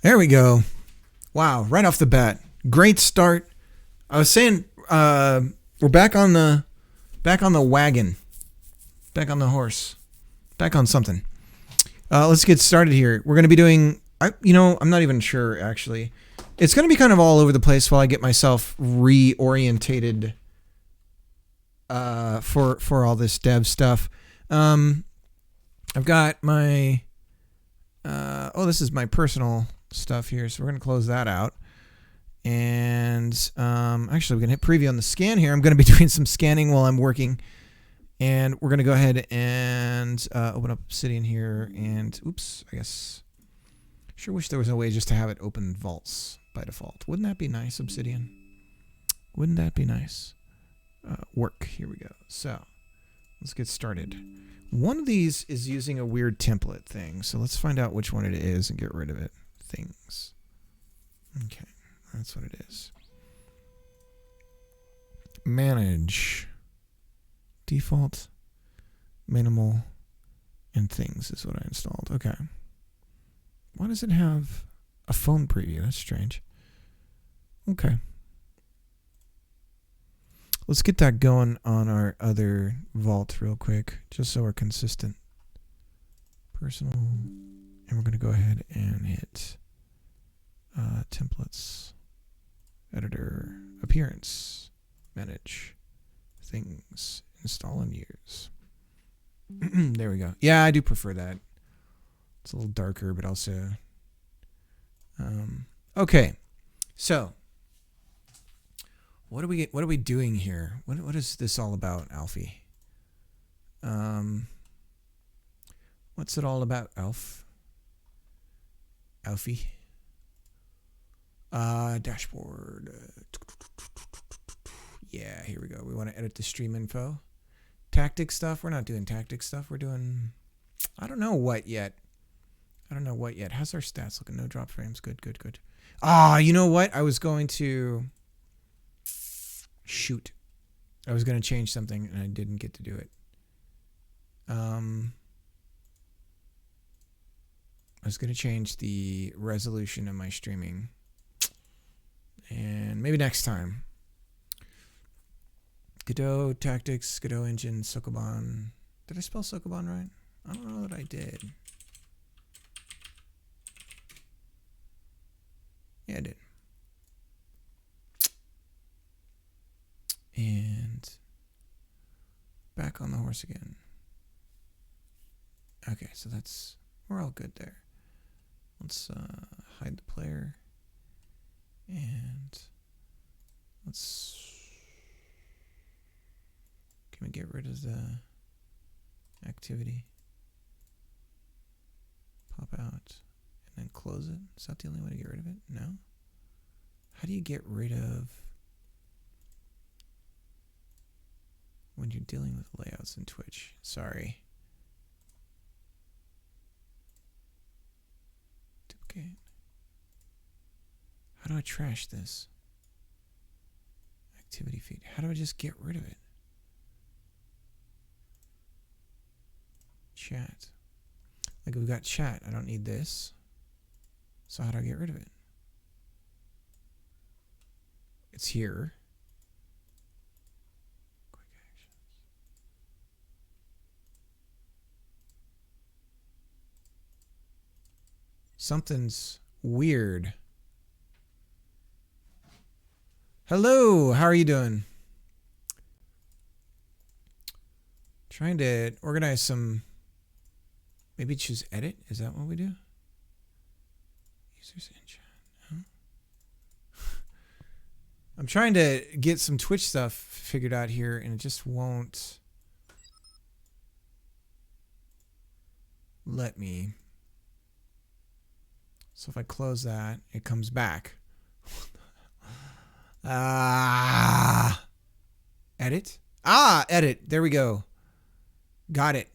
There we go. Wow, right off the bat. Great start. I was saying we're back on the wagon. Back on the horse. Back on something. Let's get started here. We're going to be doing I'm not even sure actually. It's going to be kind of all over the place while I get myself reorientated for all this dev stuff. I've got my this is my personal stuff here, so we're gonna close that out. And actually, we're gonna hit preview on the scan here. I'm gonna be doing some scanning while I'm working, and we're gonna go ahead and open up Obsidian here. And oops, I guess sure wish there was a way just to have it open vaults by default. Wouldn't that be nice, Obsidian? Wouldn't that be nice? Work. Here we go. So let's get started. One of these is using a weird template thing, so let's find out which one it is and get rid of it. Things. Okay, that's what it is. Manage. Default, minimal, and things is what I installed. Okay. Why does it have a phone preview? That's strange. Okay. Let's get that going on our other vault real quick, just so we're consistent. Personal, and we're going to go ahead and hit templates, editor, appearance, manage, things, install and use. There we go. Yeah, I do prefer that. It's a little darker, but also... okay, so... What are we doing here? What is this all about, Alfie? What's it all about, Alfie? Dashboard. Yeah, here we go. We want to edit the stream info. Tactic stuff. We're not doing tactic stuff. We're doing I don't know what yet. How's our stats looking? No drop frames. Good. You know what? I was going to shoot. I was going to change something and I didn't get to do it. I was going to change the resolution of my streaming. And maybe next time. Godot Tactics, Godot Engine, Sokoban. Did I spell Sokoban right? I don't know that I did. Yeah, I did. And back on the horse again. Okay, so we're all good there. Let's hide the player. And can we get rid of the activity? Pop out and then close it. Is that the only way to get rid of it? No? How do you get rid of when you're dealing with layouts in Twitch? Sorry. Duplicate. How do I trash this? Activity feed. How do I just get rid of it? Chat. Like we've got chat. I don't need this. So how do I get rid of it? It's here. Quick actions. Something's weird. Hello, how are you doing? Trying to organize some. Maybe choose edit. Is that what we do? Users in chat. No? I'm trying to get some Twitch stuff figured out here, and it just won't let me. So if I close that, it comes back. Edit. Edit. There we go. Got it.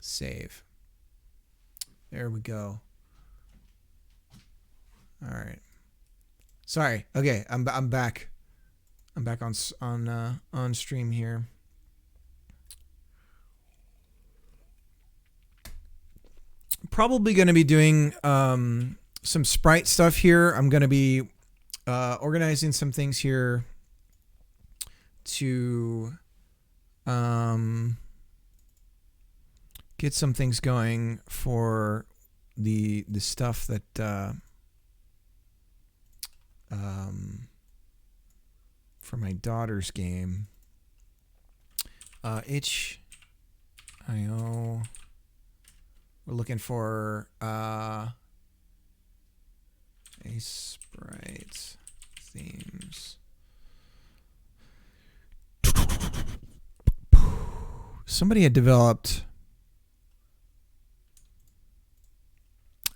Save. There we go. All right. Sorry. Okay, I'm back. I'm back on stream here. probably going to be doing some sprite stuff here. I'm going to be organizing some things here to get some things going for the stuff that for my daughter's game. HIO. We're looking for a sprite themes. Somebody had developed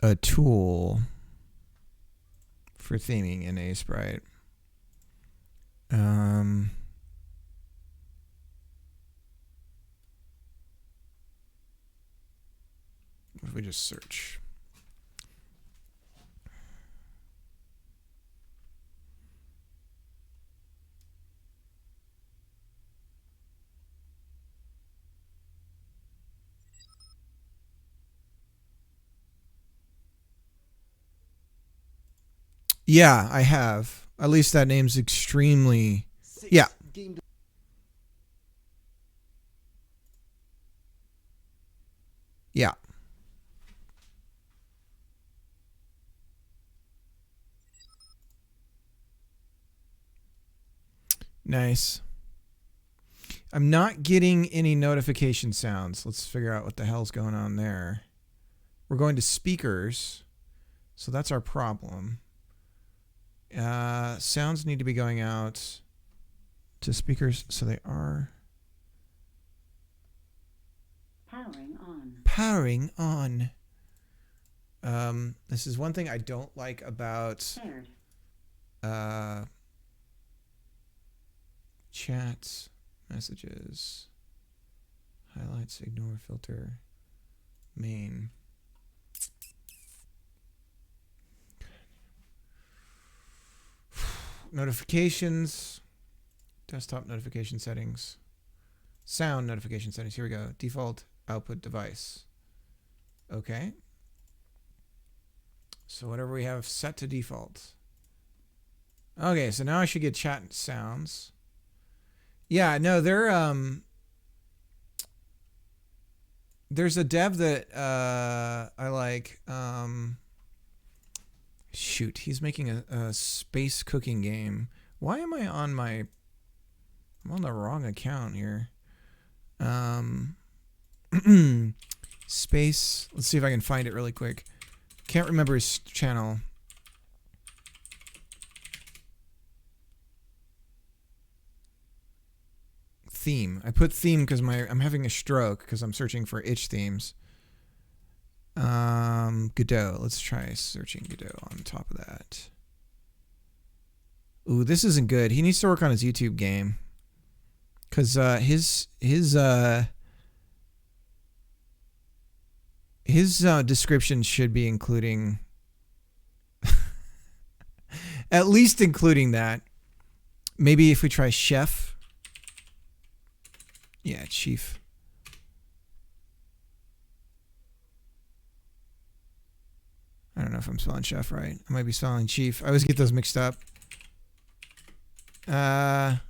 a tool for theming in a sprite. What if we just search? Yeah, I have. At least that name's extremely... Yeah. Yeah. Nice. I'm not getting any notification sounds. Let's figure out what the hell's going on there. We're going to speakers, so that's our problem. Sounds need to be going out to speakers, so they are powering on. Powering on. This is one thing I don't like about chats, messages, highlights, ignore, filter, main. Notifications, desktop notification settings, sound notification settings. Here we go. Default output device. Okay. So whatever we have set to default. Okay, so now I should get chat sounds. Yeah, no, there's a dev that I like. Shoot, he's making a space cooking game. Why am I on my... I'm on the wrong account here. Space... Let's see if I can find it really quick. Can't remember his channel. Theme. I put theme because I'm having a stroke because I'm searching for itch themes. Godot. Let's try searching Godot on top of that. Ooh, this isn't good. He needs to work on his YouTube game. Cause his description should be including at least including that. Maybe if we try chef. Yeah, chief. I don't know if I'm spelling chef right. I might be spelling chief. I always get those mixed up. I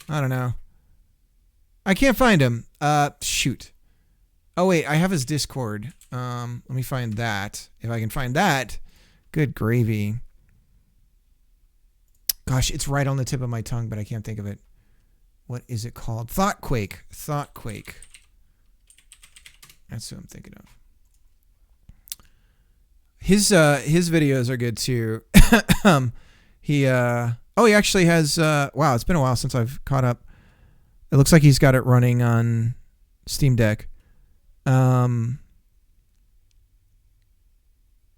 don't know. I can't find him. Shoot. Oh, wait. I have his Discord. Let me find that. If I can find that. Good gravy. Gosh, it's right on the tip of my tongue, but I can't think of it. What is it called? Thoughtquake. Thoughtquake. That's who I'm thinking of. His videos are good too. He actually has wow, it's been a while since I've caught up. It looks like he's got it running on Steam Deck.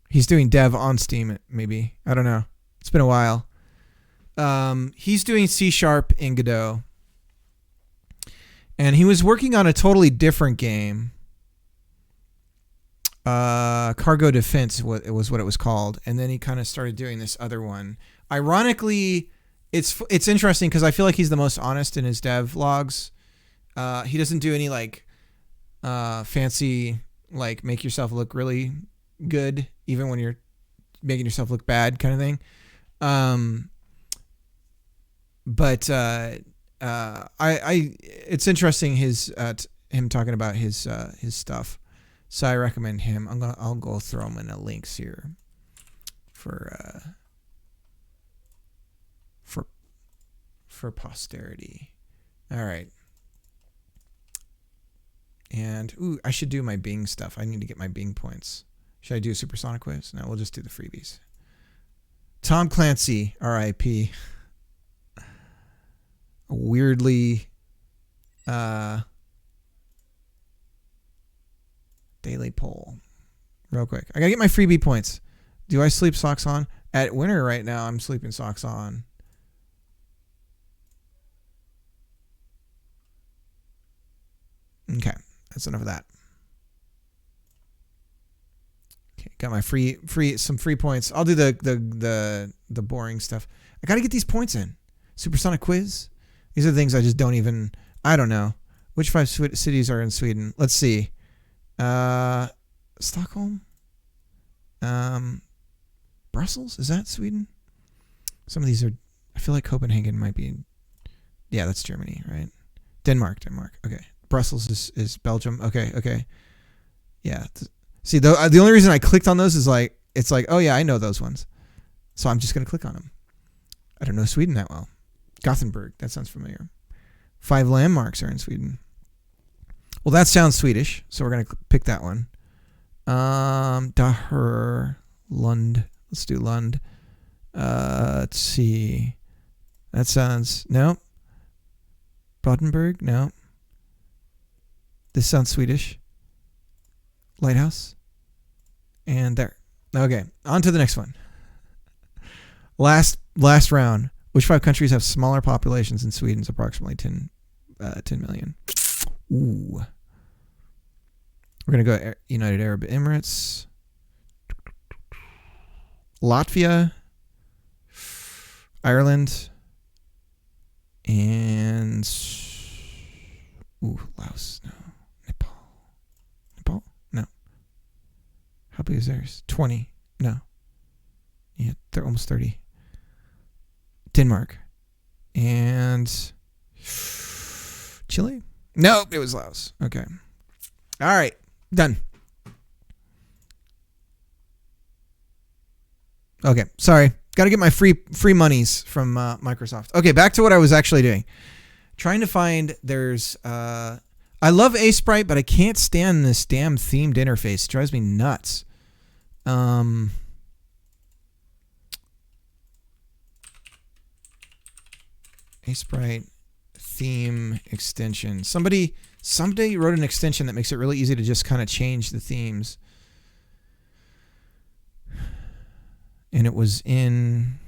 He's doing dev on Steam maybe. I don't know. It's been a while. He's doing C# in Godot. And he was working on a totally different game. Cargo Defense was what it was called, and then he kind of started doing this other one. Ironically, it's interesting because I feel like he's the most honest in his dev logs. He doesn't do any like fancy like make yourself look really good even when you're making yourself look bad, kind of thing. But it's interesting him talking about his stuff. So I recommend him. I'll go throw him in the links here for posterity. All right. And I should do my Bing stuff. I need to get my Bing points. Should I do a supersonic quiz? No, we'll just do the freebies. Tom Clancy, R.I.P. Weirdly daily poll. Real quick. I gotta get my freebie points. Do I sleep socks on? At winter right now, I'm sleeping socks on. Okay, that's enough of that. Okay, got my some free points. I'll do the boring stuff. I gotta get these points in. Supersonic quiz. These are the things I just don't even. I don't know. Which 5 cities are in Sweden? Let's see. Stockholm. Brussels, is that Sweden? Some of these are. I feel like Copenhagen might be. Yeah, that's Germany, right? Denmark. Okay. Brussels is Belgium. Okay. Yeah. See, the only reason I clicked on those is like it's like, oh yeah, I know those ones, so I'm just gonna click on them. I don't know Sweden that well. Gothenburg, that sounds familiar. 5 landmarks are in Sweden. Well, that sounds Swedish, so we're gonna pick that one. Daher, Lund. Let's do Lund. Let's see. That sounds no. Brandenburg, no. This sounds Swedish. Lighthouse. And there. Okay, on to the next one. Last round. Which 5 countries have smaller populations than Sweden's approximately 10 million? Ooh. We're going to go United Arab Emirates. Latvia. Ireland. And Laos. No. Nepal? No. How big is theirs? 20. No. Yeah, they're almost 30. Denmark. And Chile? Nope, it was Laos. Okay. All right. Done. Okay. Sorry. Got to get my free monies from Microsoft. Okay, back to what I was actually doing. Trying to find there's I love Sprite, but I can't stand this damn themed interface. It drives me nuts. Sprite theme extension. Somebody wrote an extension that makes it really easy to just kind of change the themes. And it was in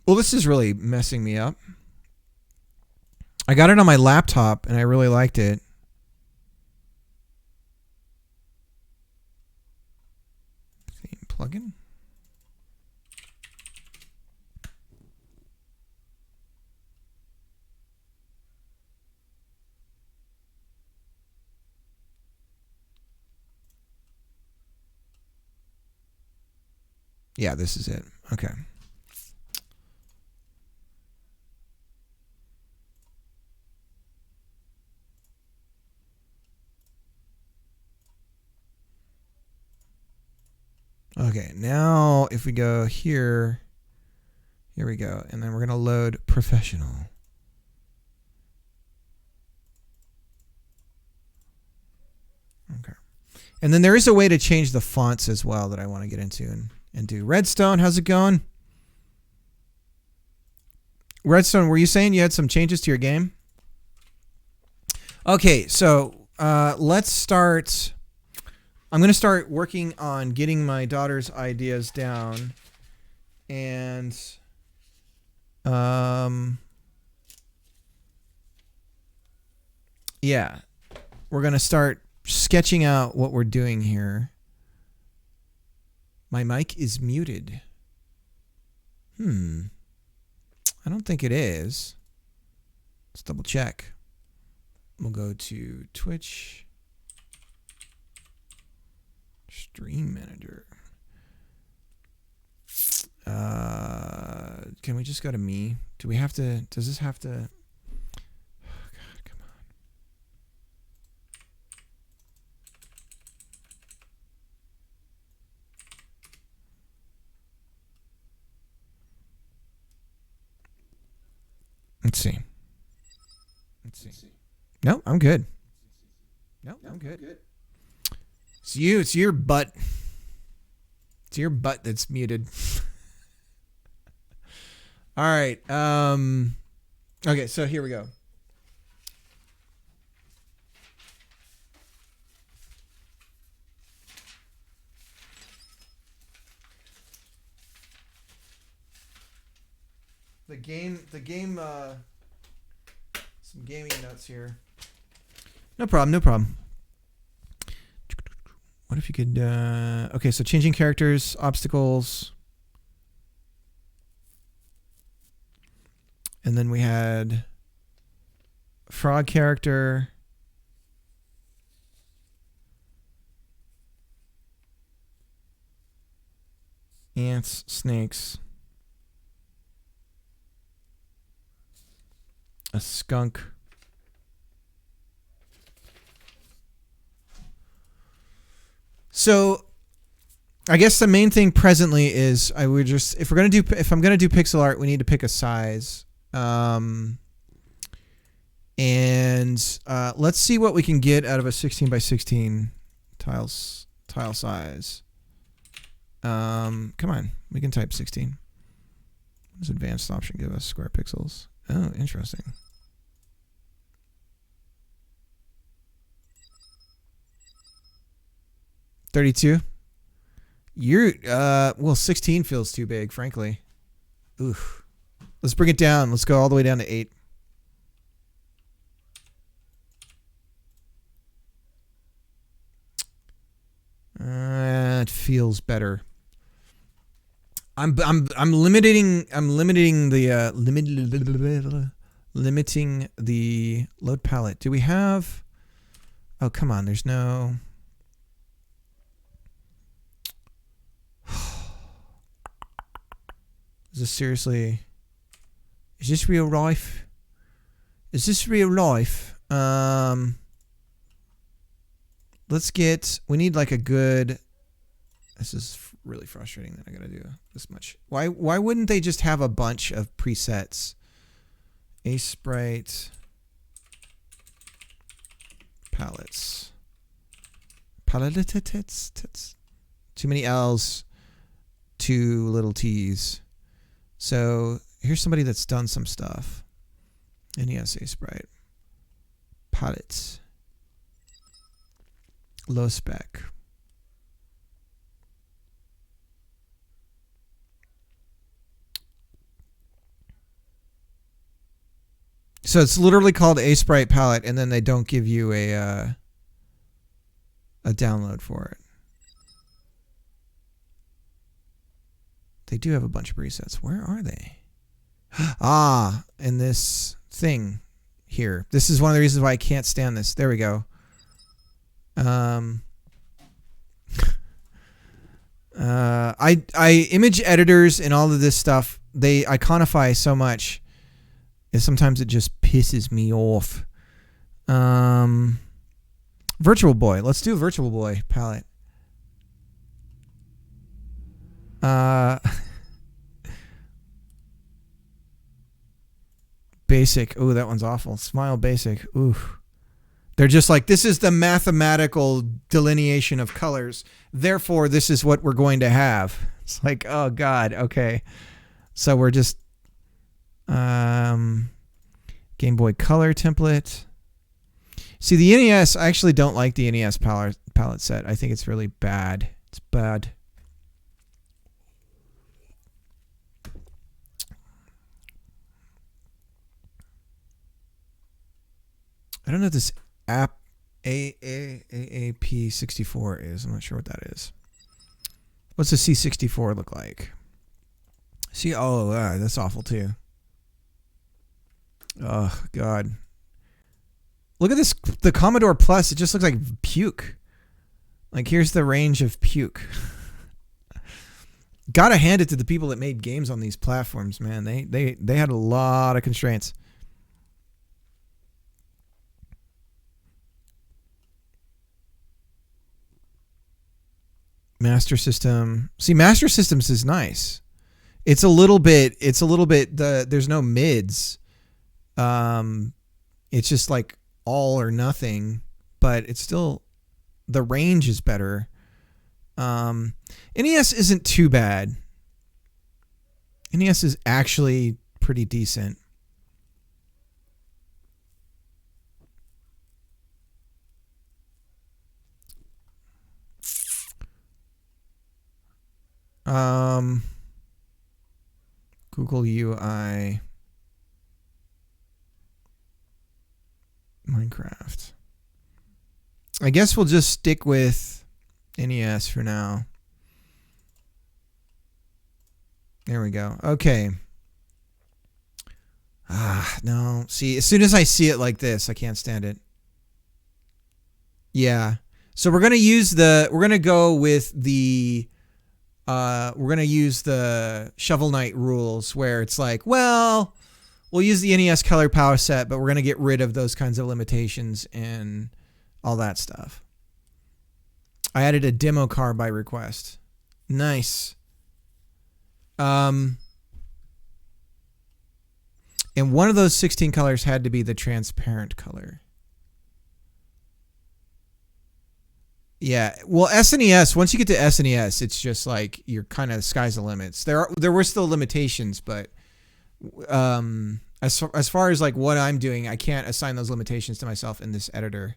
well, this is really messing me up. I got it on my laptop and I really liked it. Theme plugin. Yeah, this is it. Okay. Okay, now if we go here we go. And then we're going to load professional. Okay. And then there is a way to change the fonts as well that I want to get into and do. Redstone, how's it going? Redstone, were you saying you had some changes to your game? Okay, so let's start. I'm going to start working on getting my daughter's ideas down. And yeah, we're going to start sketching out what we're doing here. My mic is muted. I don't think it is. Let's double check. We'll go to Twitch. Stream Manager. Can we just go to me? Do we have to? Does this have to? Oh God, come on. Let's see. No, I'm good. No, I'm good. It's you. It's your butt. It's your butt that's muted. All right. Okay, so here we go. The game, some gaming notes here. No problem. What if you could, okay, so changing characters, obstacles. And then we had frog character. Ants, snakes. A skunk. So I guess the main thing presently is if I'm gonna do pixel art, we need to pick a size. Let's see what we can get out of a 16 by 16 tile size. Come on, we can type 16. What does advanced option give us? Square pixels. Oh, interesting. $32. Well, 16 feels too big, frankly. Oof. Let's bring it down. Let's go all the way down to 8. It feels better. I'm limiting the load palette. Do we have? Oh, come on. There's no. Is this seriously? Is this real life? Is this real life? Let's get. We need like a good. This is really frustrating that I gotta do this much. Why wouldn't they just have a bunch of presets? Ace Sprite palettes. Palettes. Too many L's, too little T's. So here's somebody that's done some stuff. NES Ace Sprite. Palettes. Low spec. So it's literally called a Sprite palette, and then they don't give you a download for it. They do have a bunch of presets. Where are they? In this thing here. This is one of the reasons why I can't stand this. There we go. Image editors and all of this stuff, they iconify so much. And sometimes it just pisses me off. Virtual Boy. Let's do Virtual Boy palette. Basic. Oh, that one's awful. Smile Basic. Ooh. They're just like, this is the mathematical delineation of colors. Therefore, this is what we're going to have. It's like, oh God. Okay. So we're just Game Boy Color template. See, the NES, I actually don't like the NES palette set. I think it's really bad. It's bad. I don't know what this AAP64 is. I'm not sure what that is. What's the C64 look like? See, oh, that's awful too. Oh God. Look at this. The Commodore Plus. It just looks like puke. Like here's the range of puke. Gotta hand it to the people that made games on these platforms, man. They had a lot of constraints. Master System. See, Master Systems is nice. It's a little bit there's no mids. It's just like all or nothing, but it's still, the range is better. NES isn't too bad. NES is actually pretty decent. Google UI Minecraft. I guess we'll just stick with NES for now. There we go. Okay. No. See, as soon as I see it like this, I can't stand it. Yeah. So we're going to use we're going to go with we're going to use the Shovel Knight rules where it's like, well, we'll use the NES color power set, but we're going to get rid of those kinds of limitations and all that stuff. I added a demo car by request. Nice. And one of those 16 colors had to be the transparent color. Yeah. Well, SNES, once you get to SNES, it's just like you're kind of sky's the limits. There were still limitations, but as far as like what I'm doing, I can't assign those limitations to myself in this editor.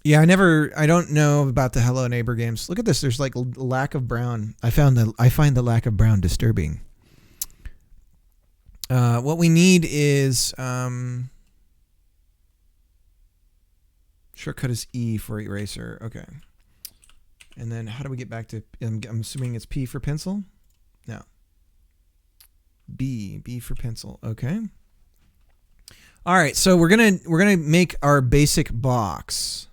Yeah, I don't know about the Hello Neighbor games. Look at this. There's like lack of brown. I find the lack of brown disturbing. What we need is shortcut is E for eraser. Okay. And then how do we get back to? I'm assuming it's P for pencil. No. B for pencil. Okay. All right. So we're gonna make our basic box.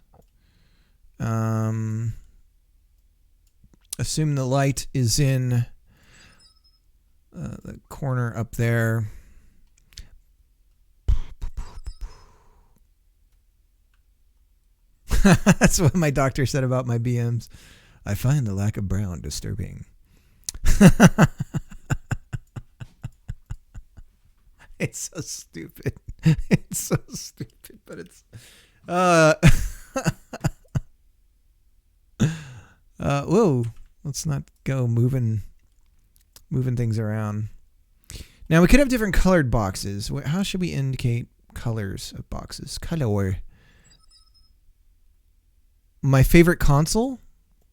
Assume the light is in the corner up there. That's what my doctor said about my BMs. I find the lack of brown disturbing. It's so stupid. It's so stupid, but it's whoa, let's not go moving things around. Now we could have different colored boxes. How should we indicate colors of boxes? Color. My favorite console,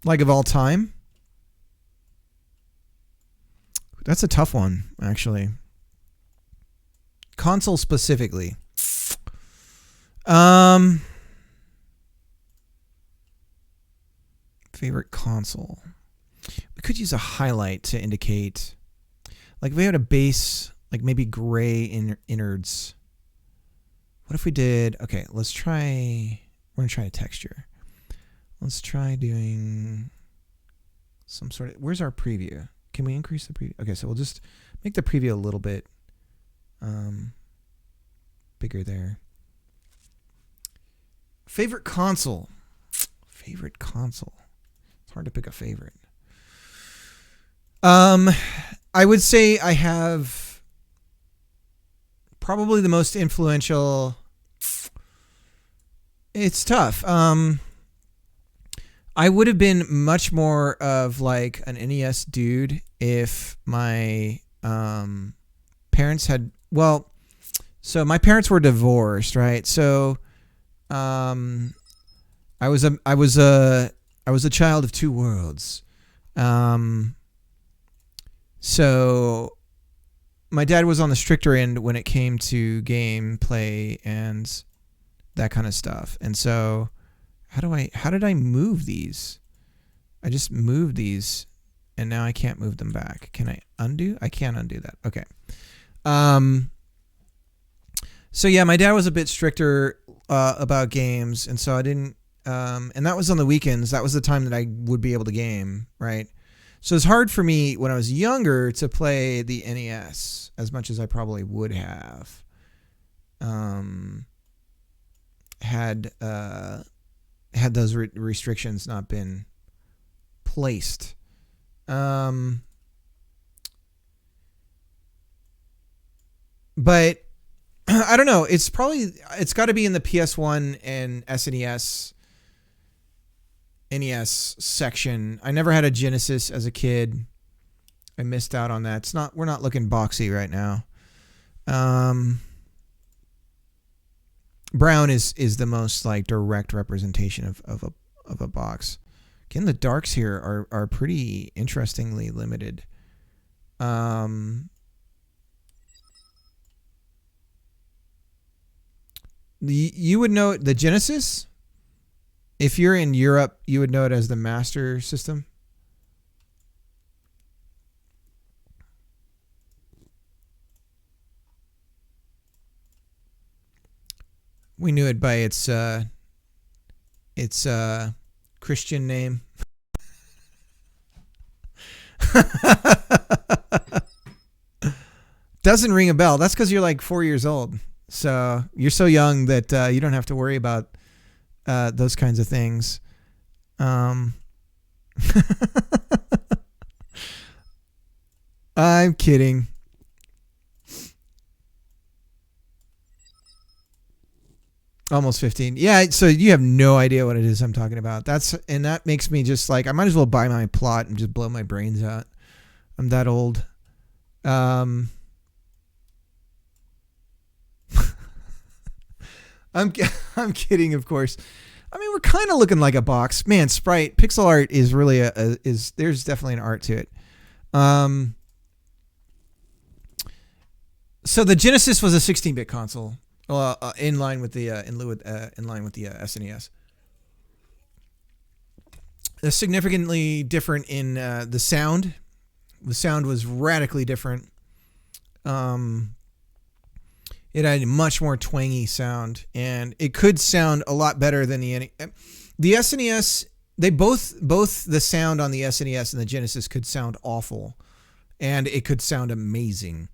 like of all time. That's a tough one, actually. Console specifically. Favorite console. We could use a highlight to indicate, like if we had a base, like maybe gray innards. What if we did, okay, we're going to try a texture. Let's try doing some sort of, where's our preview? Can we increase the preview? Okay, so we'll just make the preview a little bit bigger there. Favorite console. Favorite console. It's hard to pick a favorite. I would say I have probably the most influential. It's tough. I would have been much more of like an NES dude if my parents had, well, so my parents were divorced, right? So I was a child of two worlds. So my dad was on the stricter end when it came to gameplay and that kind of stuff. And so how did I move these? I just moved these and now I can't move them back. Can I undo? I can't undo that. Okay. So yeah, my dad was a bit stricter about games, and so I didn't. And that was on the weekends. That was the time that I would be able to game, right? So it's hard for me when I was younger to play the NES as much as I probably would have had those restrictions not been placed. But I don't know. It's got to be in the PS1 and SNES, NES section. I never had a Genesis as a kid. I missed out on that. We're not looking boxy right now. Brown is the most like direct representation of a box. Again, the darks here are pretty interestingly limited. You would know the Genesis. If you're in Europe, you would know it as the Master System. We knew it by its Christian name. Doesn't ring a bell. That's because you're like 4 years old. So you're so young that you don't have to worry about those kinds of things. I'm kidding. Almost 15. Yeah, so you have no idea what it is I'm talking about. That makes me just like, I might as well buy my plot and just blow my brains out. I'm that old. I'm kidding, of course. I mean, we're kind of looking like a box. Man, sprite, pixel art is really there's definitely an art to it. So the Genesis was a 16-bit console, in line with the SNES. It's significantly different in the sound. The sound was radically different. It had a much more twangy sound, and it could sound a lot better than the SNES. They both the sound on the SNES and the Genesis could sound awful, and it could sound amazing.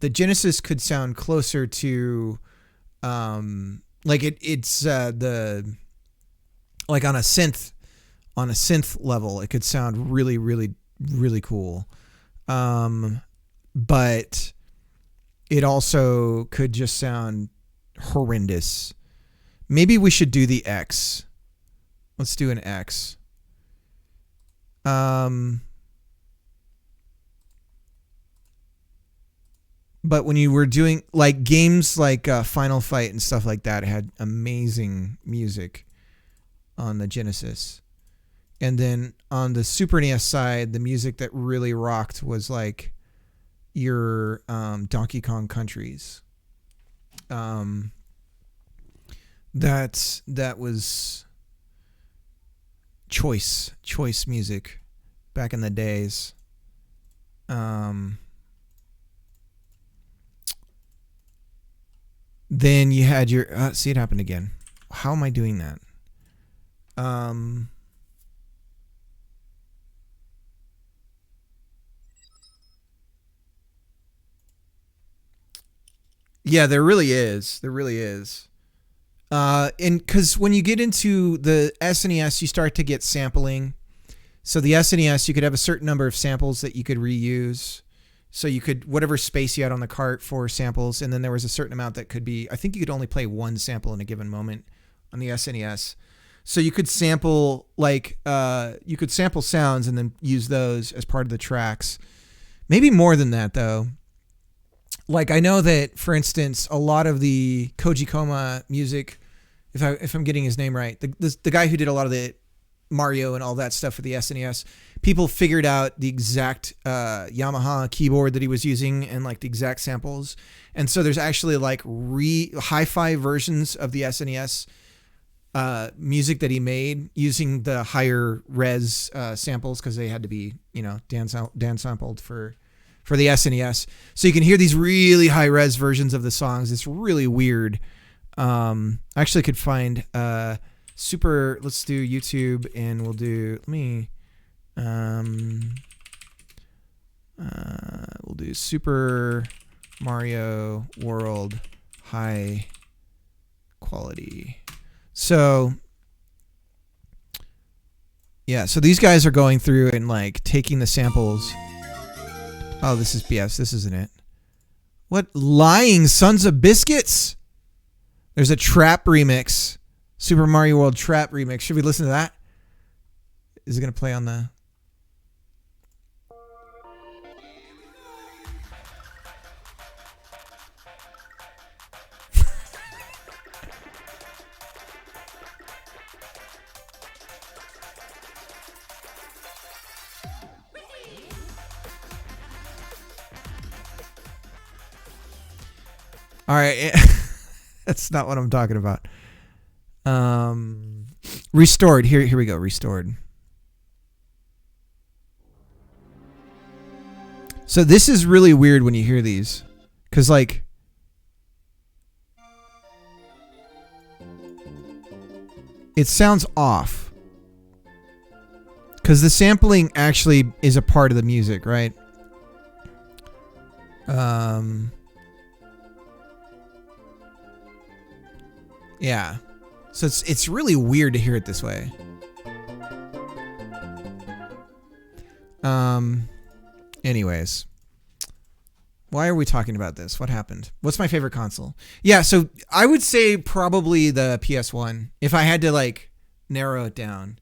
The Genesis could sound closer to, like it's the like on a synth level. It could sound really, really, really cool, but it also could just sound horrendous. Maybe we should do the X. Let's do an X. But when you were doing like games like Final Fight and stuff like that, it had amazing music on the Genesis. And then on the Super NES side, the music that really rocked was like your Donkey Kong countries. That was choice music back in the days. Then you had your see, it happened again. How am I doing that? Yeah, there really is. There really is. And because when you get into the SNES, you start to get sampling. So the SNES, you could have a certain number of samples that you could reuse. So you could, whatever space you had on the cart for samples, and then there was a certain amount that could be, I think you could only play one sample in a given moment on the SNES. So you could sample, you could sample sounds and then use those as part of the tracks. Maybe more than that, though. Like, I know that, for instance, a lot of the Koji Koma music, if I'm getting his name right, the guy who did a lot of the Mario and all that stuff for the SNES, people figured out the exact Yamaha keyboard that he was using and like the exact samples. And so there's actually like hi-fi versions of the SNES music that he made using the higher res samples, because they had to be, Dan sampled for the SNES. So you can hear these really high res versions of the songs. It's really weird. I actually could find let's do YouTube, and we'll do Super Mario World high quality. So yeah, so these guys are going through and like taking the samples. Oh, this is BS. This isn't it. What lying sons of biscuits? There's a trap remix. Super Mario World trap remix. Should we listen to that? Is it going to play on the... All right. That's not what I'm talking about. Restored. Here we go. Restored. So this is really weird when you hear these, because like it sounds off, because the sampling actually is a part of the music, right? Yeah. So it's really weird to hear it this way. Anyways, why are we talking about this? What happened? What's my favorite console? Yeah, so I would say probably the PS1 if I had to like narrow it down.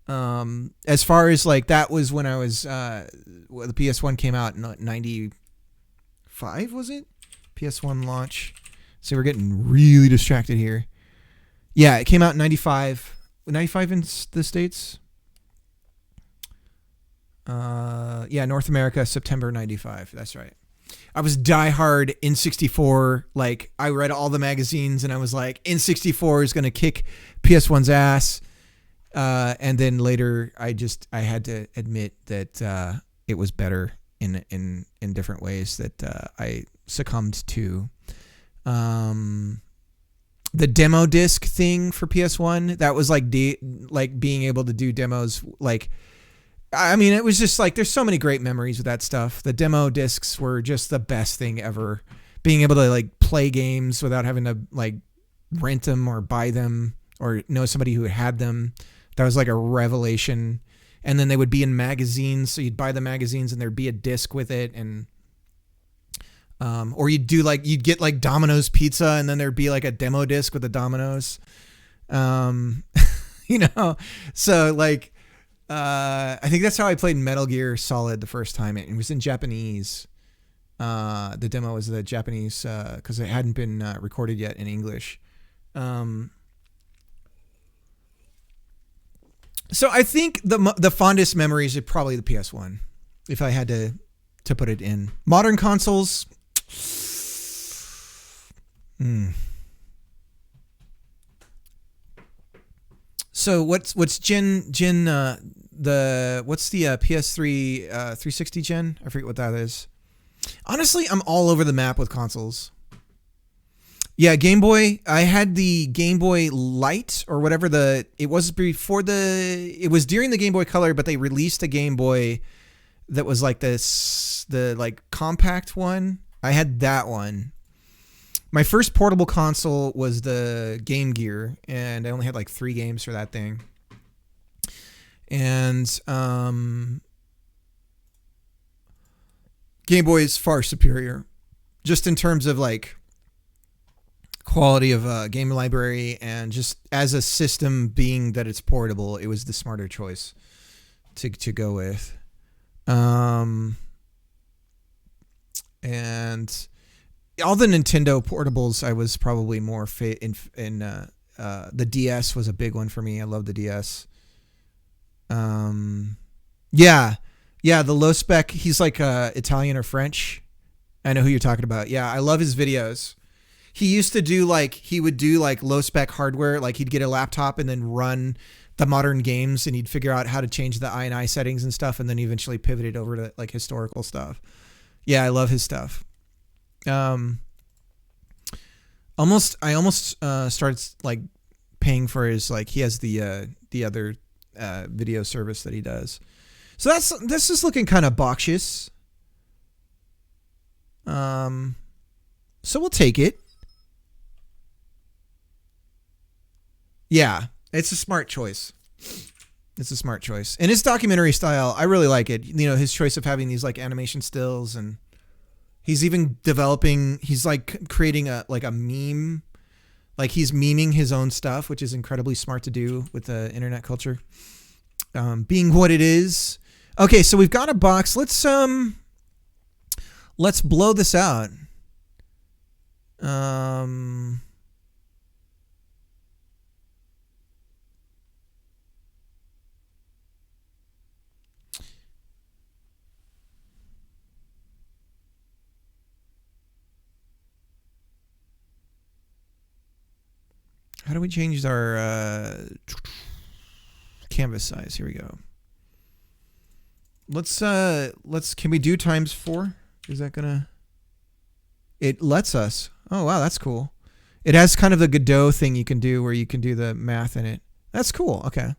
As far as like that was when I was the PS1 came out in 95, was it? PS1 launch. So we're getting really distracted here. Yeah, it came out in 95. 95 in the States? Yeah, North America, September 95. That's right. I was diehard N64. Like, I read all the magazines and I was like, N64 is going to kick PS1's ass. And then later, I had to admit that it was better in different ways that I succumbed to. The demo disc thing for PS1, that was like being able to do demos. Like, I mean, it was just like, there's so many great memories with that stuff. The demo discs were just the best thing ever. Being able to like play games without having to like rent them or buy them or know somebody who had them. That was like a revelation. And then they would be in magazines. So you'd buy the magazines and there'd be a disc with it. And, or you'd get like Domino's pizza and then there'd be like a demo disc with the Domino's, so like, I think that's how I played Metal Gear Solid the first time. It was in Japanese. The demo was the Japanese, cause it hadn't been recorded yet in English. So I think the fondest memories are probably the PS1, if I had to put it in. Modern consoles. So what's what's the PS3 360 gen? I forget what that is. Honestly, I'm all over the map with consoles. Yeah, Game Boy. I had the Game Boy Light or whatever it was during the Game Boy Color, but they released a Game Boy that was like the like compact one. I had that one. My first portable console was the Game Gear, and I only had like 3 games for that thing. And Game Boy is far superior, just in terms of like quality of game library, and just as a system, being that it's portable, it was the smarter choice to go with. And all the Nintendo portables, I was probably more the DS was a big one for me. I love the DS. Yeah. Yeah, the low spec, he's like Italian or French. I know who you're talking about. Yeah, I love his videos. He used to do like he would do like low spec hardware, like he'd get a laptop and then run the modern games and he'd figure out how to change the I&I settings and stuff and then eventually pivoted over to like historical stuff. Yeah, I love his stuff. I almost started like paying for his, like he has the other video service that he does. So this is looking kind of boxious. So we'll take it. Yeah, it's a smart choice. It's a smart choice. And his documentary style, I really like it. You know, his choice of having these like animation stills, and he's even developing, he's like creating a meme. Like he's memeing his own stuff, which is incredibly smart to do with the internet culture. Being what it is. Okay, so we've got a box. Let's blow this out. How do we change our canvas size? Here we go. Let's can we do ×4? Is that gonna? It lets us. Oh wow, that's cool. It has kind of the Godot thing you can do where you can do the math in it. That's cool. Okay.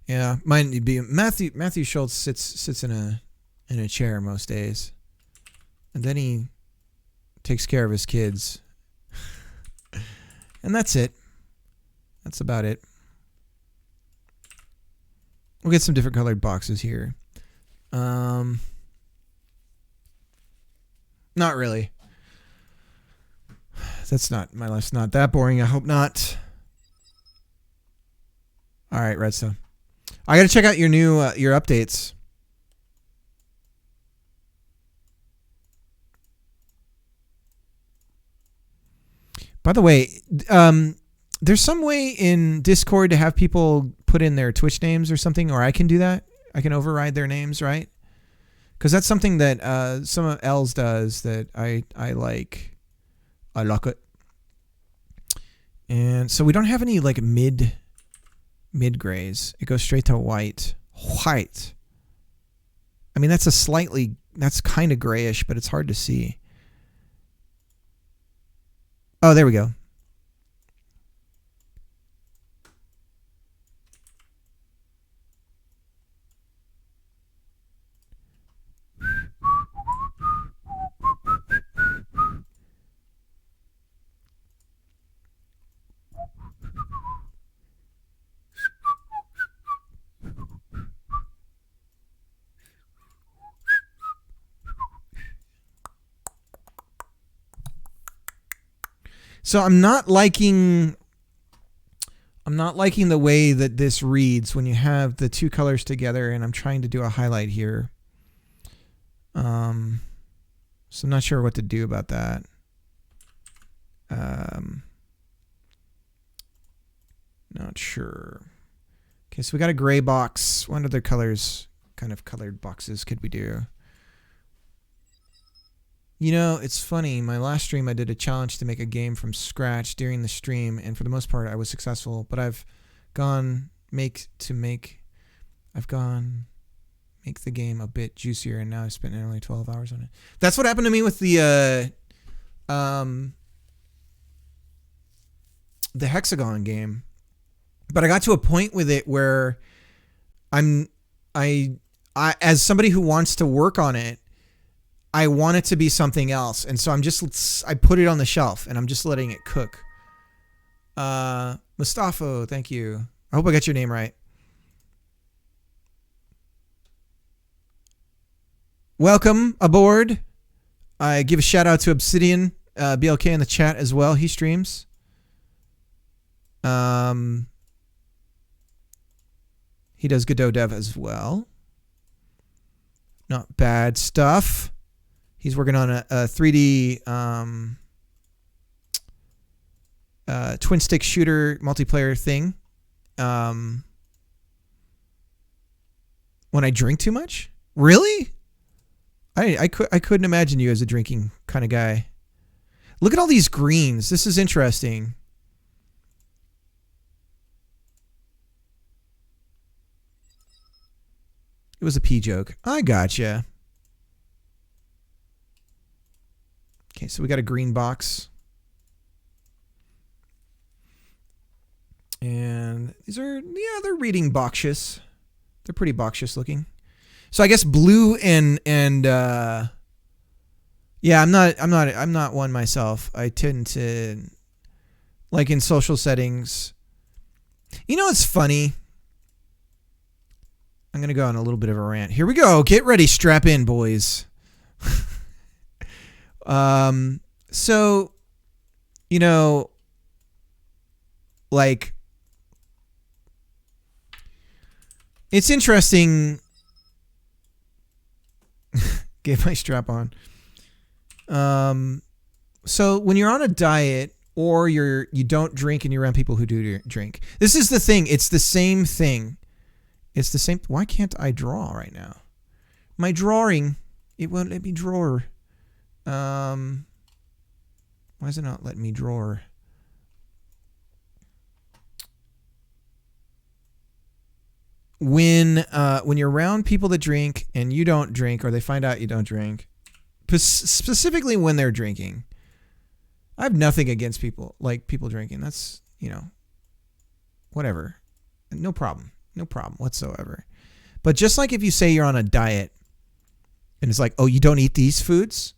Yeah, mine would be Matthew Schultz sits in a chair most days, and then he takes care of his kids, and that's it. That's about it. We'll get some different colored boxes here. Not really. My life's not that boring. I hope not. All right, Redstone. I got to check out your new your updates. By the way, there's some way in Discord to have people put in their Twitch names or something, or I can do that. I can override their names, right? Because that's something that some of Els does that I like. I like it. And so we don't have any like mid grays. It goes straight to white. White. I mean, that's kind of grayish, but it's hard to see. Oh, there we go. So I'm not liking the way that this reads when you have the two colors together, and I'm trying to do a highlight here. So I'm not sure what to do about that. Not sure. Okay, so we got a gray box. What other colors, kind of colored boxes could we do? You know, it's funny. My last stream, I did a challenge to make a game from scratch during the stream, and for the most part, I was successful. But I've gone make the game a bit juicier, and now I've spent nearly 12 hours on it. That's what happened to me with the hexagon game. But I got to a point with it where I as somebody who wants to work on it, I want it to be something else. And so I put it on the shelf and I'm just letting it cook. Mustafa, thank you. I hope I got your name right. Welcome aboard. I give a shout out to Obsidian, BLK in the chat as well. He streams. He does Godot Dev as well. Not bad stuff. He's working on a 3D twin stick shooter multiplayer thing. When I drink too much? Really? I couldn't imagine you as a drinking kind of guy. Look at all these greens. This is interesting. It was a pee joke. I gotcha. Okay, so we got a green box. And these are, yeah, they're reading boxious. They're pretty boxious looking. So I guess blue and yeah, I'm not one myself. I tend to, like in social settings. You know what's funny? I'm going to go on a little bit of a rant. Here we go. Get ready. Strap in, boys. So, you know, like, it's interesting. Get my strap on. So when you're on a diet or you don't drink and you're around people who do drink, this is the thing. It's the same thing. It's the same. Why can't I draw right now? My drawing, it won't let me draw. Why is it not letting me draw? When you're around people that drink and you don't drink, or they find out you don't drink, specifically when they're drinking, I have nothing against people drinking. That's, whatever. No problem whatsoever. But just like if you say you're on a diet and it's like, oh, you don't eat these foods?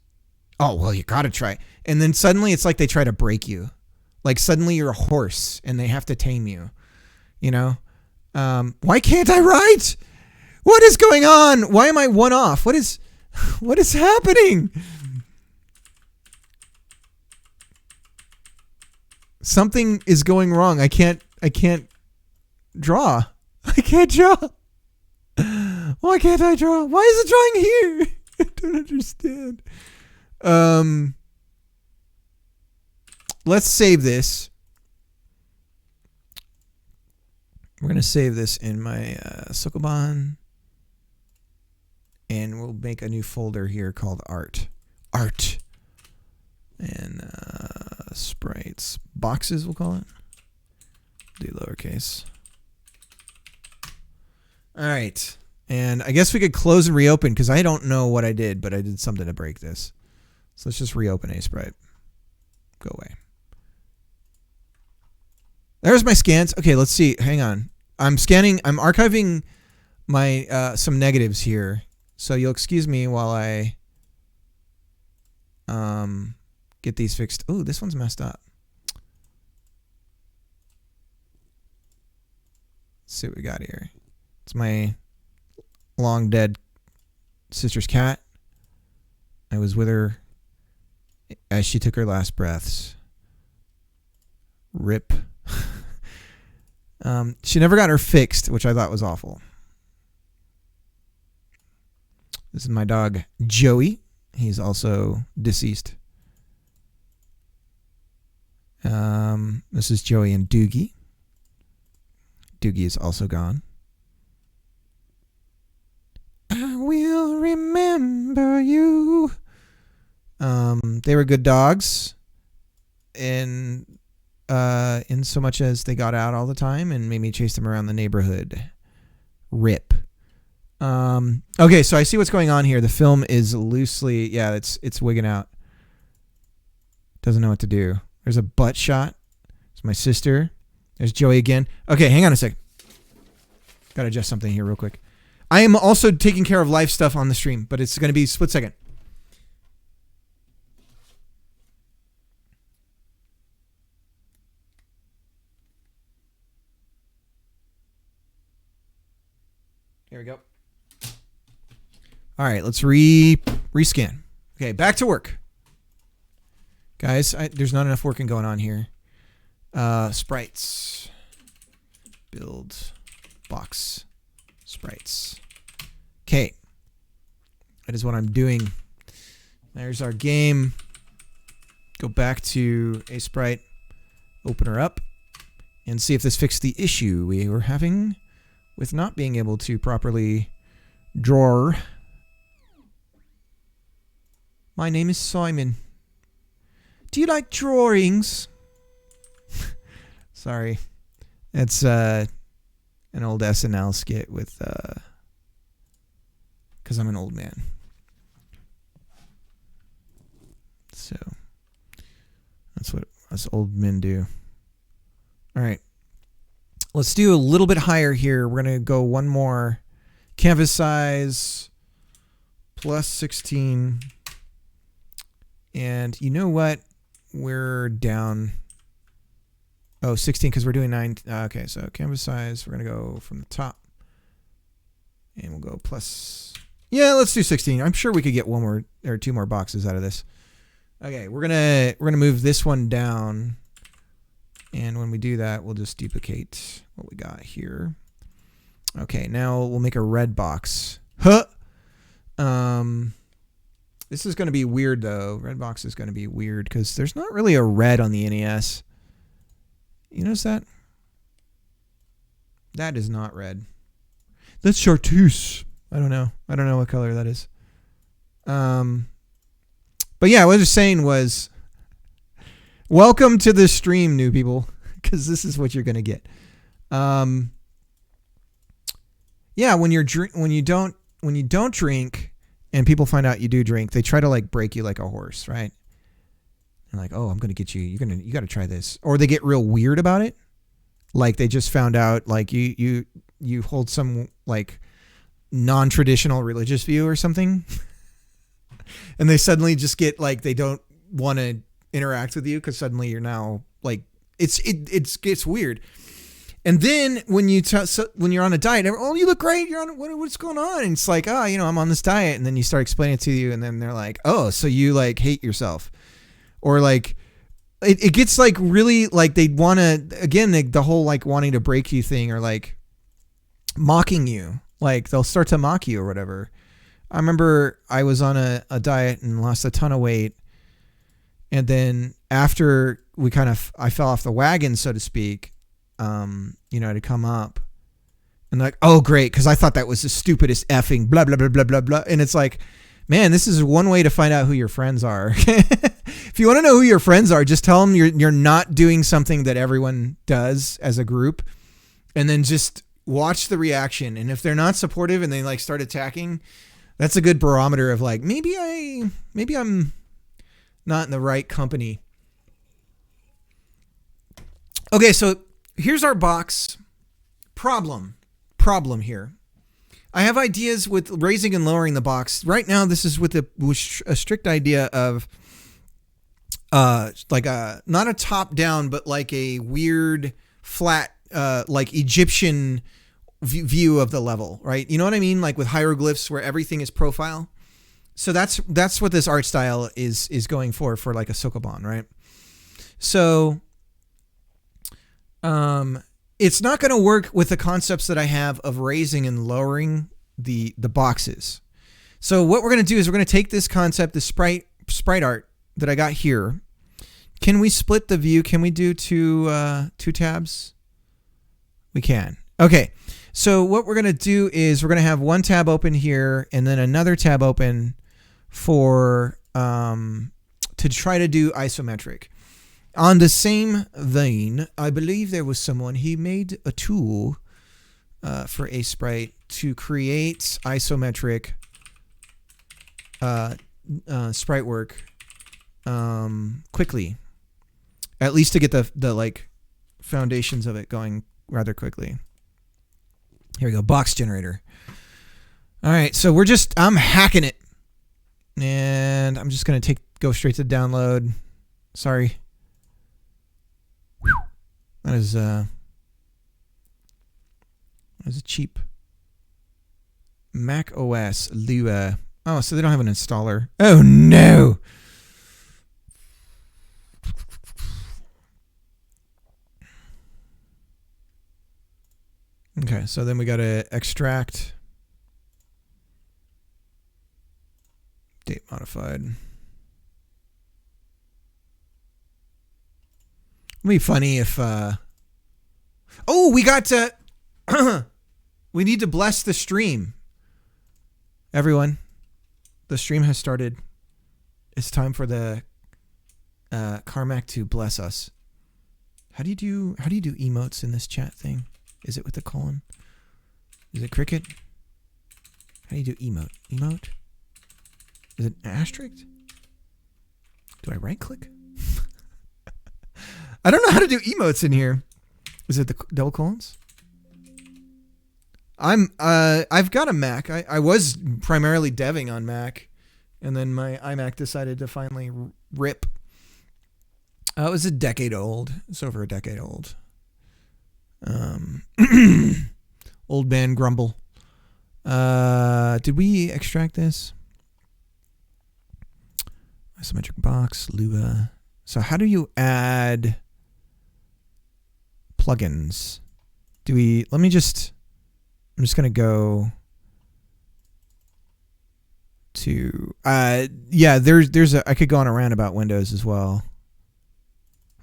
Oh, well, you got to try. And then suddenly it's like they try to break you. Like suddenly you're a horse and they have to tame you, Why can't I write? What is going on? Why am I one off? What is happening? Something is going wrong. I can't draw. I can't draw. Why can't I draw? Why is it drawing here? I don't understand. Let's save this. We're going to save this in my Sokoban. And we'll make a new folder here called Art. Art. And sprites. Boxes, we'll call it. Do lowercase. All right. And I guess we could close and reopen because I don't know what I did, but I did something to break this. So let's just reopen a sprite. Go away. There's my scans. Okay, let's see. Hang on. I'm archiving my some negatives here. So you'll excuse me while I get these fixed. Oh, this one's messed up. Let's see what we got here. It's my long dead sister's cat. I was with her as she took her last breaths. Rip. She never got her fixed, which I thought was awful. This is my dog, Joey. He's also deceased. This is Joey and Doogie. Doogie is also gone. I will remember you. They were good dogs. In so much as they got out all the time and made me chase them around the neighborhood. Rip. Okay, so I see what's going on here. The film is loosely, yeah, it's wigging out. Doesn't know what to do. There's a butt shot. It's my sister. There's Joey again. Okay, hang on a sec. Gotta adjust something here real quick. I am also taking care of live stuff on the stream, but it's gonna be a split second. Here we go. All right, let's rescan. Okay, back to work. Guys, there's not enough working going on here. Sprites. Build. Box. Sprites. Okay. That is what I'm doing. There's our game. Go back to a sprite. open her up and see if this fixed the issue we were having with not being able to properly draw. My name is Simon. Do you like drawings? Sorry. It's an old SNL skit with because I'm an old man. So that's what us old men do. All right. Let's do a little bit higher here. We're going to go one more. Canvas size plus 16. And you know what? We're down. Oh, 16 because we're doing 9. Okay, so canvas size. We're going to go from the top. And we'll go plus. Yeah, let's do 16. I'm sure we could get one more or two more boxes out of this. Okay, we're gonna move this one down. And when we do that, we'll just duplicate what we got here. Okay, now we'll make a red box. Huh. This is going to be weird, though. Red box is going to be weird because there's not really a red on the NES. You notice that? That is not red. That's chartreuse. I don't know. I don't know what color that is. But yeah, what I was just saying was, welcome to the stream, new people, because this is what you're going to get. Yeah, when you don't drink and people find out you do drink, they try to like break you like a horse, right? They're like, "Oh, I'm going to get you. You got to try this." Or they get real weird about it. Like they just found out like you hold some like non-traditional religious view or something. And they suddenly just get like they don't want to interact with you because suddenly you're now like it gets weird. And then when you're on a diet, oh, you look great. You're on what's going on? And it's like, oh, I'm on this diet. And then you start explaining it to you, and then they're like, oh, so you like hate yourself, or like it gets like really like they want to again the whole like wanting to break you thing, or like mocking you. Like they'll start to mock you or whatever. I remember I was on a diet and lost a ton of weight. And then after I fell off the wagon, so to speak, to come up and like, oh, great. Cause I thought that was the stupidest effing blah, blah, blah, blah, blah, blah. And it's like, man, this is one way to find out who your friends are. If you want to know who your friends are, just tell them you're not doing something that everyone does as a group, and then just watch the reaction. And if they're not supportive and they like start attacking, that's a good barometer of like, maybe I'm not in the right company. Okay, so here's our box. Problem here. I have ideas with raising and lowering the box. Right now, this is with a strict idea of like not a top down, but like a weird flat like Egyptian view of the level, right? You know what I mean? Like with hieroglyphs where everything is profile. So that's what this art style is going for like a Sokoban, right? So it's not going to work with the concepts that I have of raising and lowering the boxes. So what we're going to do is we're going to take this concept, the sprite art that I got here. Can we split the view? Can we do two tabs? We can. Okay. So what we're going to do is we're going to have one tab open here and then another tab open for to try to do isometric. On the same vein, I believe there was someone, he made a tool for a sprite to create isometric sprite work quickly, at least to get the like foundations of it going rather quickly. Here we go, box generator. All right, so I'm hacking it, and I'm just gonna go straight to download. Sorry. That is a cheap Mac OS Lua. Oh, so they don't have an installer. Oh no. Okay, so then we got to extract date modified. It'd be funny if. Oh, we got to. We need to bless the stream. Everyone, the stream has started. It's time for the Carmack to bless us. How do you do emotes in this chat thing? Is it with the colon? Is it cricket? How do you do emote? Emote? Is it asterisk? Do I right click? I don't know how to do emotes in here. Is it the double colons? I've got a Mac. I was primarily deving on Mac, and then my iMac decided to finally rip. It was a decade old. It's over a decade old. Old man grumble. Did we extract this? Isometric box, Lua. So how do you add plugins? I'm just going to go to, I could go on a rant about Windows as well.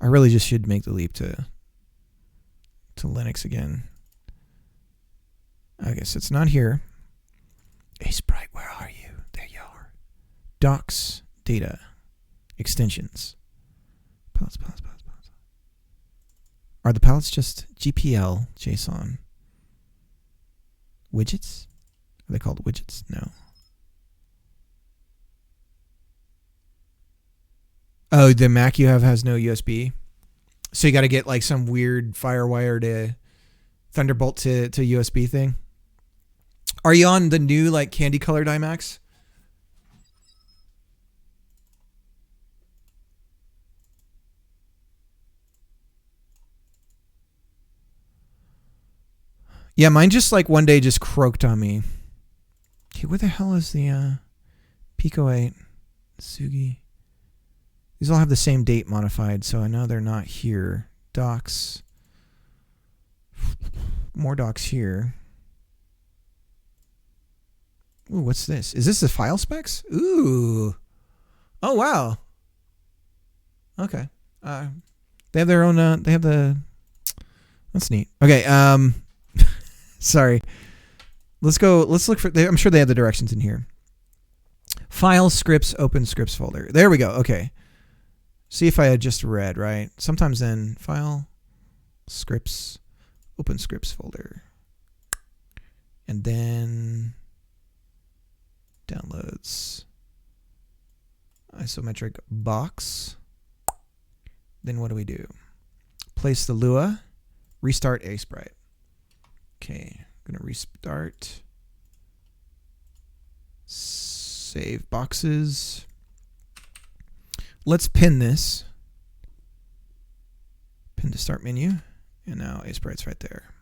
I really just should make the leap to Linux again. Okay, so it's not here. Hey, Sprite, where are you? There you are. Docs, data, extensions. Palettes. Are the palettes just GPL, JSON? Widgets? Are they called widgets? No. Oh, the Mac you have has no USB? So you got to get like some weird FireWire to Thunderbolt to USB thing? Are you on the new like candy colored iMacs? Yeah, mine just like one day just croaked on me. Okay, where the hell is the Pico 8? Sugi. These all have the same date modified, so I know they're not here. Docs. More docs here. Ooh, what's this? Is this the file specs? Ooh. Oh, wow. Okay. They have their own, that's neat. Okay, sorry. Let's look for, I'm sure they have the directions in here. File, scripts, open scripts folder. There we go. Okay. See if I had just read, right? Sometimes then file, scripts, open scripts folder. And then downloads, isometric box. Then what do we do? Place the Lua, restart Sprite. Okay, I'm gonna restart. Save boxes. Let's pin this. Pin to start menu. And now Sprite's right there.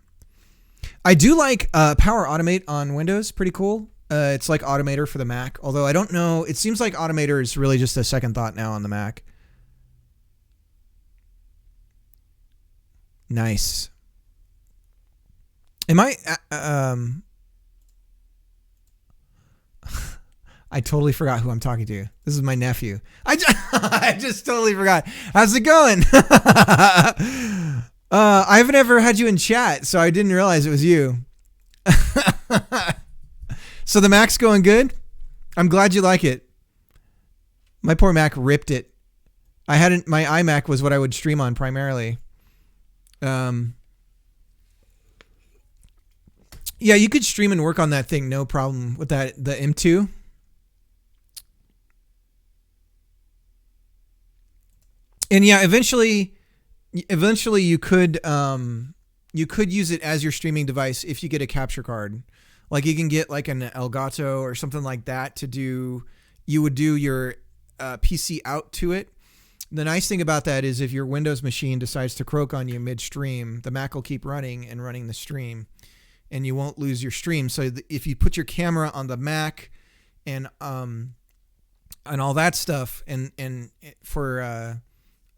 I do like Power Automate on Windows. Pretty cool. It's like Automator for the Mac. Although I don't know. It seems like Automator is really just a second thought now on the Mac. Nice. Am I... I totally forgot who I'm talking to. This is my nephew. I just totally forgot. How's it going? I haven't ever had you in chat, so I didn't realize it was you. So the Mac's going good? I'm glad you like it. My poor Mac ripped it. My iMac was what I would stream on primarily. Yeah, you could stream and work on that thing, no problem with that. The M2. And yeah, eventually you could use it as your streaming device if you get a capture card. Like you can get like an Elgato or something like that to do. You would do your PC out to it. The nice thing about that is if your Windows machine decides to croak on you midstream, the Mac will keep running the stream, and you won't lose your stream. So if you put your camera on the Mac and all that stuff, and for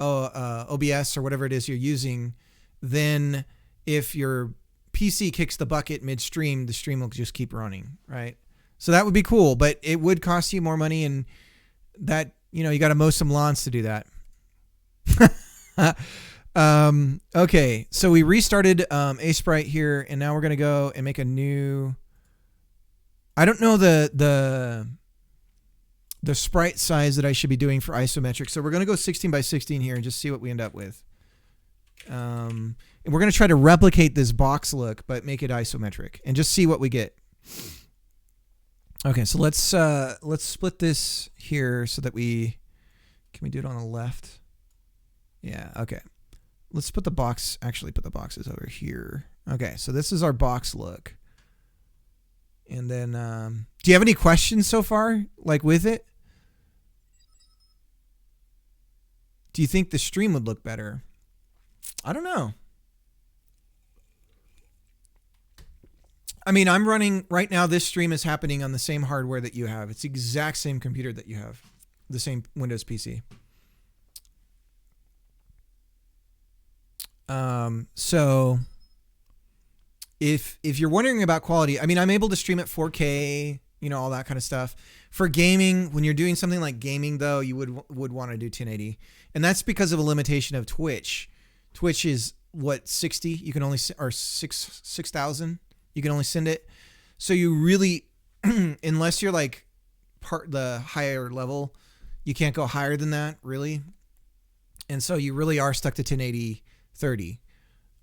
OBS or whatever it is you're using, then if your PC kicks the bucket midstream, the stream will just keep running, right? So that would be cool, but it would cost you more money, and that, you got to mow some lawns to do that. Okay, so we restarted Sprite here, and now we're gonna go and make a new. I don't know the sprite size that I should be doing for isometric, so we're gonna go 16 by 16 here and just see what we end up with. And we're gonna try to replicate this box look, but make it isometric, and just see what we get. Okay, so let's split this here so that can we do it on the left? Yeah. Okay. Let's put the boxes over here. Okay, so this is our box look. And then, do you have any questions so far, like with it? Do you think the stream would look better? I don't know. I mean, I'm running right now. This stream is happening on the same hardware that you have. It's the exact same computer that you have, the same Windows PC. So if you're wondering about quality, I mean, I'm able to stream at 4K, all that kind of stuff. For gaming, when you're doing something like gaming, though, you would want to do 1080, and that's because of a limitation of Twitch. Twitch is what, 60? You can only, or 6,000. You can only send it. So you really, unless you're like the higher level, you can't go higher than that, really. And so you really are stuck to 1080 30.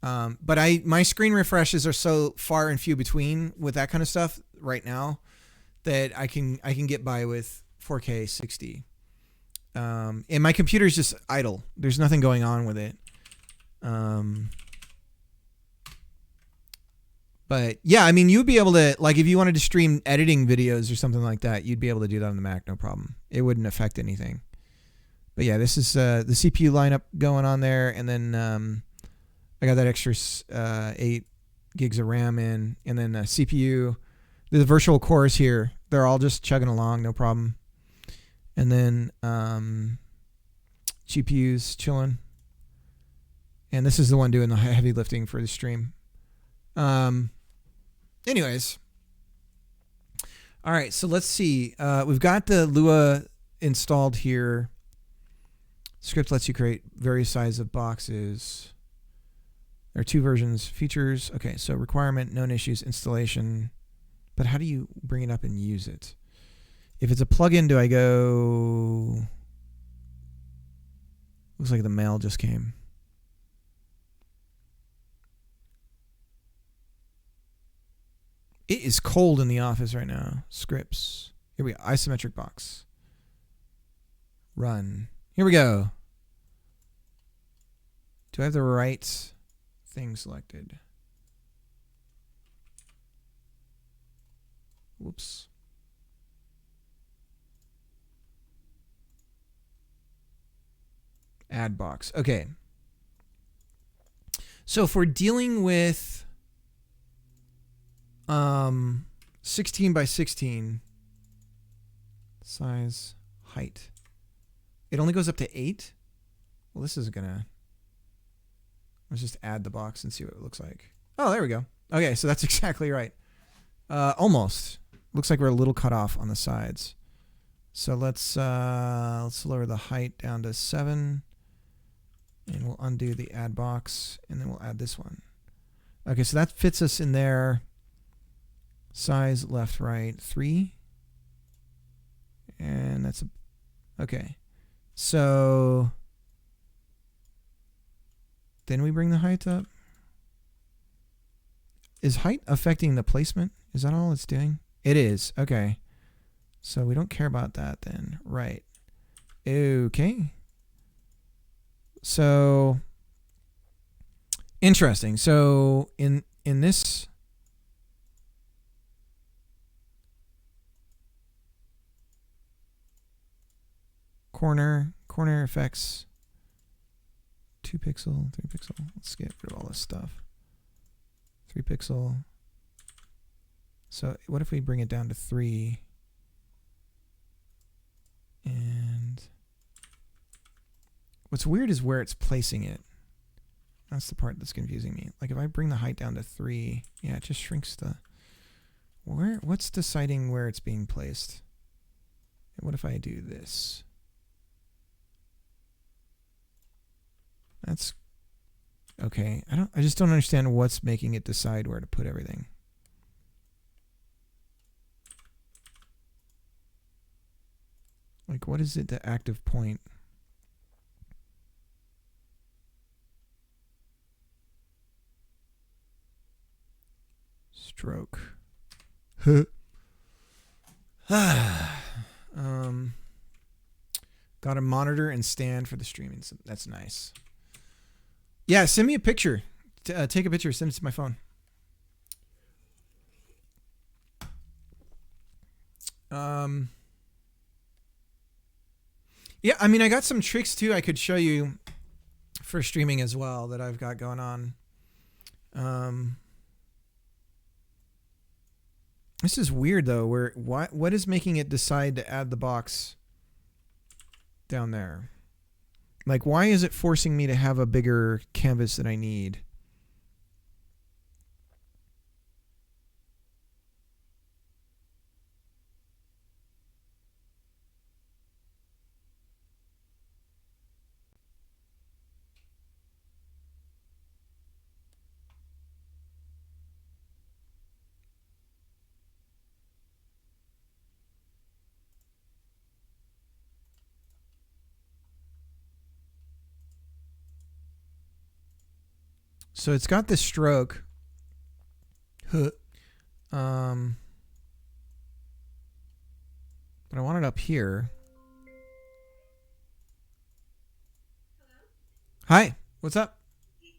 But my screen refreshes are so far and few between with that kind of stuff right now that I can get by with 4K 60. And my computer's just idle. There's nothing going on with it. But yeah, I mean, you'd be able to, like, if you wanted to stream editing videos or something like that, you'd be able to do that on the Mac, no problem. It wouldn't affect anything. But yeah, this is the CPU lineup going on there, and then I got that extra 8 gigs of RAM in, and then CPU. The virtual cores here, they're all just chugging along, no problem. And then GPUs chilling. And this is the one doing the heavy lifting for the stream. Anyways. All right, so let's see. We've got the Lua installed here. Script lets you create various sizes of boxes. There are 2 versions. Features. Okay, so requirement, known issues, installation. But how do you bring it up and use it? If it's a plugin, do I go... Looks like the mail just came. It is cold in the office right now. Scripts. Here we go. Isometric box. Run. Here we go. Do I have the right thing selected? Whoops. Add box. Okay. So if we're dealing with 16 by 16 size, height, it only goes up to 8. Well, this is gonna, let's just add the box and see what it looks like. Oh, there we go. Okay, so that's exactly right. Almost. Looks like we're a little cut off on the sides. So let's lower the height down to 7, and we'll undo the add box, and then we'll add this one. Okay, so that fits us in there. Size left, right, 3. And that's okay. So then we bring the height up. Is height affecting the placement? Is that all it's doing? It is. Okay. So we don't care about that then. Right. Okay. So interesting. So in this corner effects, 2 pixel, 3 pixel. Let's get rid of all this stuff. 3 pixel. So what if we bring it down to 3? And what's weird is where it's placing it. That's the part that's confusing me. Like if I bring the height down to 3, yeah, it just shrinks the... What's deciding where it's being placed? And what if I do this? That's Okay, I just don't understand what's making it decide where to put everything. Like, what is it, the active point? Stroke. Got a monitor and stand for the streaming. So that's nice. Yeah, send me a picture. Take a picture. Send it to my phone. Yeah, I mean, I got some tricks too I could show you for streaming as well that I've got going on. This is weird though. What is making it decide to add the box down there? Like, why is it forcing me to have a bigger canvas than I need? So it's got this stroke. But I want it up here. Hello? Hi. What's up? Hey,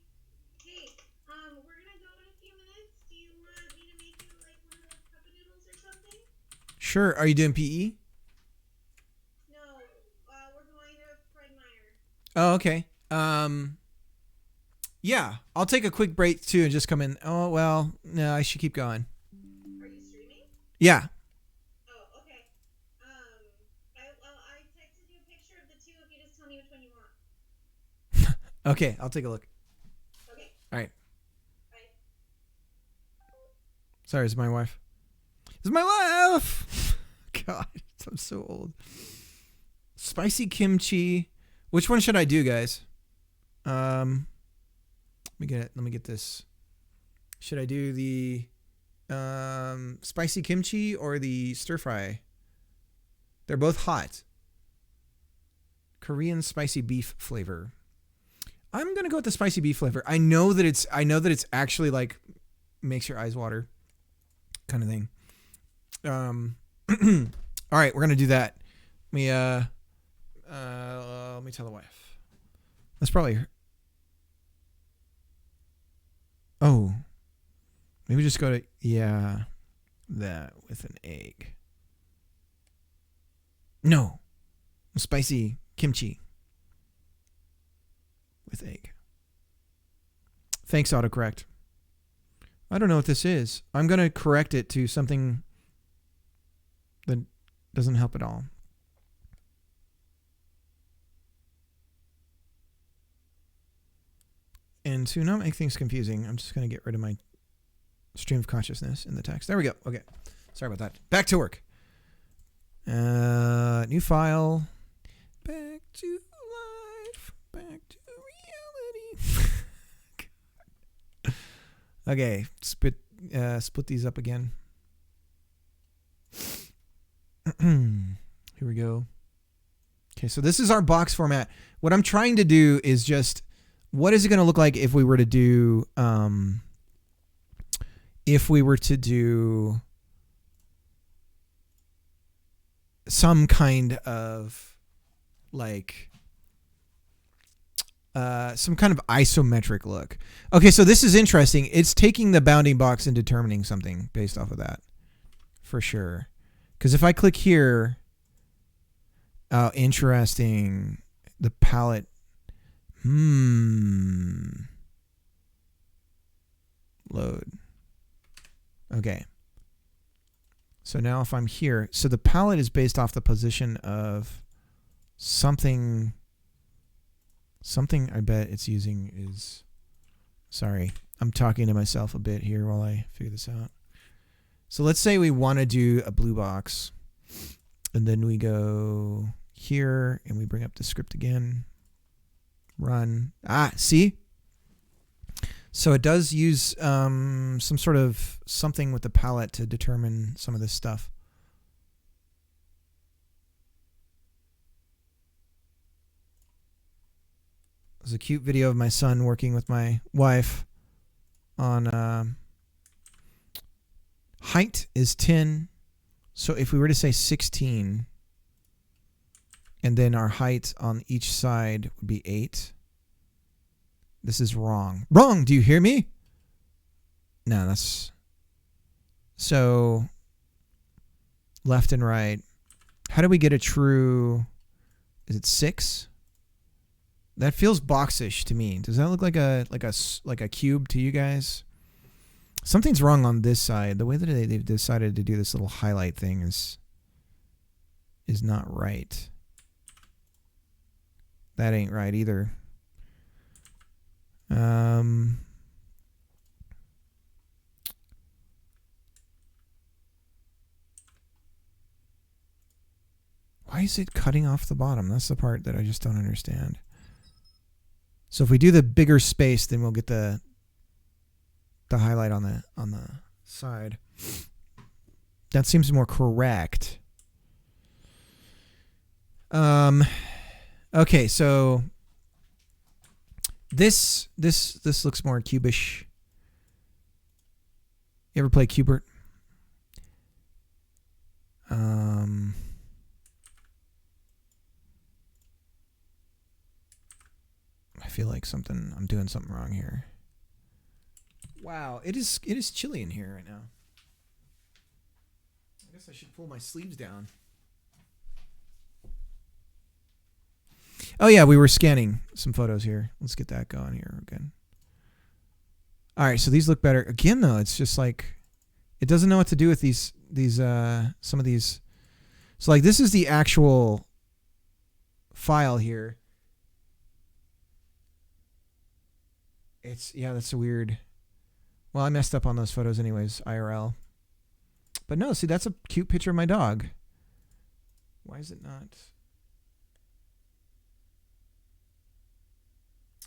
we're gonna go in a few minutes. Do you want me to make you like one of those cup of noodles or something? Sure. Are you doing PE? No, we're going to Fred Meyer. Oh, okay. Yeah, I'll take a quick break too and just come in. Oh, well, no, I should keep going. Are you streaming? Yeah. Oh, okay. I texted you a picture of the two if you just tell me which one you want. Okay, I'll take a look. Okay. All right. Bye. Sorry, it's my wife. It's my wife. God, I'm so old. Spicy kimchi. Which one should I do, guys? Let me get this. Should I do the spicy kimchi or the stir fry? They're both hot. Korean spicy beef flavor. I'm gonna go with the spicy beef flavor. I know that it's actually like makes your eyes water, kind of thing. All right, we're gonna do that. Let me tell the wife. That's probably. Oh, maybe just go to that with an egg. No, spicy kimchi with egg. Thanks, autocorrect. I don't know what this is. I'm going to correct it to something that doesn't help at all. And to not make things confusing, I'm just going to get rid of my stream of consciousness in the text. There we go. Okay. Sorry about that. Back to work. New file. Back to life. Back to reality. Okay. Split these up again. Here we go. Okay, so this is our box format. What I'm trying to do is just, what is it going to look like if we were to do, some kind of like, some kind of isometric look. Okay, so this is interesting. It's taking the bounding box and determining something based off of that, for sure. Because if I click here, oh, interesting. The palette. Load. Okay. So now if I'm here, so the palette is based off the position of something I bet it's using is, sorry, I'm talking to myself a bit here while I figure this out. So let's say we want to do a blue box, and then we go here and we bring up the script again. Run. Ah, see? So it does use some sort of something with the palette to determine some of this stuff. There's a cute video of my son working with my wife on height is 10. So if we were to say 16, and then our height on each side would be 8. This is wrong. Wrong! Do you hear me? No, that's... So, left and right. How do we get a true... Is it 6? That feels boxish to me. Does that look like a cube to you guys? Something's wrong on this side. The way that they've decided to do this little highlight thing is not right. That ain't right either. Why is it cutting off the bottom? That's the part that I just don't understand. So if we do the bigger space, then we'll get the highlight on the side. That seems more correct. Okay, so this looks more cubish. You ever play Cubert? I feel like I'm doing something wrong here. Wow, it is chilly in here right now. I guess I should pull my sleeves down. Oh yeah, we were scanning some photos here. Let's get that going here again. All right, so these look better. Again though, it's just like it doesn't know what to do with these some of these. So like this is the actual file here. Yeah, that's weird. Well, I messed up on those photos anyways, IRL. But no, see, that's a cute picture of my dog. Why is it not?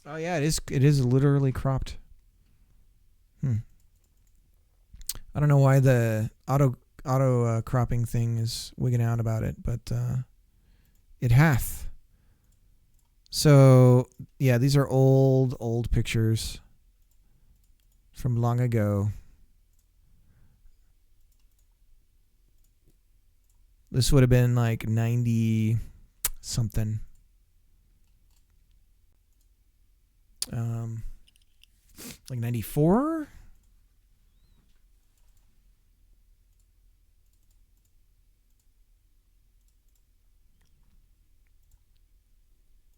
Oh yeah, it is literally cropped. I don't know why the auto cropping thing is wigging out about it, but it hath. So yeah, these are old pictures from long ago. This would have been like 90 something. Like 94?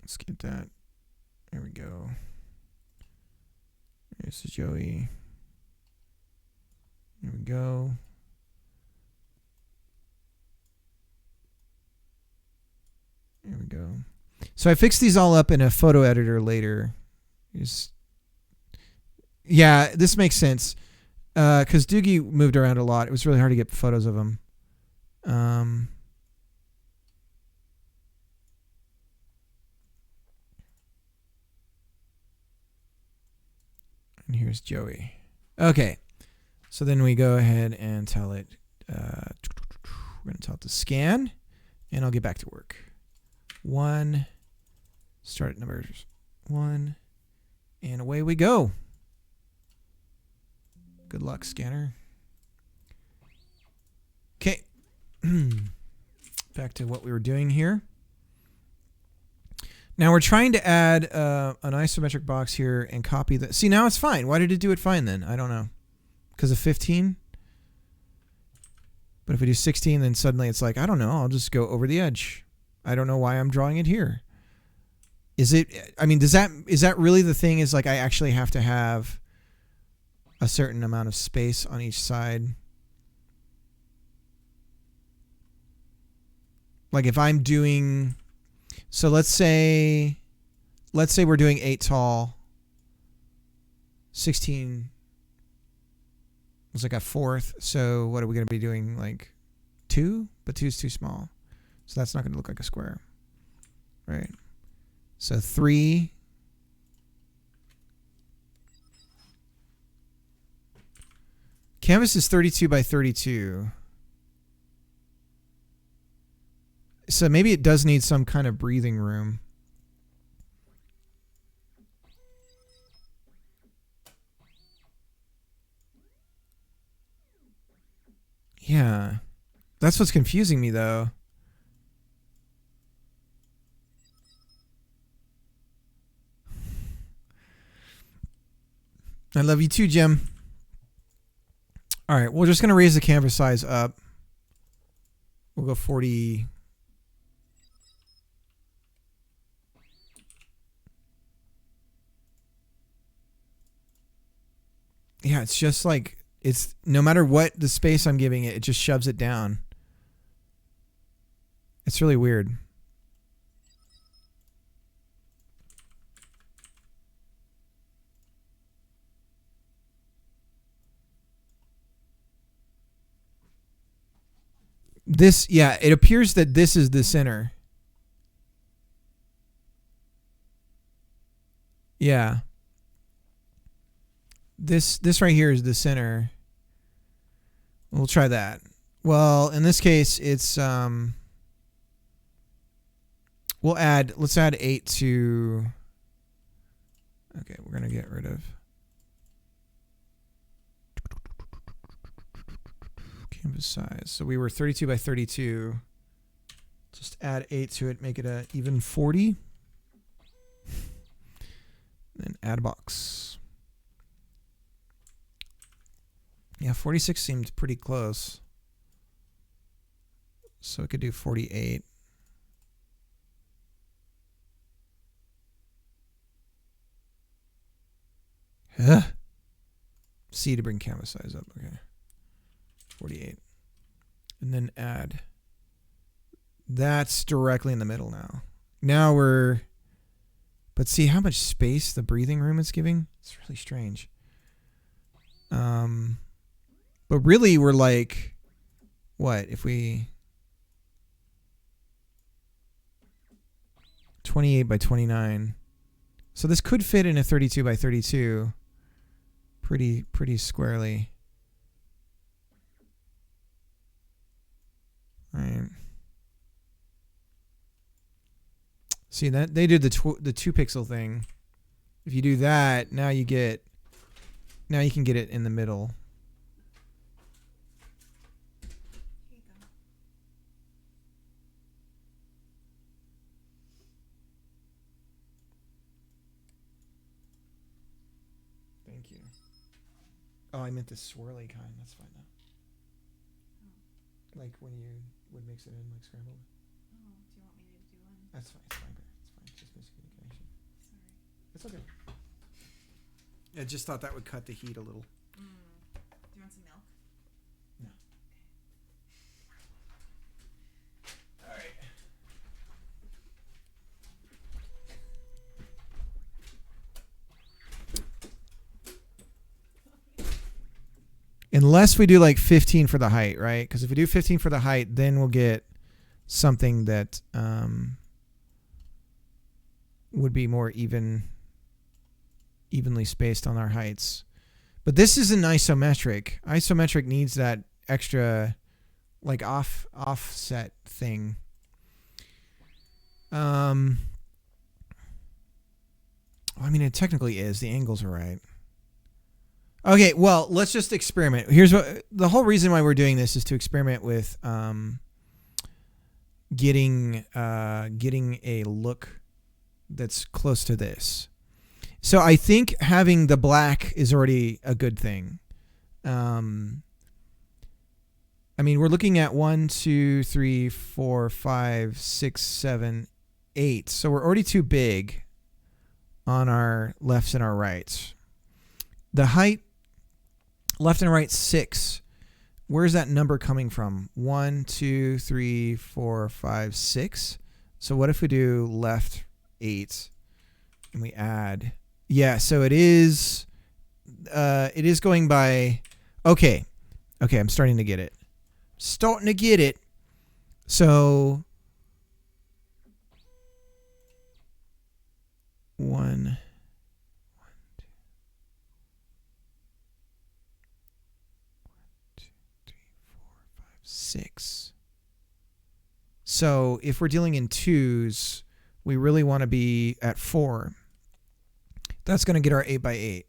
Let's get that. There we go. This is Joey. There we go. There we go. So I fixed these all up in a photo editor later. Yeah, this makes sense. Because Doogie moved around a lot. It was really hard to get photos of him. And here's Joey. Okay. So then we go ahead and tell it, we're going to tell it to scan, and I'll get back to work. 1, start at number 1, and away we go. Good luck, scanner. Okay. Back to what we were doing here. Now we're trying to add an isometric box here and copy the... See, now it's fine. Why did it do it fine then? I don't know. Because of 15? But if we do 16, then suddenly it's like, I don't know, I'll just go over the edge. I don't know why I'm drawing it here. Is it... I mean, is that really the thing? Is like I actually have to have a certain amount of space on each side? Like if I'm doing... So let's say we're doing 8 tall. 16 was like a fourth. So what are we going to be doing? Like 2? But 2 is too small. So that's not going to look like a square. Right. So 3. Canvas is 32 by 32. So maybe it does need some kind of breathing room. Yeah. That's what's confusing me, though. I love you too, Jim. All right, we're just going to raise the canvas size up. We'll go 40. Yeah, it's just like, it's no matter what the space I'm giving it, it just shoves it down. It's really weird. This, yeah, it appears that this is the center. Yeah. This right here is the center. We'll try that. Well, in this case, it's let's add 8 to. Okay, we're gonna get rid of canvas size. So we were 32 by 32. Just add 8 to it, make it a even 40. Then add a box. Yeah, 46 seemed pretty close. So we could do 48. Huh. C to bring canvas size up. Okay. 48. And then add. That's directly in the middle now. Now we're. But see how much space the breathing room is giving? It's really strange. But really we're like, what if we 28 by 29. So this could fit in a 32 by 32 pretty squarely. All right. See that they did the 2 pixel thing. If you do that, now you can get it in the middle. Here you go. Thank you. Oh, I meant the swirly kind. That's fine now. Like when you would mix it in like scrambled. Oh, do you want me to do one? That's fine. It's fine. It's fine. Just miscommunication. Sorry. It's okay. I just thought that would cut the heat a little. Do you want some milk? No. All right. Unless we do like 15 for the height, right? Because if we do 15 for the height, then we'll get something that would be more evenly spaced on our heights. But this is an isometric. Isometric needs that extra like offset thing. I mean, it technically is. The angles are right. Okay, well, let's just experiment. Here's what the whole reason why we're doing this is to experiment with getting a look that's close to this. So I think having the black is already a good thing. I mean, we're looking at 1, 2, 3, 4, 5, 6, 7, 8. So we're already too big on our lefts and our rights. The height, left and right, 6. Where's that number coming from? 1, 2, 3, 4, 5, 6. So what if we do left 8 and we add? Yeah, so it is going by. Okay, I'm starting to get it. So 1. 6. So if we're dealing in 2s, we really want to be at 4. That's going to get our 8 by 8.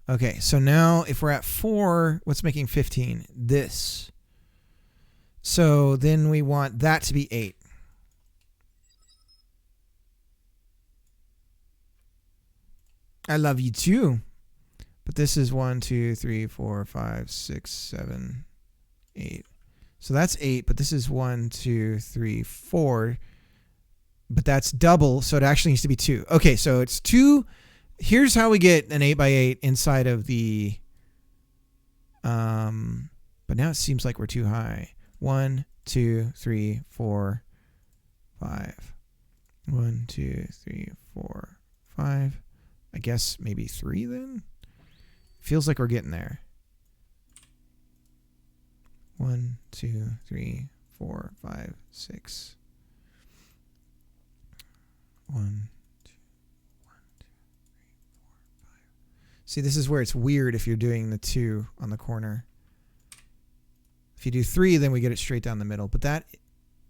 Okay, so now if we're at 4, what's making 15? This. So then we want that to be 8. I love you too. But this is 1, 2, 3, 4, 5, 6, 7, 8. So that's 8, but this is 1, 2, 3, 4. But that's double, so it actually needs to be 2. Okay, so it's 2. Here's how we get an 8 by 8 inside of the... but now it seems like we're too high. 1, 2, 3, 4, 5. 1, 2, 3, 4, 5. I guess maybe 3 then? Feels like we're getting there. 1, 2, 3, 4, 5, 6. 1, 2, 1, 2, 3, 4, 5. See, this is where it's weird if you're doing the 2 on the corner. If you do 3, then we get it straight down the middle. But that,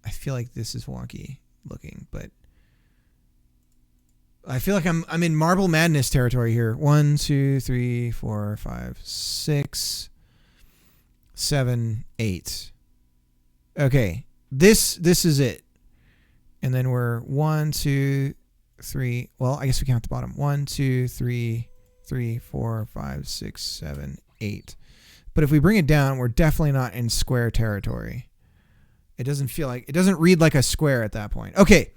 I feel like this is wonky looking, but I feel like I'm in Marble Madness territory here. 1, 2, 3, 4, 5, 6, 7, 8. Okay, this is it. And then we're 1, 2, 3. Well, I guess we count the bottom. 1, 2, 3, 4, 5, 6, 7, 8. But if we bring it down, we're definitely not in square territory. It doesn't feel like, it doesn't read like a square at that point. Okay.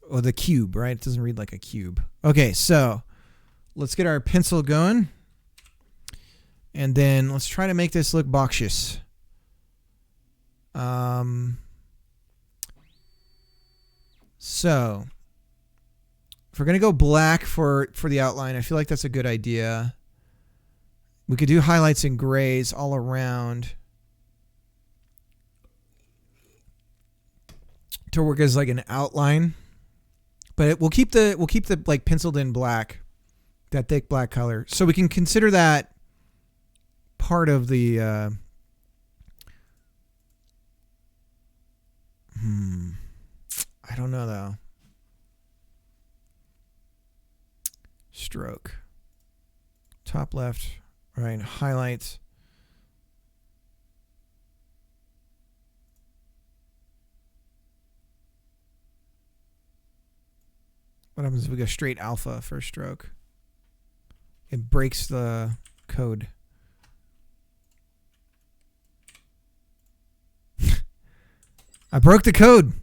Or the cube, right? It doesn't read like a cube. Okay, so let's get our pencil going. And then let's try to make this look boxious. So if we're going to go black for the outline, I feel like that's a good idea. We could do highlights and grays all around to work as like an outline, but we'll keep the like penciled in black, that thick black color, so we can consider that part of the I don't know though. Stroke, top left, right, highlights. What happens if we go straight alpha for stroke? It breaks the code. I broke the code.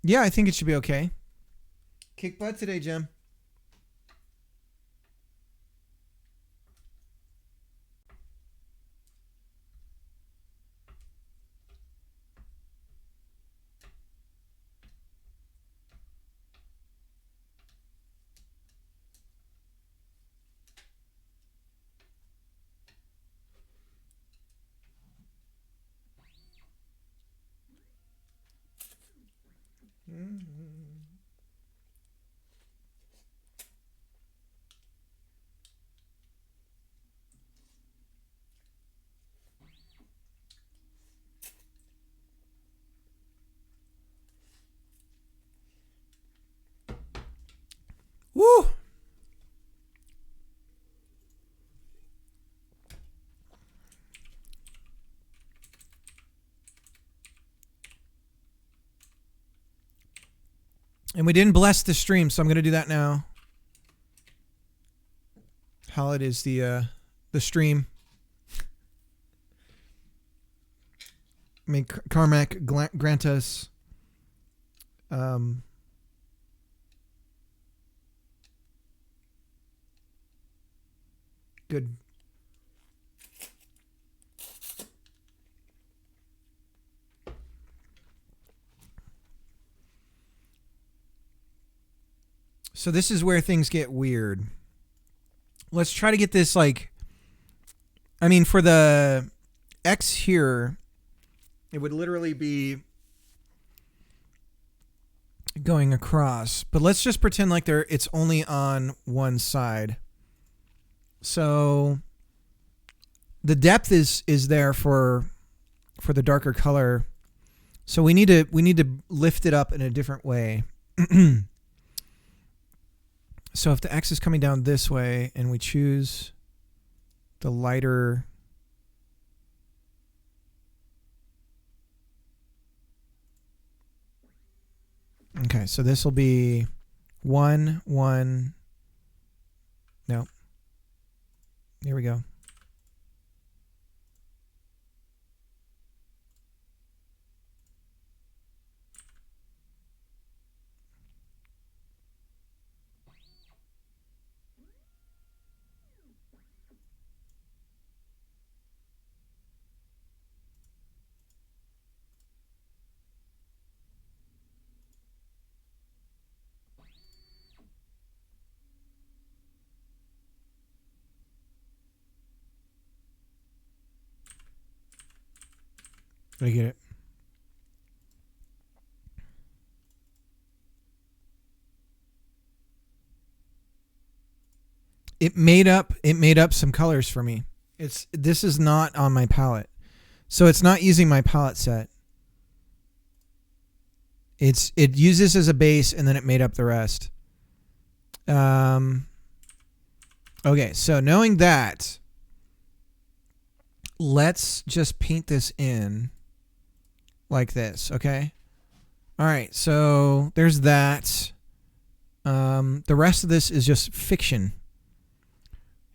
Yeah, I think it should be okay. Kick butt today, Jim. Woo! And we didn't bless the stream, so I'm going to do that now. Hallowed is the stream. May Carmack grant us good. So this is where things get weird. Let's try to get this like, I mean, for the X here, it would literally be going across. But let's just pretend like it's only on one side. So the depth is there for the darker color. So we need to lift it up in a different way. So if the X is coming down this way and we choose the lighter, okay, so this will be 1, 1, no, here we go. Did I get it? It made up some colors for me. This is not on my palette. So it's not using my palette set. It uses as a base and then it made up the rest. Okay, so knowing that, let's just paint this in like this, okay? All right, so there's that. The rest of this is just fiction.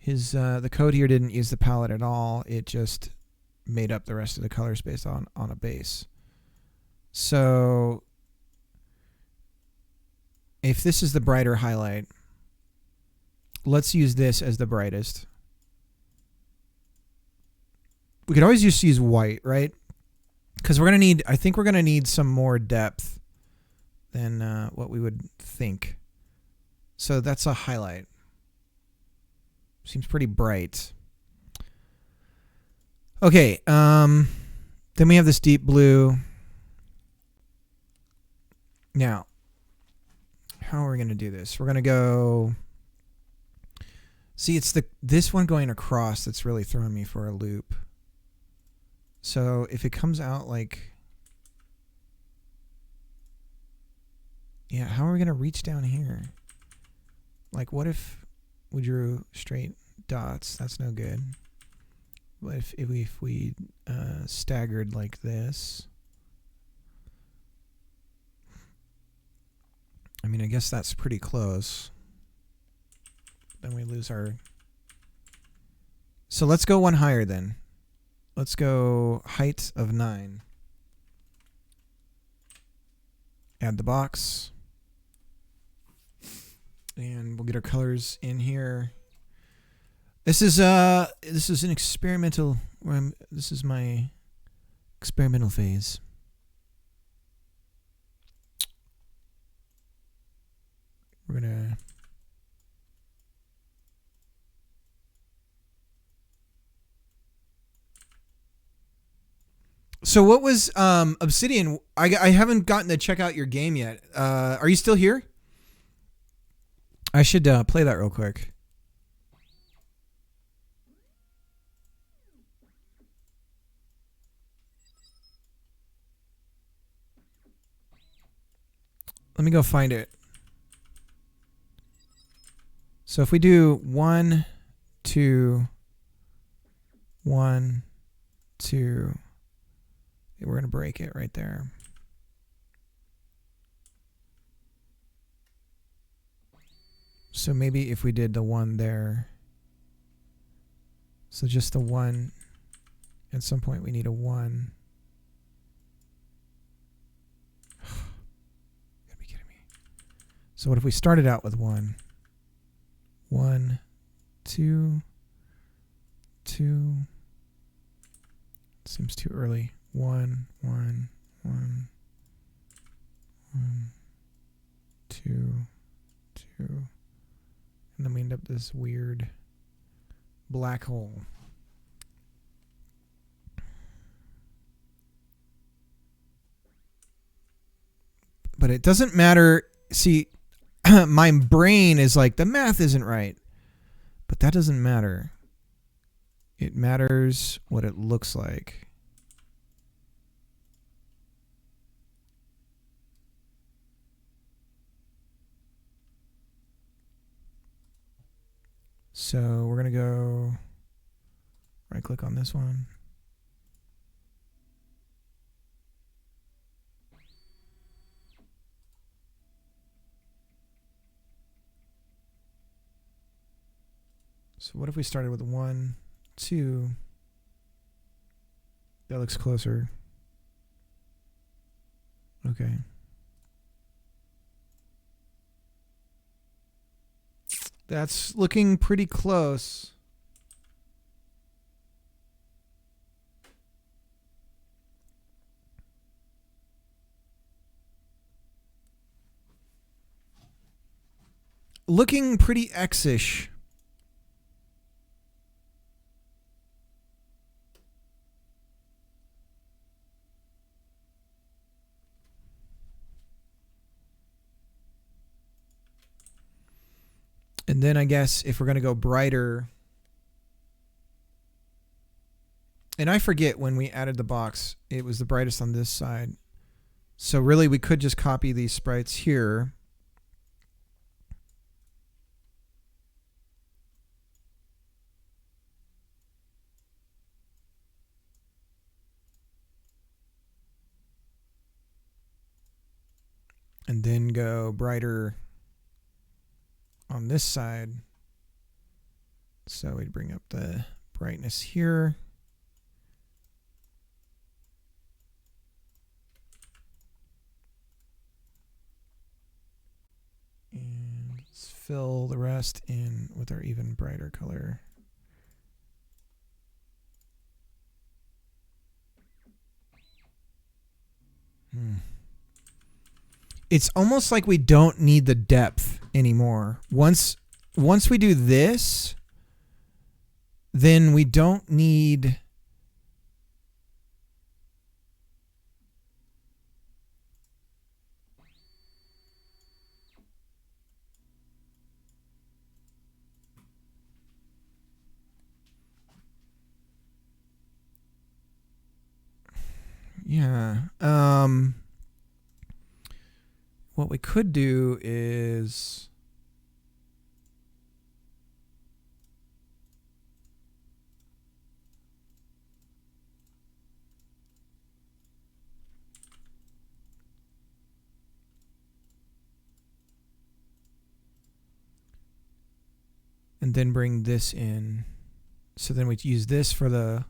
The code here didn't use the palette at all. It just made up the rest of the colors based on a base. So if this is the brighter highlight, let's use this as the brightest. We could always just use white, right? Because I think we're gonna need some more depth than what we would think. So that's a highlight. Seems pretty bright. Okay, then we have this deep blue. Now, how are we going to do this? We're going to go... See, it's this one going across that's really throwing me for a loop. So if it comes out like... Yeah, how are we going to reach down here? Like, what if we drew straight dots? That's no good. But if we staggered like this, I mean, I guess that's pretty close. Then we lose our... So let's go one higher then. Let's go height of 9. Add the box. And we'll get our colors in here. This is an experimental. This is my experimental phase. We're gonna. So what was Obsidian? I haven't gotten to check out your game yet. Are you still here? I should play that real quick. Let me go find it. So if we do 1, 2, 1, 2, we're going to break it right there. So maybe if we did the 1 there. So just the 1. At some point we need a 1. You gotta be kidding me. So what if we started out with 1? 1, 2, 2. Seems too early. 1, 1, 1, 1, 2, 2. And then we end up this weird black hole. But but it doesn't matter. See, my brain is like, the math isn't right. But that doesn't matter. It matters what it looks like. So we're going to go right click on this one. So what if we started with 1, 2? That looks closer. Okay. That's looking pretty close. Looking pretty X-ish. And then I guess if we're going to go brighter, and I forget when we added the box, it was the brightest on this side. So really we could just copy these sprites here. And then go brighter on this side. So we'd bring up the brightness here. And let's fill the rest in with our even brighter color. It's almost like we don't need the depth anymore. Once we do this, then we don't need what we could do is and then bring this in. So then we use this for the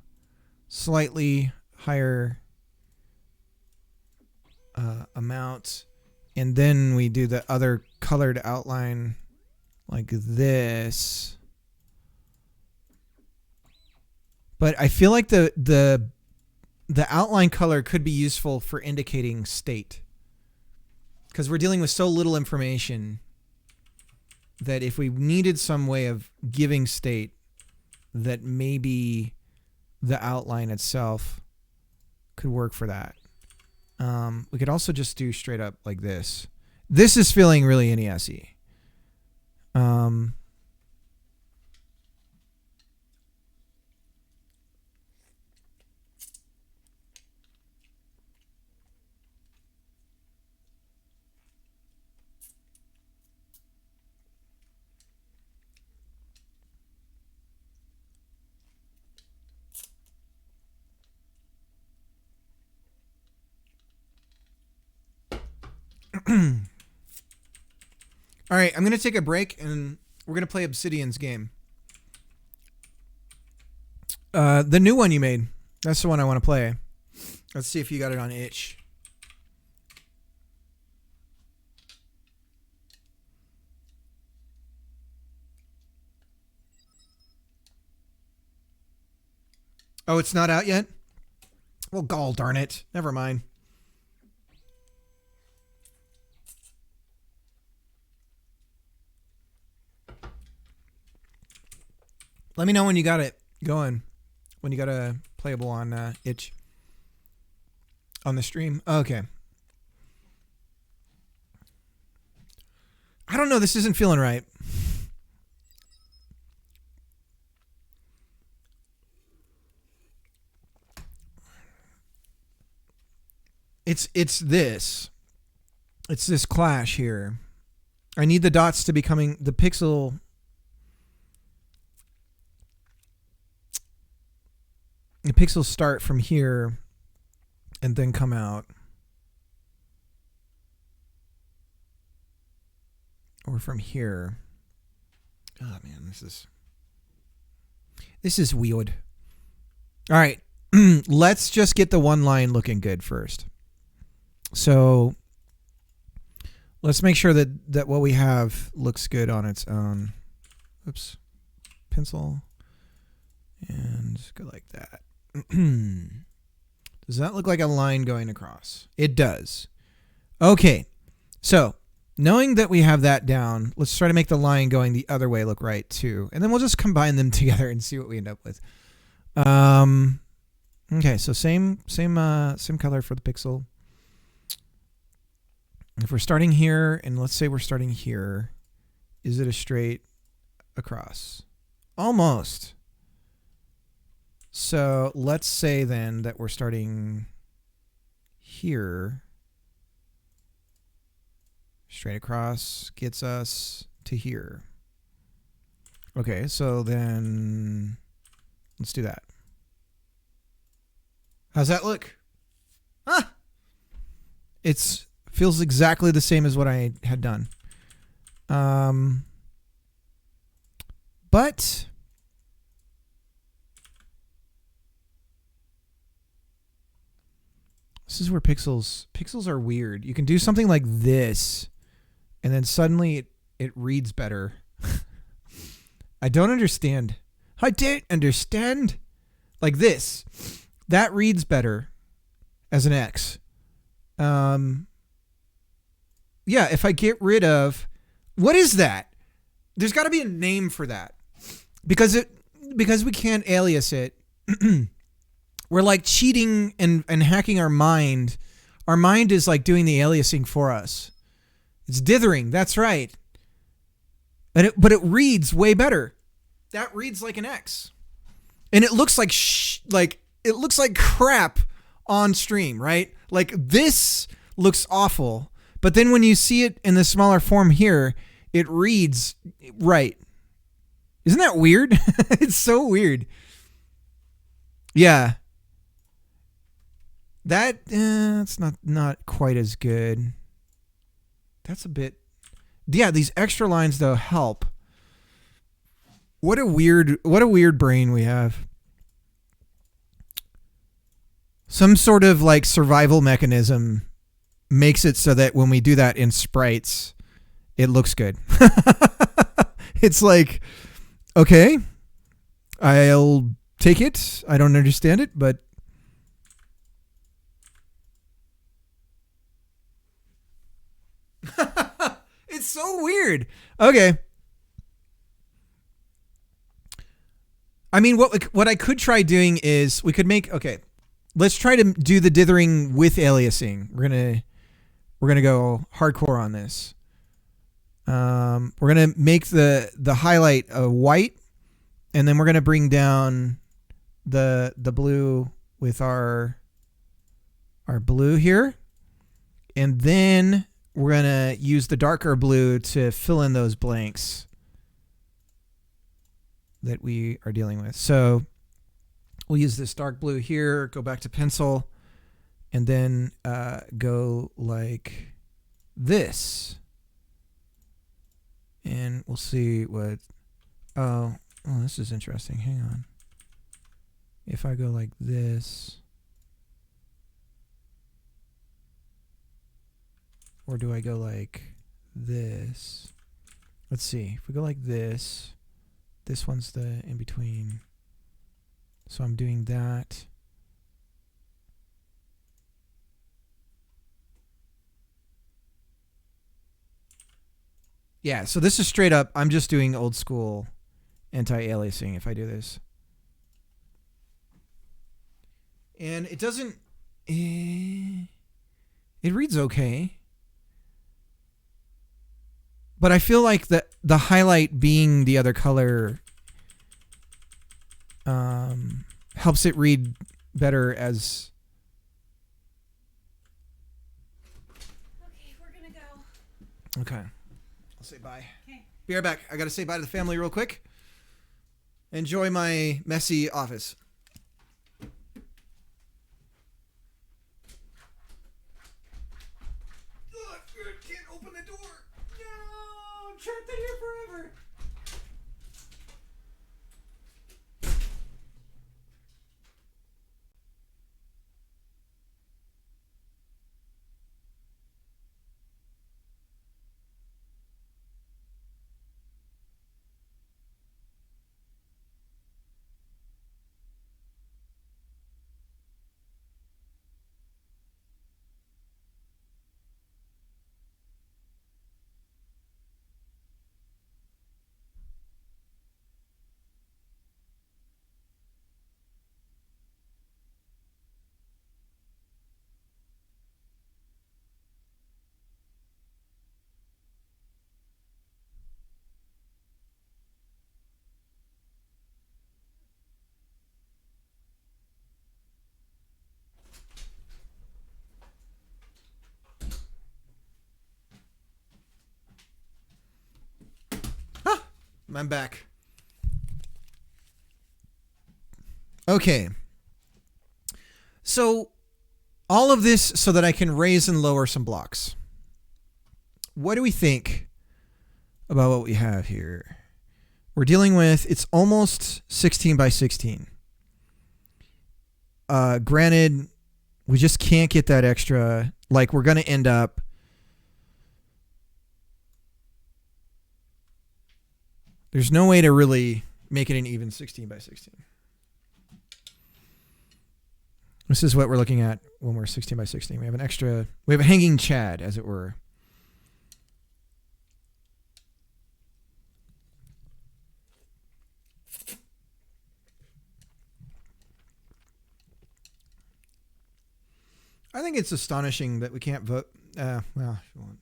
slightly higher amount. And then we do the other colored outline like this. But I feel like the outline color could be useful for indicating state. Because we're dealing with so little information that if we needed some way of giving state, that maybe the outline itself could work for that. We could also just do straight up like this. This is feeling really NES-y. All right, I'm going to take a break and we're going to play Obsidian's game. The new one you made. That's the one I want to play. Let's see if you got it on itch. Oh, it's not out yet? Well, gall darn it. Never mind. Let me know when you got it going. When you got a playable on itch. On the stream. Okay. I don't know. This isn't feeling right. It's this. It's this clash here. I need the dots to be coming, the pixels start from here and then come out. Or from here. Oh man, this is weird. All right. Let's just get the one line looking good first. So let's make sure that what we have looks good on its own. Oops. Pencil. And go like that. Does that look like a line going across? It does. Okay. So knowing that we have that down, let's try to make the line going the other way look right too. And then we'll just combine them together and see what we end up with. Okay, so same color for the pixel. If we're starting here, and let's say we're starting here, is it a straight across? Almost. So let's say then that we're starting here. Straight across gets us to here. Okay, so then let's do that. How's that look? Ah! It's feels exactly the same as what I had done. But this is where pixels are weird. You can do something like this and then suddenly it reads better. I don't understand. I don't understand. Like this. That reads better as an X. Yeah, if I get rid of, what is that? There's got to be a name for that. Because we can't alias it. We're like cheating and hacking our mind. Our mind is like doing the aliasing for us. It's dithering. That's right. But it reads way better. That reads like an X. And it looks like it looks like crap on stream, right? Like this looks awful. But then when you see it in the smaller form here, it reads right. Isn't that weird? It's so weird. Yeah. It's not quite as good. That's a bit. Yeah, these extra lines though help. What a weird brain we have. Some sort of like survival mechanism makes it so that when we do that in sprites, it looks good. It's like, okay, I'll take it. I don't understand it, but it's so weird. Okay. I mean, what I could try doing is we could make, okay, let's try to do the dithering with aliasing. We're gonna go hardcore on this. We're gonna make the highlight white, and then we're gonna bring down the blue with our blue here, and then we're gonna use the darker blue to fill in those blanks that we are dealing with. So we'll use this dark blue here, go back to pencil, and then go like this. And we'll see what, oh, this is interesting. Hang on. If I go like this, or do I go like this? Let's see. If we go like this one's the in between. So I'm doing that. Yeah, so this is straight up, I'm just doing old school anti-aliasing if I do this. And it doesn't, it reads okay. But I feel like the highlight being the other color helps it read better as... Okay, we're gonna go. Okay. I'll say bye. Okay. Be right back. I got to say bye to the family real quick. Enjoy my messy office. Can't open the door. No, I'm trapped in here forever. I'm back. Okay. So, all of this so that I can raise and lower some blocks. What do we think about what we have here? We're dealing with, it's almost 16 by 16. Granted, we just can't get that extra. Like, we're going to end up... There's no way to really make it an even 16 by 16. This is what we're looking at when we're 16 by 16. We have a hanging chad, as it were. I think it's astonishing that we can't vote. Well, if you want.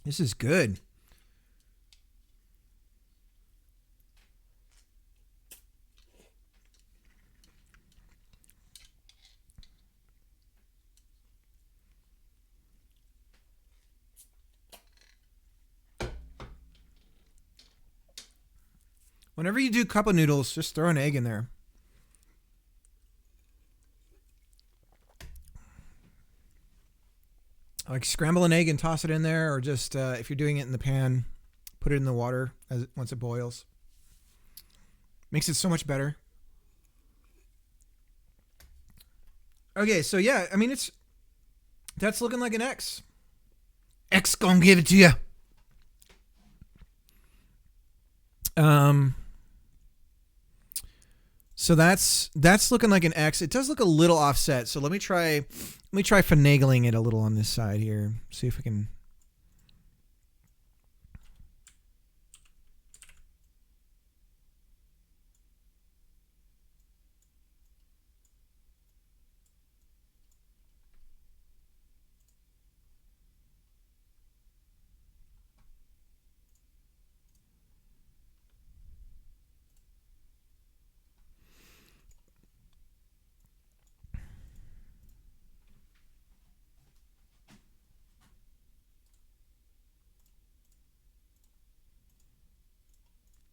This is good. Whenever you do cup of noodles, just throw an egg in there. Like scramble an egg and toss it in there, or just if you're doing it in the pan, put it in the water once it boils. Makes it so much better. Okay, so yeah, I mean that's looking like an X. X gonna give it to you. So that's looking like an X. It does look a little offset. So let me try finagling it a little on this side here. See if we can.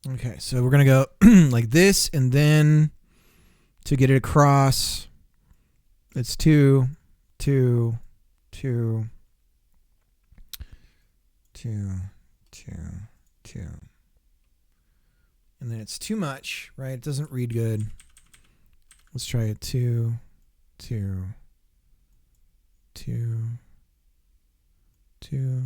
Okay, so we're going to go like this, and then to get it across, it's 2, 2, 2, 2, 2, 2. And then it's too much, right? It doesn't read good. Let's try it 2, 2, 2, 2.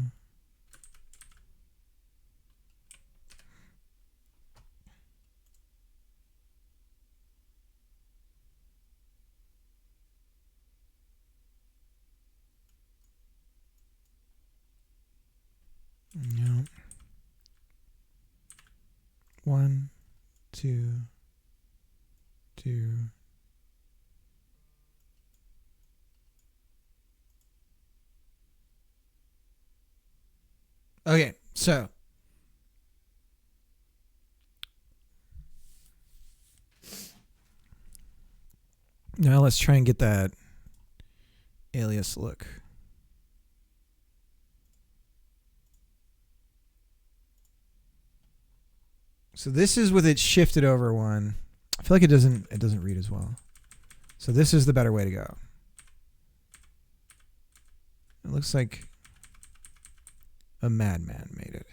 1, 2, 2. Okay, so now let's try and get that alias look. So this is with it shifted over one. I feel like it doesn't read as well. So this is the better way to go. It looks like a madman made it.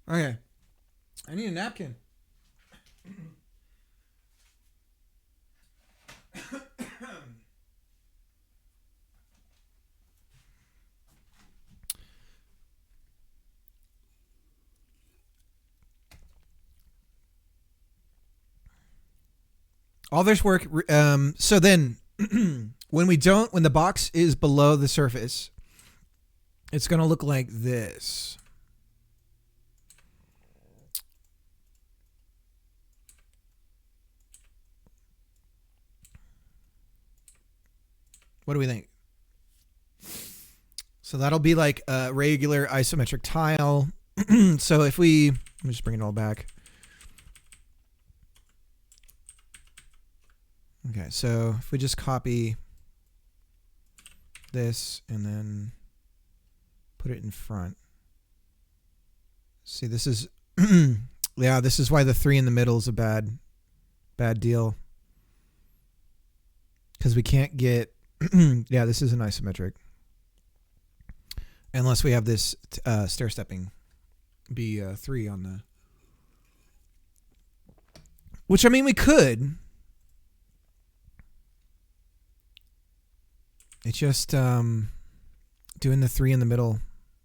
Okay. I need a napkin. All this work. So then, when the box is below the surface, it's going to look like this. What do we think? So that'll be like a regular isometric tile. So if let me just bring it all back. Okay, so if we just copy this and then put it in front. See, this is, yeah, this is why the 3 in the middle is a bad deal. Because we can't get, yeah, this isn't isometric. Unless we have this stair stepping be 3 on the, which I mean we could. It's just doing the 3 in the middle,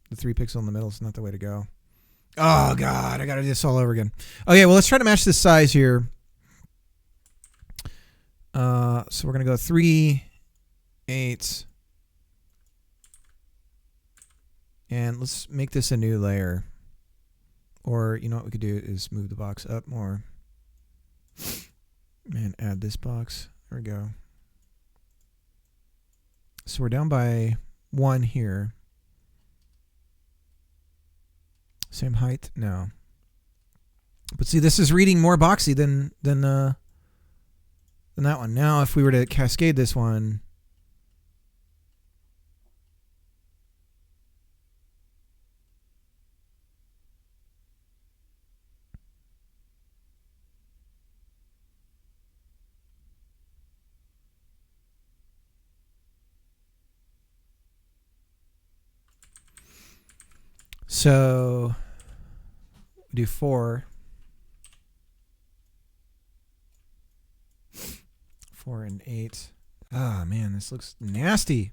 the 3 pixel in the middle is not the way to go. Oh God, I gotta do this all over again. Okay, well let's try to match this size here. So we're gonna go 3, 8, and let's make this a new layer. Or you know what we could do is move the box up more and add this box. There we go. So we're down by 1 here. Same height? No. But see, this is reading more boxy than that one. Now, if we were to cascade this one, so we do 4. 4 and 8. Ah, man, this looks nasty.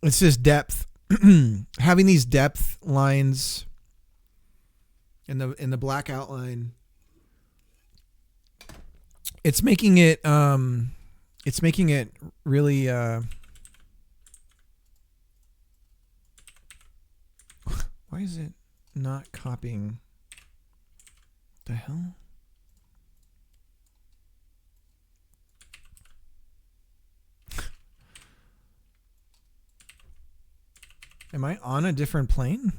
It's just depth. Having these depth lines in the black outline, it's making it really Why is it not copying? The hell? Am I on a different plane?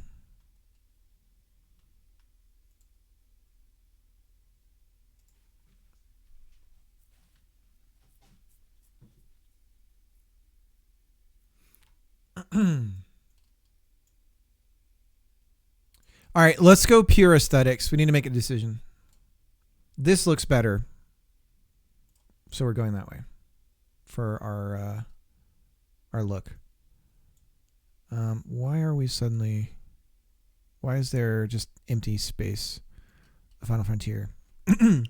All right, let's go pure aesthetics. We need to make a decision. This looks better. So we're going that way for our look. Why are we suddenly... Why is there just empty space? Final Frontier.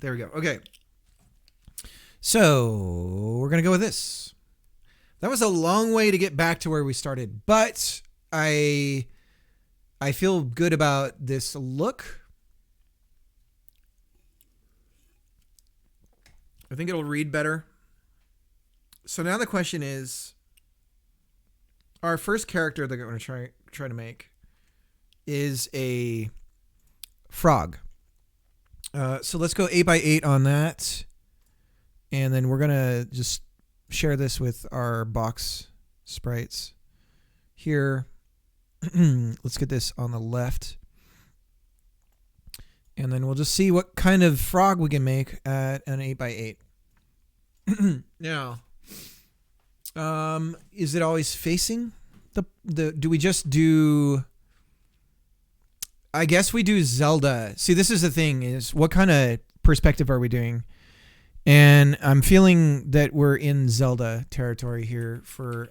There we go. Okay. So we're going to go with this. That was a long way to get back to where we started, but I feel good about this look. I think it'll read better. So now the question is, our first character that we're going to try to make is a frog. So let's go 8x8 on that. And then we're going to just share this with our box sprites here. Let's get this on the left. And then we'll just see what kind of frog we can make at an 8x8. Now, is it always facing the do we just do... I guess we do Zelda. See, this is the thing, is what kind of perspective are we doing? And I'm feeling that we're in Zelda territory here for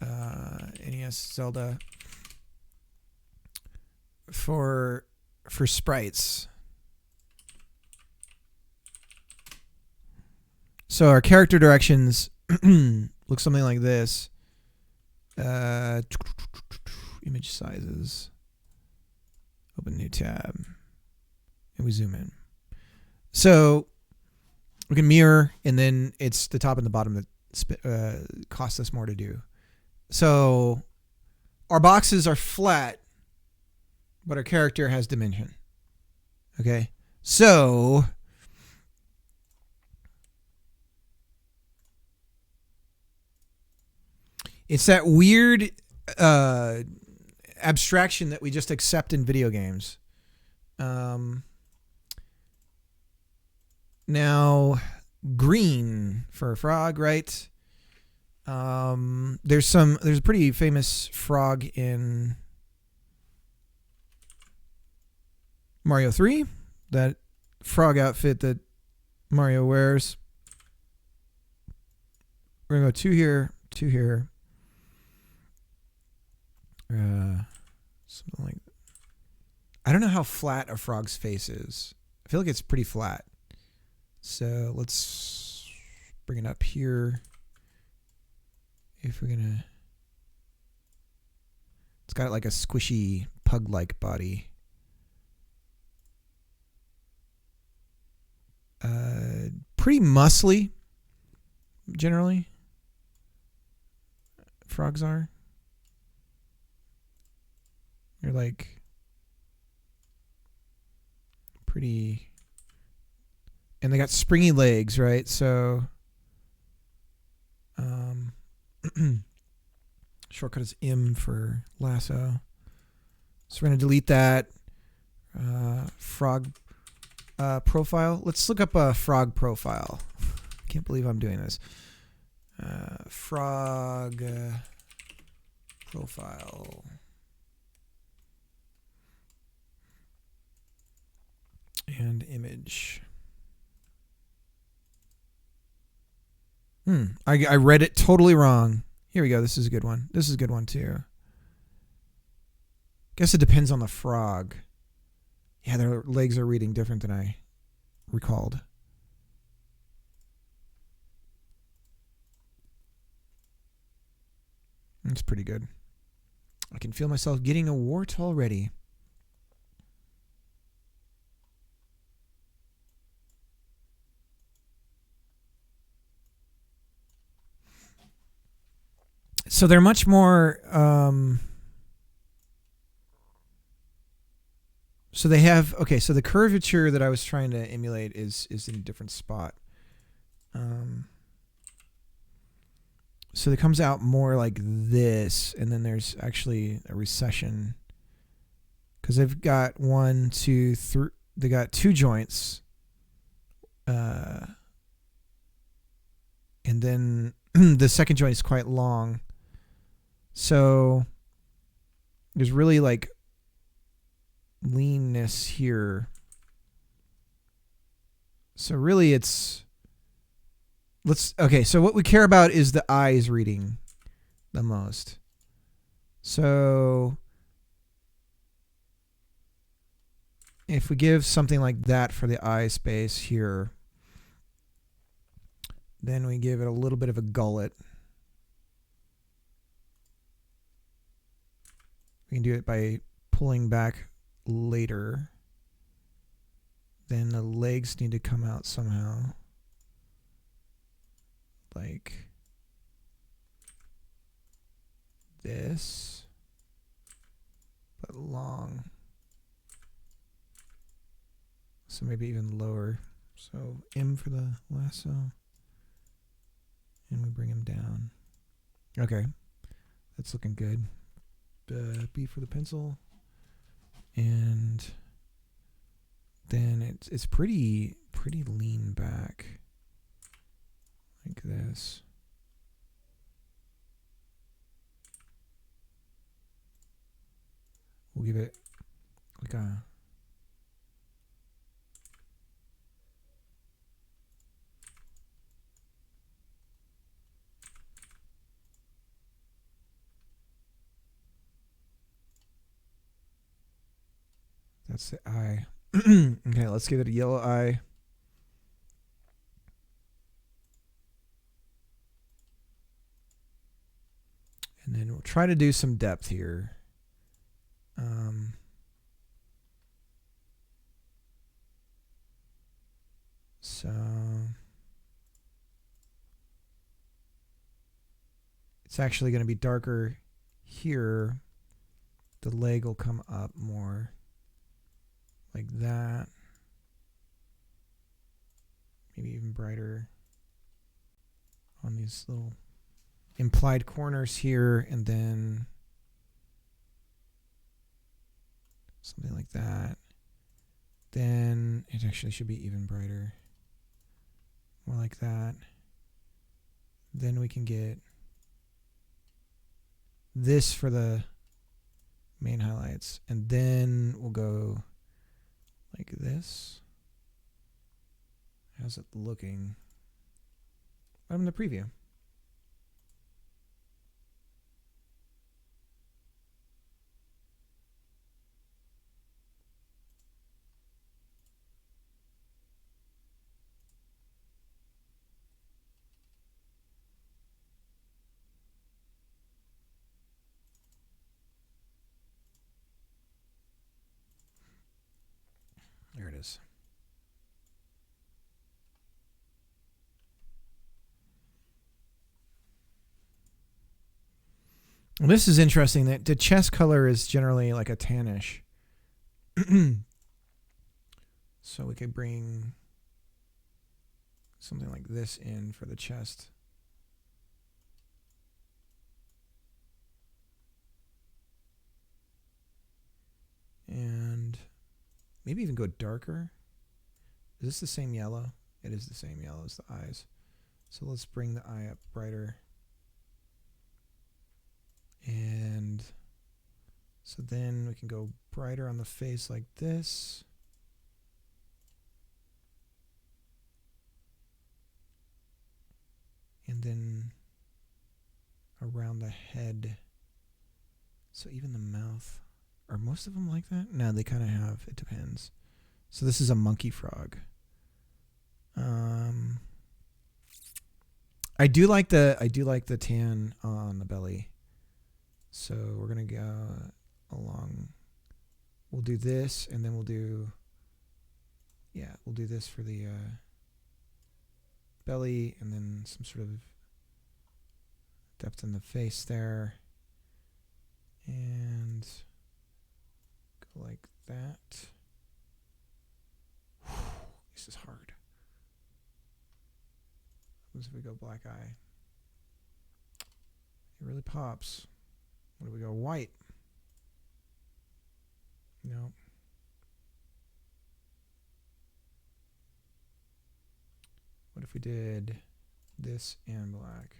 NES Zelda for sprites. So our character directions look something like this. Image sizes. Open new tab. And we zoom in. So we can mirror, and then it's the top and the bottom that costs us more to do. So our boxes are flat, but our character has dimension. Okay? So it's that weird abstraction that we just accept in video games. Now, green for a frog, right? There's a pretty famous frog in Mario 3, that frog outfit that Mario wears. We're gonna go two here. Something like that. I don't know how flat a frog's face is. I feel like it's pretty flat. So let's bring it up here. If we're gonna... It's got like a squishy pug-like body. Pretty muscly, generally. Frogs are. They're like pretty... And they got springy legs, right? So shortcut is M for lasso. So we're going to delete that. Frog profile. Let's look up a frog profile. I can't believe I'm doing this. Frog profile. And image. I read it totally wrong. Here we go. This is a good one. This is a good one too. Guess it depends on the frog. Yeah, their legs are reading different than I recalled. It's pretty good. I can feel myself getting a wart already. So they're much more So they have, okay, so the curvature that I was trying to emulate is in a different spot. So it comes out more like this, and then there's actually a recession. Because they've got 1, 2, 3, they got 2 joints. And then the second joint is quite long. So there's really like leanness here. So really okay, so what we care about is the eyes reading the most. So if we give something like that for the eye space here, then we give it a little bit of a gullet. We can do it by pulling back later. Then the legs need to come out somehow. Like this, but long. So maybe even lower. So M for the lasso. And we bring him down. Okay. That's looking good. B for the pencil. And then it's pretty lean back. Like this. We'll give it like a that's the eye. Okay, let's give it a yellow eye. And then we'll try to do some depth here. So it's actually going to be darker here. The leg will come up more like that. Maybe even brighter on these little implied corners here, and then something like that. Then it actually should be even brighter. More like that. Then we can get this for the main highlights. And then we'll go like this. How's it looking? I'm in the preview. There it is. Well, this is interesting that the chest color is generally like a tannish. So we could bring something like this in for the chest. And maybe even go darker. Is this the same yellow? It is the same yellow as the eyes. So let's bring the eye up brighter. And so then we can go brighter on the face like this. And then around the head. So even the mouth. Are most of them like that? No, they kind of have. It depends. So this is a monkey frog. I do like the tan on the belly. So we're gonna go along. We'll do this, and then we'll do this for the belly, and then some sort of depth in the face there, and go like that. this is hard. What if we go black eye? It really pops. What do we go? White. No. What if we did this and black?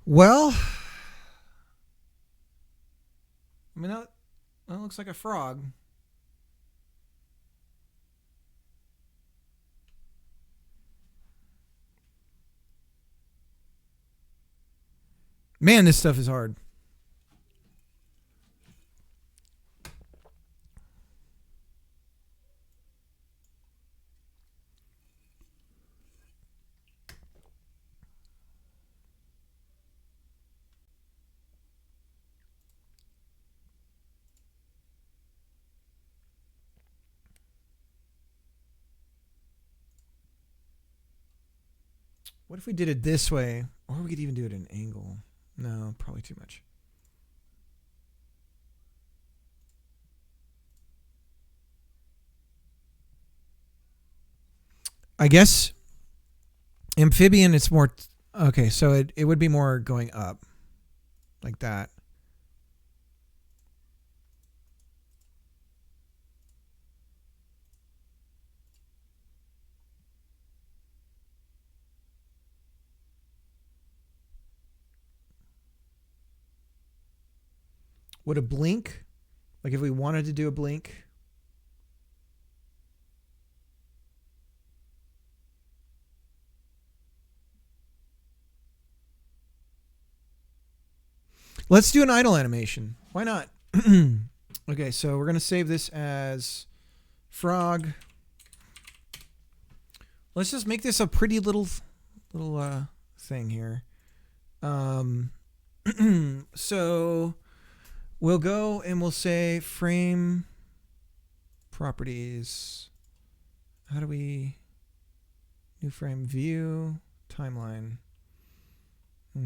Well, I mean, that looks like a frog. Man, this stuff is hard. What if we did it this way? Or we could even do it at an angle. No, probably too much. I guess amphibian, it's more... Okay, so it would be more going up. Like that. Would a blink, like if we wanted to do a blink, let's do an idle animation. Why not? Okay, so we're going to save this as frog. Let's just make this a pretty little thing here. So we'll go and we'll say frame properties. How do we new frame view timeline?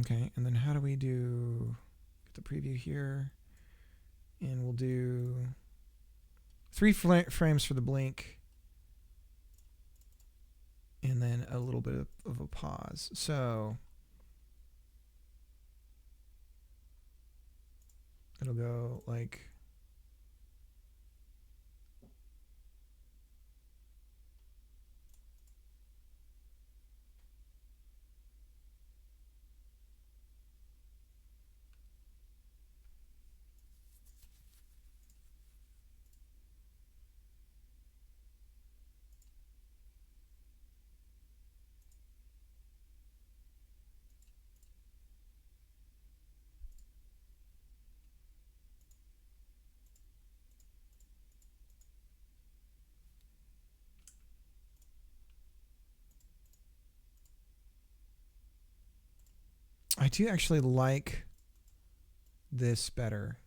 Okay, and then how do we do get the preview here? And we'll do 3 frames for the blink. And then a little bit of a pause. So it'll go like I do actually like this better.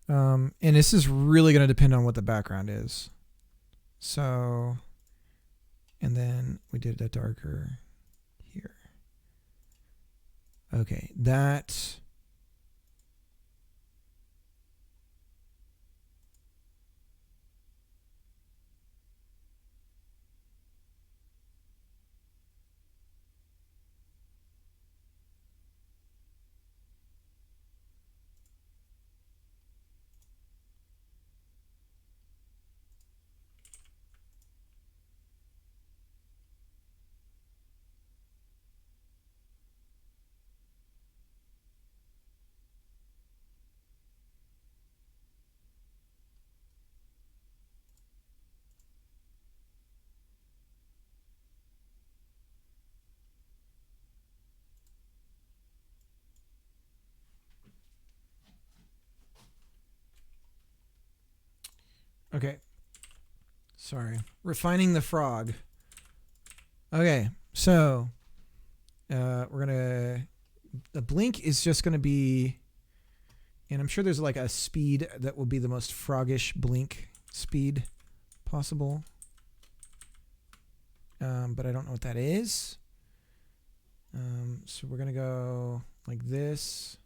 And this is really going to depend on what the background is. So, and then we did a darker here. Okay, that. Okay. Sorry. Refining the frog. Okay. So we're going to... The blink is just going to be... And I'm sure there's like a speed that will be the most froggish blink speed possible. But I don't know what that is. So we're going to go like this.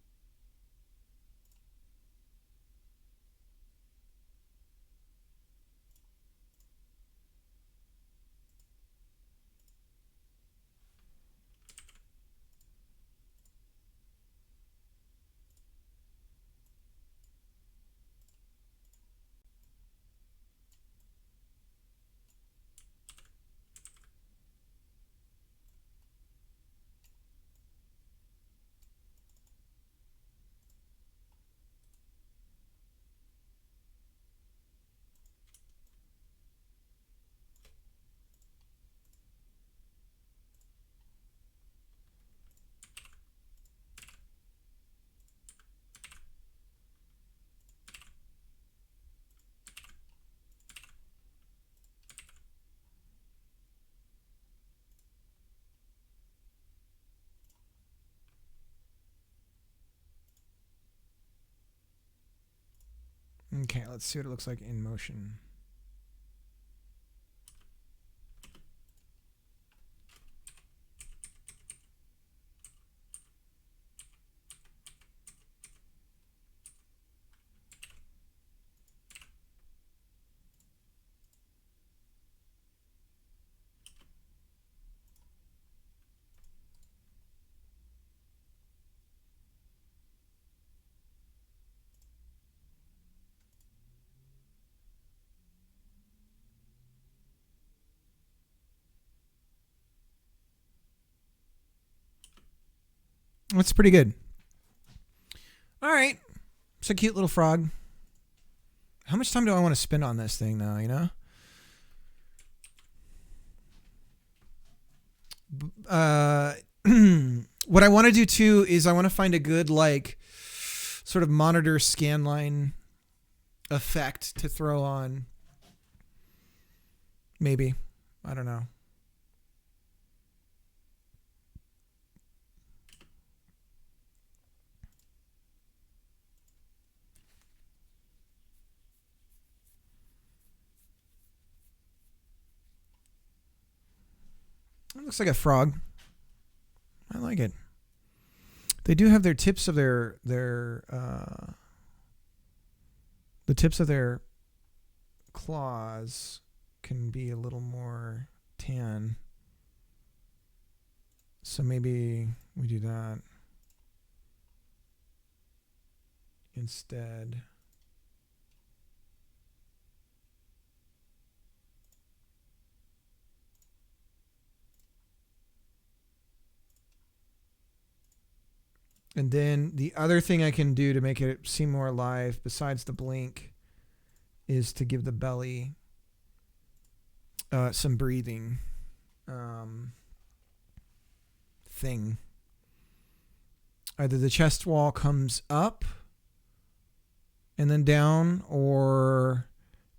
Okay, let's see what it looks like in motion. That's pretty good. All right. It's a cute little frog. How much time do I want to spend on this thing now, you know? What I want to do too is I want to find a good like sort of monitor scanline effect to throw on. Maybe. I don't know. It looks like a frog. I like it. They do have their tips of the tips of their claws can be a little more tan. So maybe we do that instead. And then the other thing I can do to make it seem more alive, besides the blink, is to give the belly some breathing thing. Either the chest wall comes up and then down, or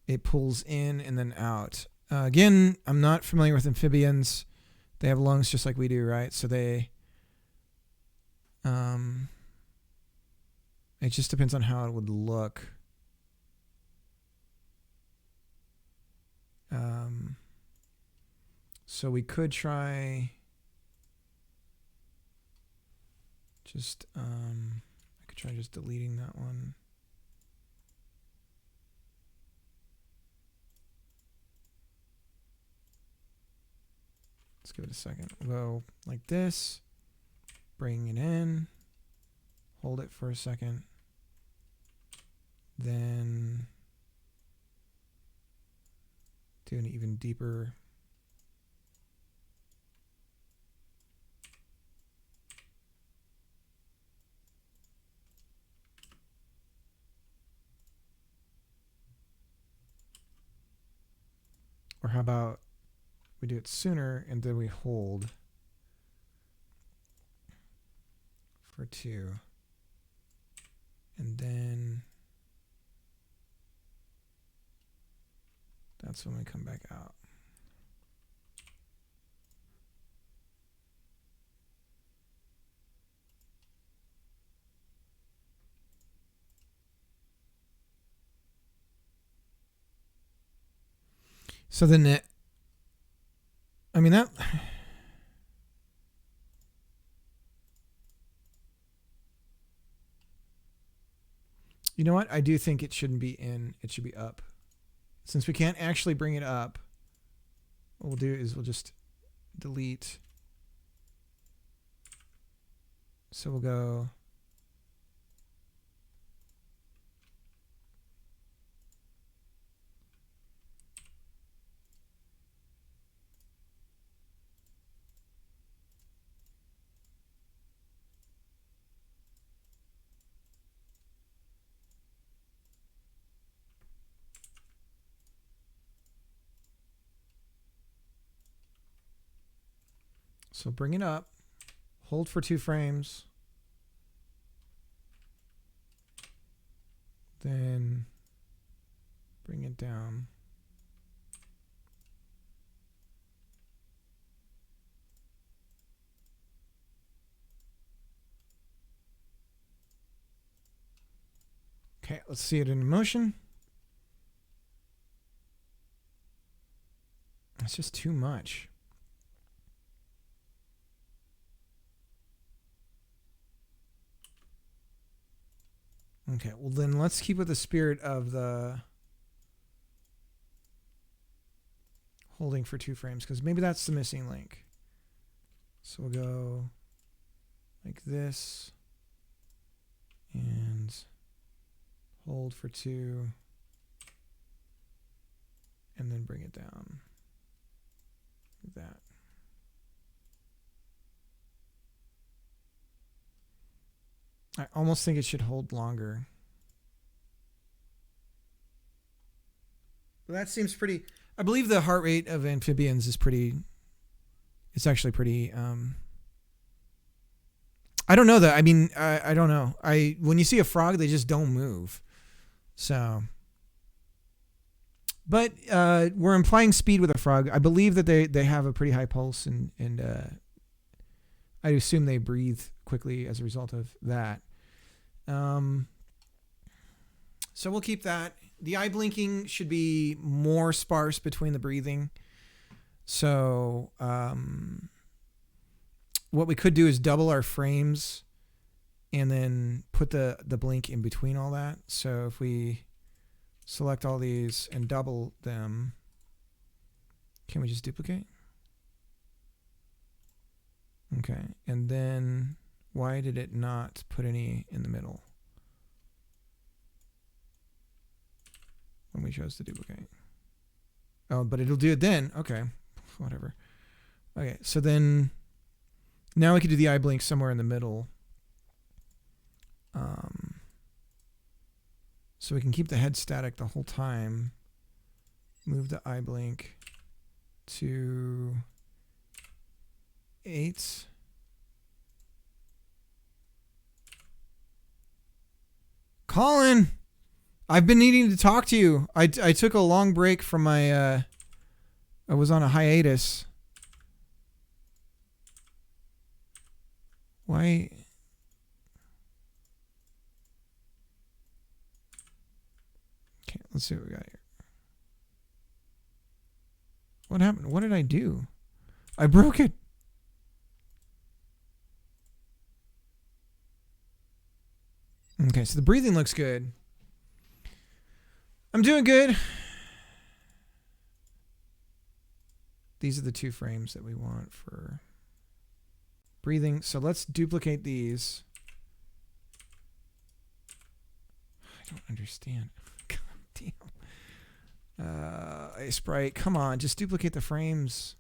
it pulls in and then out. Again, I'm not familiar with amphibians. They have lungs just like we do, right? So they... it just depends on how it would look. So we could try just I could try just deleting that one. Let's give it a second. We'll go like this. Bring it in. Hold it for a second. Then do an even deeper. Or how about we do it sooner and then we hold for 2. And then That's when we come back out. So then it, I mean that, you know what? I do think it shouldn't be in, it should be up. Since we can't actually bring it up, what we'll do is we'll just delete. So we'll go so bring it up, hold for 2 frames, then bring it down. Okay, let's see it in motion. It's just too much. Okay, well then let's keep with the spirit of the holding for 2 frames, because maybe that's the missing link. So we'll go like this and hold for 2 and then bring it down like that. I almost think it should hold longer. But that seems pretty, I believe the heart rate of amphibians is pretty, it's actually pretty, I don't know that. I mean, I don't know. When you see a frog, they just don't move. So, but we're implying speed with a frog. I believe that they have a pretty high pulse, and I assume they breathe quickly as a result of that. So we'll keep that. The eye blinking should be more sparse between the breathing. So what we could do is double our frames and then put the blink in between all that. So if we select all these and double them, can we just duplicate? Okay, and then why did it not put any in the middle when we chose to duplicate? Oh, but it'll do it then. Okay, whatever. Okay, so then now we could do the eye blink somewhere in the middle. So we can keep the head static the whole time. Move the eye blink to 8. Colin, I've been needing to talk to you. I took a long break from my, I was on a hiatus. Why? Okay, let's see what we got here. What happened? What did I do? I broke it. Okay, so the breathing looks good. I'm doing good. These are the 2 frames that we want for breathing. So let's duplicate these. I don't understand. God damn. Hey, Sprite, come on, just duplicate the frames.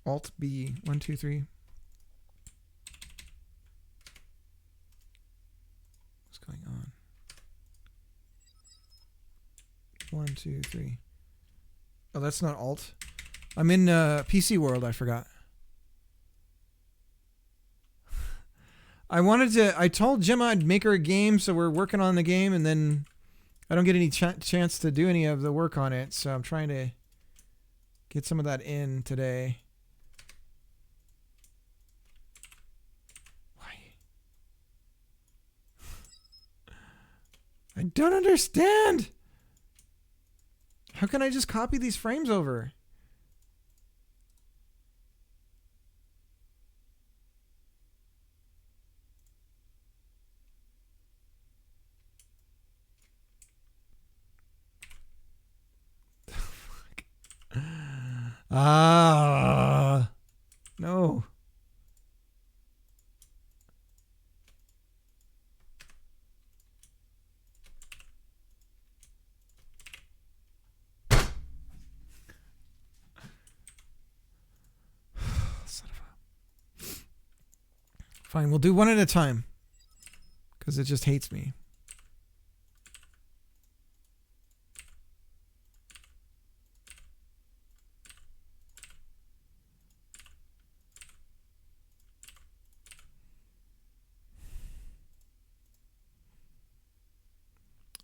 Alt B, 1, 2, 3. What's going on? 1, 2, 3. Oh, that's not Alt. I'm in PC world, I forgot. I told Gemma I'd make her a game, so we're working on the game, and then I don't get any chance to do any of the work on it, so I'm trying to get some of that in today. Why? I don't understand. How can I just copy these frames over? No. Fine, we'll do one at a time because it just hates me.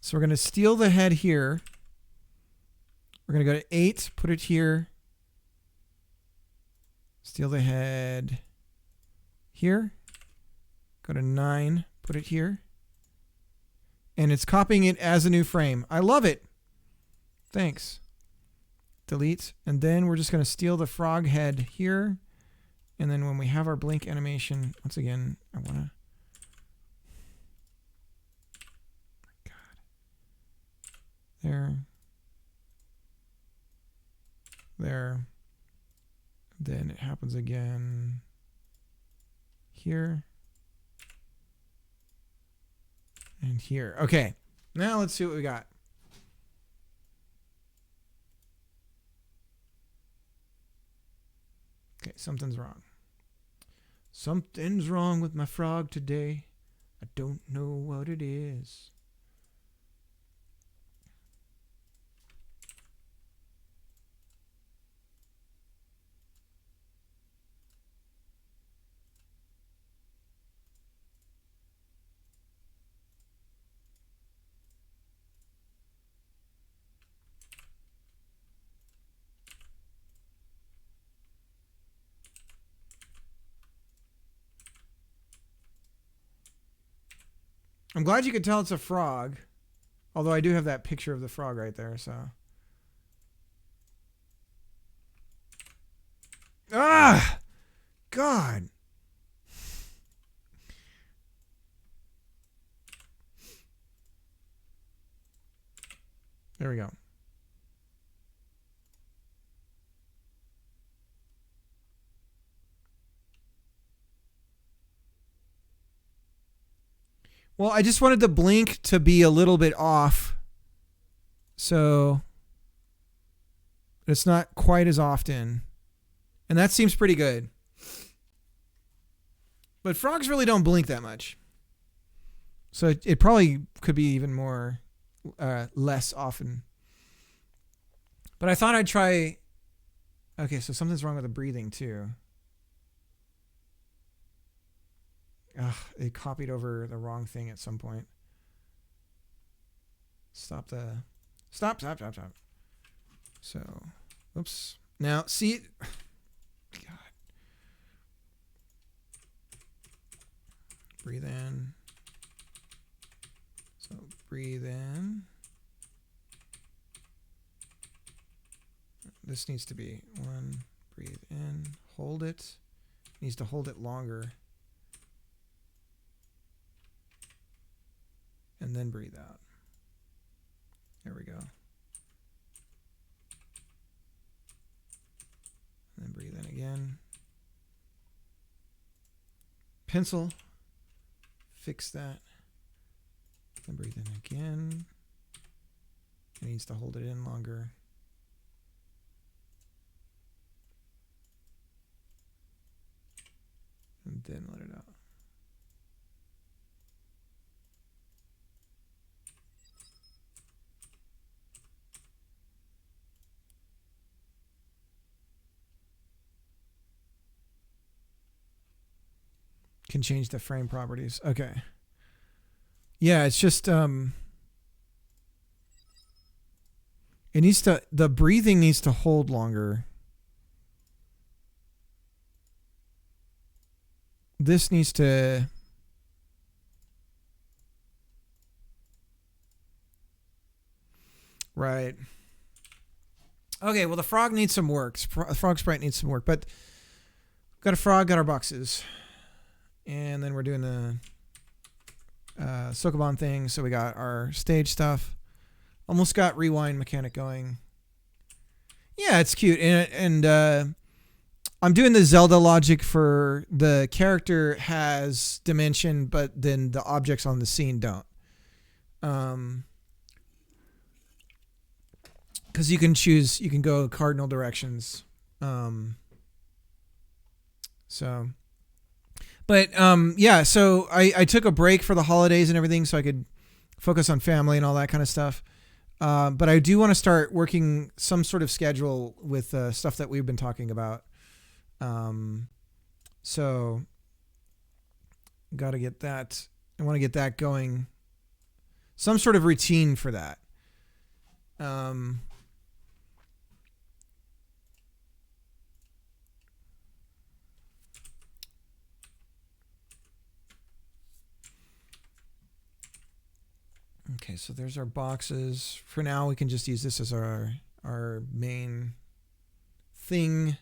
So we're going to steal the head here. We're going to go to 8, put it here. Steal the head here. Go to 9, put it here. And it's copying it as a new frame. I love it. Thanks. Delete. And then we're just going to steal the frog head here. And then when we have our blink animation, once again, I want to... There. There. Then it happens again here. And here. Okay. Now let's see what we got. Okay, something's wrong. Something's wrong with my frog today. I don't know what it is. I'm glad you could tell it's a frog. Although I do have that picture of the frog right there, so. Ah! God. There we go. Well, I just wanted the blink to be a little bit off. So it's not quite as often. And that seems pretty good. But frogs really don't blink that much. So it probably could be even more, less often. But I thought I'd try... Okay, so something's wrong with the breathing too. Ugh, it copied over the wrong thing at some point. Stop. So, oops. Now, see... God. Breathe in. So, breathe in. This needs to be 1. Breathe in. Hold it. Needs to hold it longer. And then breathe out. There we go. And then breathe in again. Pencil. Fix that. Then breathe in again. It needs to hold it in longer. And then let it out. can change the frame properties. Okay. Yeah, it's just it needs to, the breathing needs to hold longer. This needs to, right. Okay, well the frog needs some work. Frog sprite needs some work, but got a frog, got our boxes. And then we're doing the Sokoban thing, so we got our stage stuff. Almost got rewind mechanic going. Yeah, it's cute. And I'm doing the Zelda logic for the character has dimension, but then the objects on the scene don't. Because you can choose, you can go cardinal directions. So, but yeah, so I took a break for the holidays and everything so I could focus on family and all that kind of stuff. But I do want to start working some sort of schedule with stuff that we've been talking about. So got to get that. I want to get that going. Some sort of routine for that. Okay, so there's our boxes. For now, we can just use this as our main thing.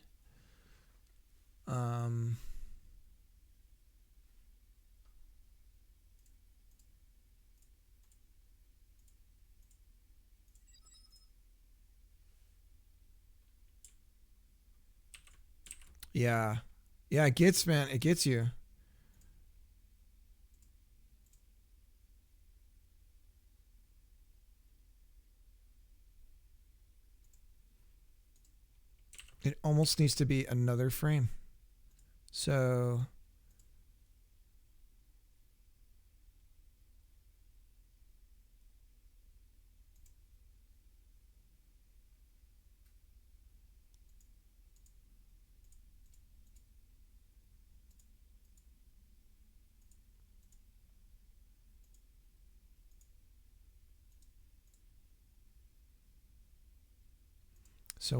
Yeah. Yeah, it gets, man. It gets you. It almost needs to be another frame. So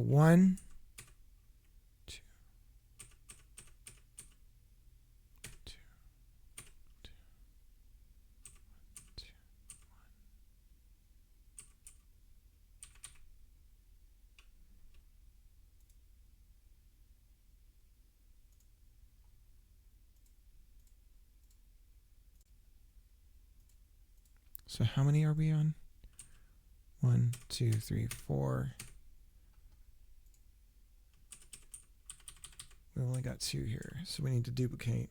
one, two, two, two, two, one. So how many are we on? 1, 2, 3, 4. We only got 2 here, so we need to duplicate.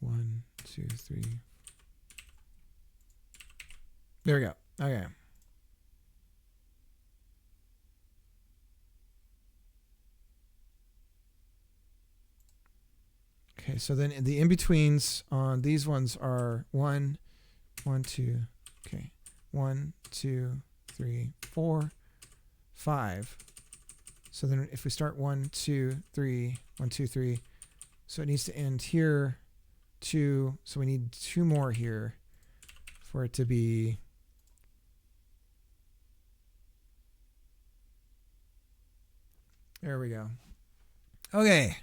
One, two, three. There we go. Okay. Okay, so then the in-betweens on these ones are 1, 1, 2, okay. 1, 2, 3, 4, 5. So then if we start 1, 2, 3, 1, 2, 3, so it needs to end here, 2, so we need 2 more here for it to be there we go. Okay.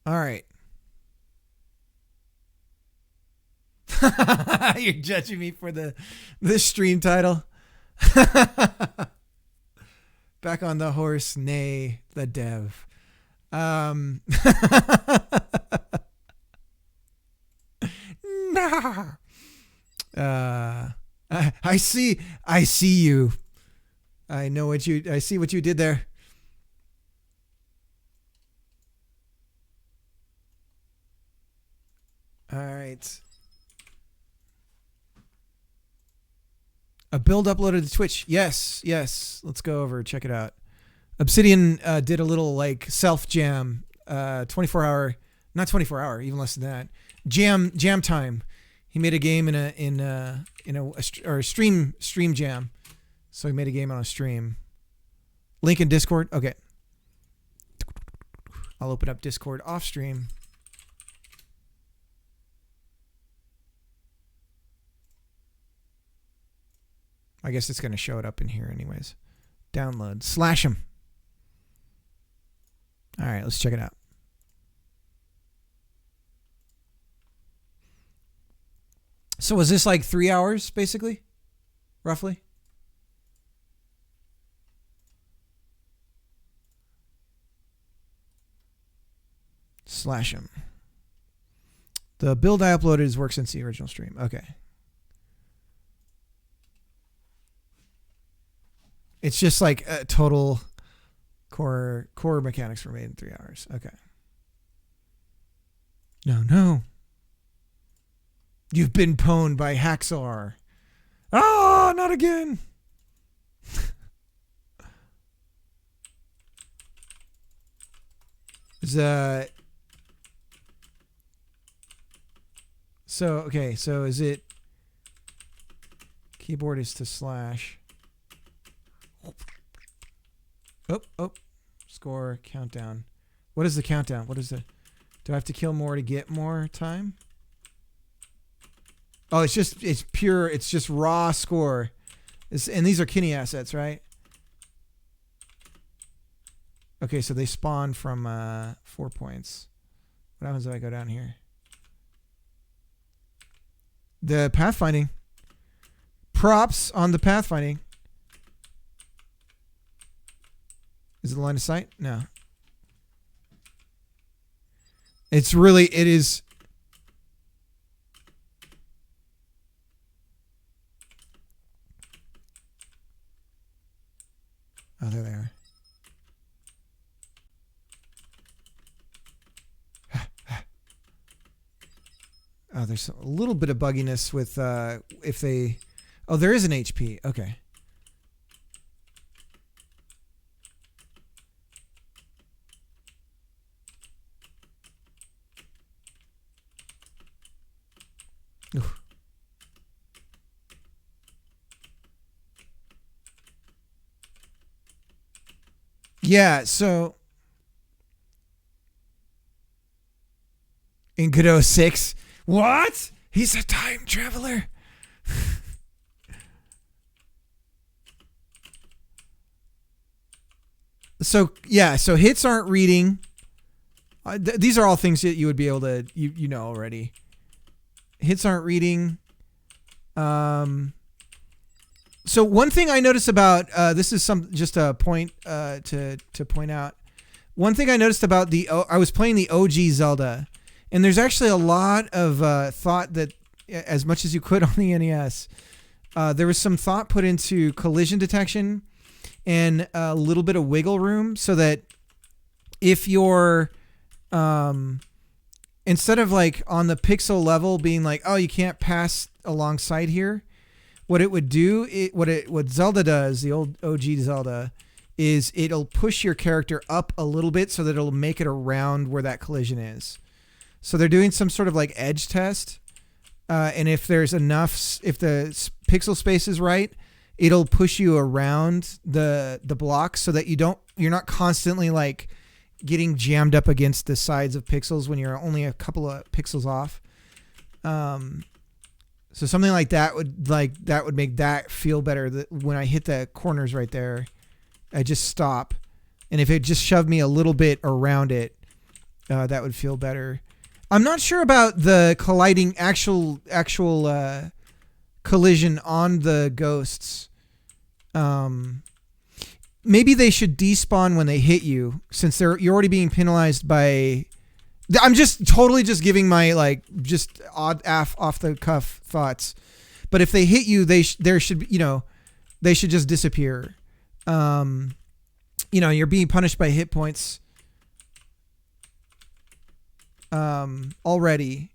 All right. You're judging me for this stream title. Back on the horse, neigh the dev. Nah. I see you. I see what you did there. All right. A build uploaded to Twitch. Yes. Let's go over, check it out. Obsidian did a little like self jam, 24-hour not 24 hour, even less than that. Jam time. He made a game in a stream jam. So he made a game on a stream. Link in Discord. Okay. I'll open up Discord off stream. I guess it's going to show it up in here anyways. Download. Slash him. All right, let's check it out. So was this like 3 hours, basically? Roughly? Slash him. The build I uploaded has worked since the original stream. Okay. It's just like a total core mechanics were made in 3 hours. Okay. No. You've been pwned by Haxor. Oh, not again. So is it keyboard is to slash. Oh, score countdown. What is the countdown? Do I have to kill more to get more time? Oh, it's just raw score. And these are Kinney assets, right? Okay, so they spawn from 4 points. What happens if I go down here? The pathfinding. Props on the pathfinding. Is it the line of sight? No. It is. Oh, there they are. Oh, there's a little bit of bugginess with if they... Oh, there is an HP. Okay. Oof. Yeah, so... In Godot 6... What? He's a time traveler. So hits aren't reading. These are all things that you would be able to you know already. Hits aren't reading. So one thing I noticed about this is just a point to point out. One thing I noticed about I was playing the OG Zelda. And there's actually a lot of thought that, as much as you could on the NES, there was some thought put into collision detection and a little bit of wiggle room so that if you're, instead of like on the pixel level being like, oh, you can't pass alongside here, what it would do, what Zelda does, the old OG Zelda, is it'll push your character up a little bit so that it'll make it around where that collision is. So they're doing some sort of like edge test. And if there's enough, if the pixel space is right, it'll push you around the blocks so that you're not constantly like getting jammed up against the sides of pixels when you're only a couple of pixels off. So something like that would make that feel better. That when I hit the corners right there, I just stop. And if it just shoved me a little bit around it, that would feel better. I'm not sure about the colliding actual collision on the ghosts. Maybe they should despawn when they hit you, since you're already being penalized by. I'm just totally just giving my like just off the cuff thoughts, but if they hit you, they should just disappear. You're being punished by hit points. Already.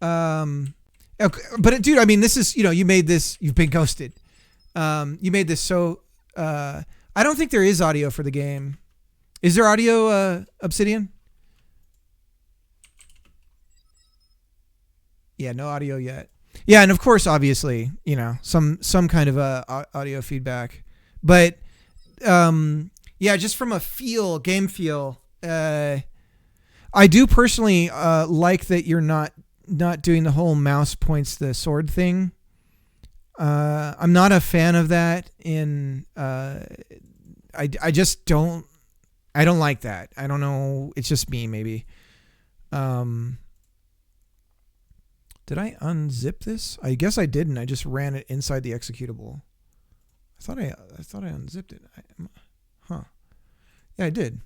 Okay, but dude, I mean, this is, you made this, you've been ghosted. You made this so, I don't think there is audio for the game. Is there audio, Obsidian? Yeah, no audio yet. Yeah, and of course, obviously, some kind of audio feedback, but yeah, just from a game feel, I do personally like that you're not doing the whole mouse points the sword thing. I'm not a fan of that. I just don't. I don't like that. I don't know. It's just me, maybe. Did I unzip this? I guess I didn't. I just ran it inside the executable. I thought I unzipped it. Huh. Yeah, I did.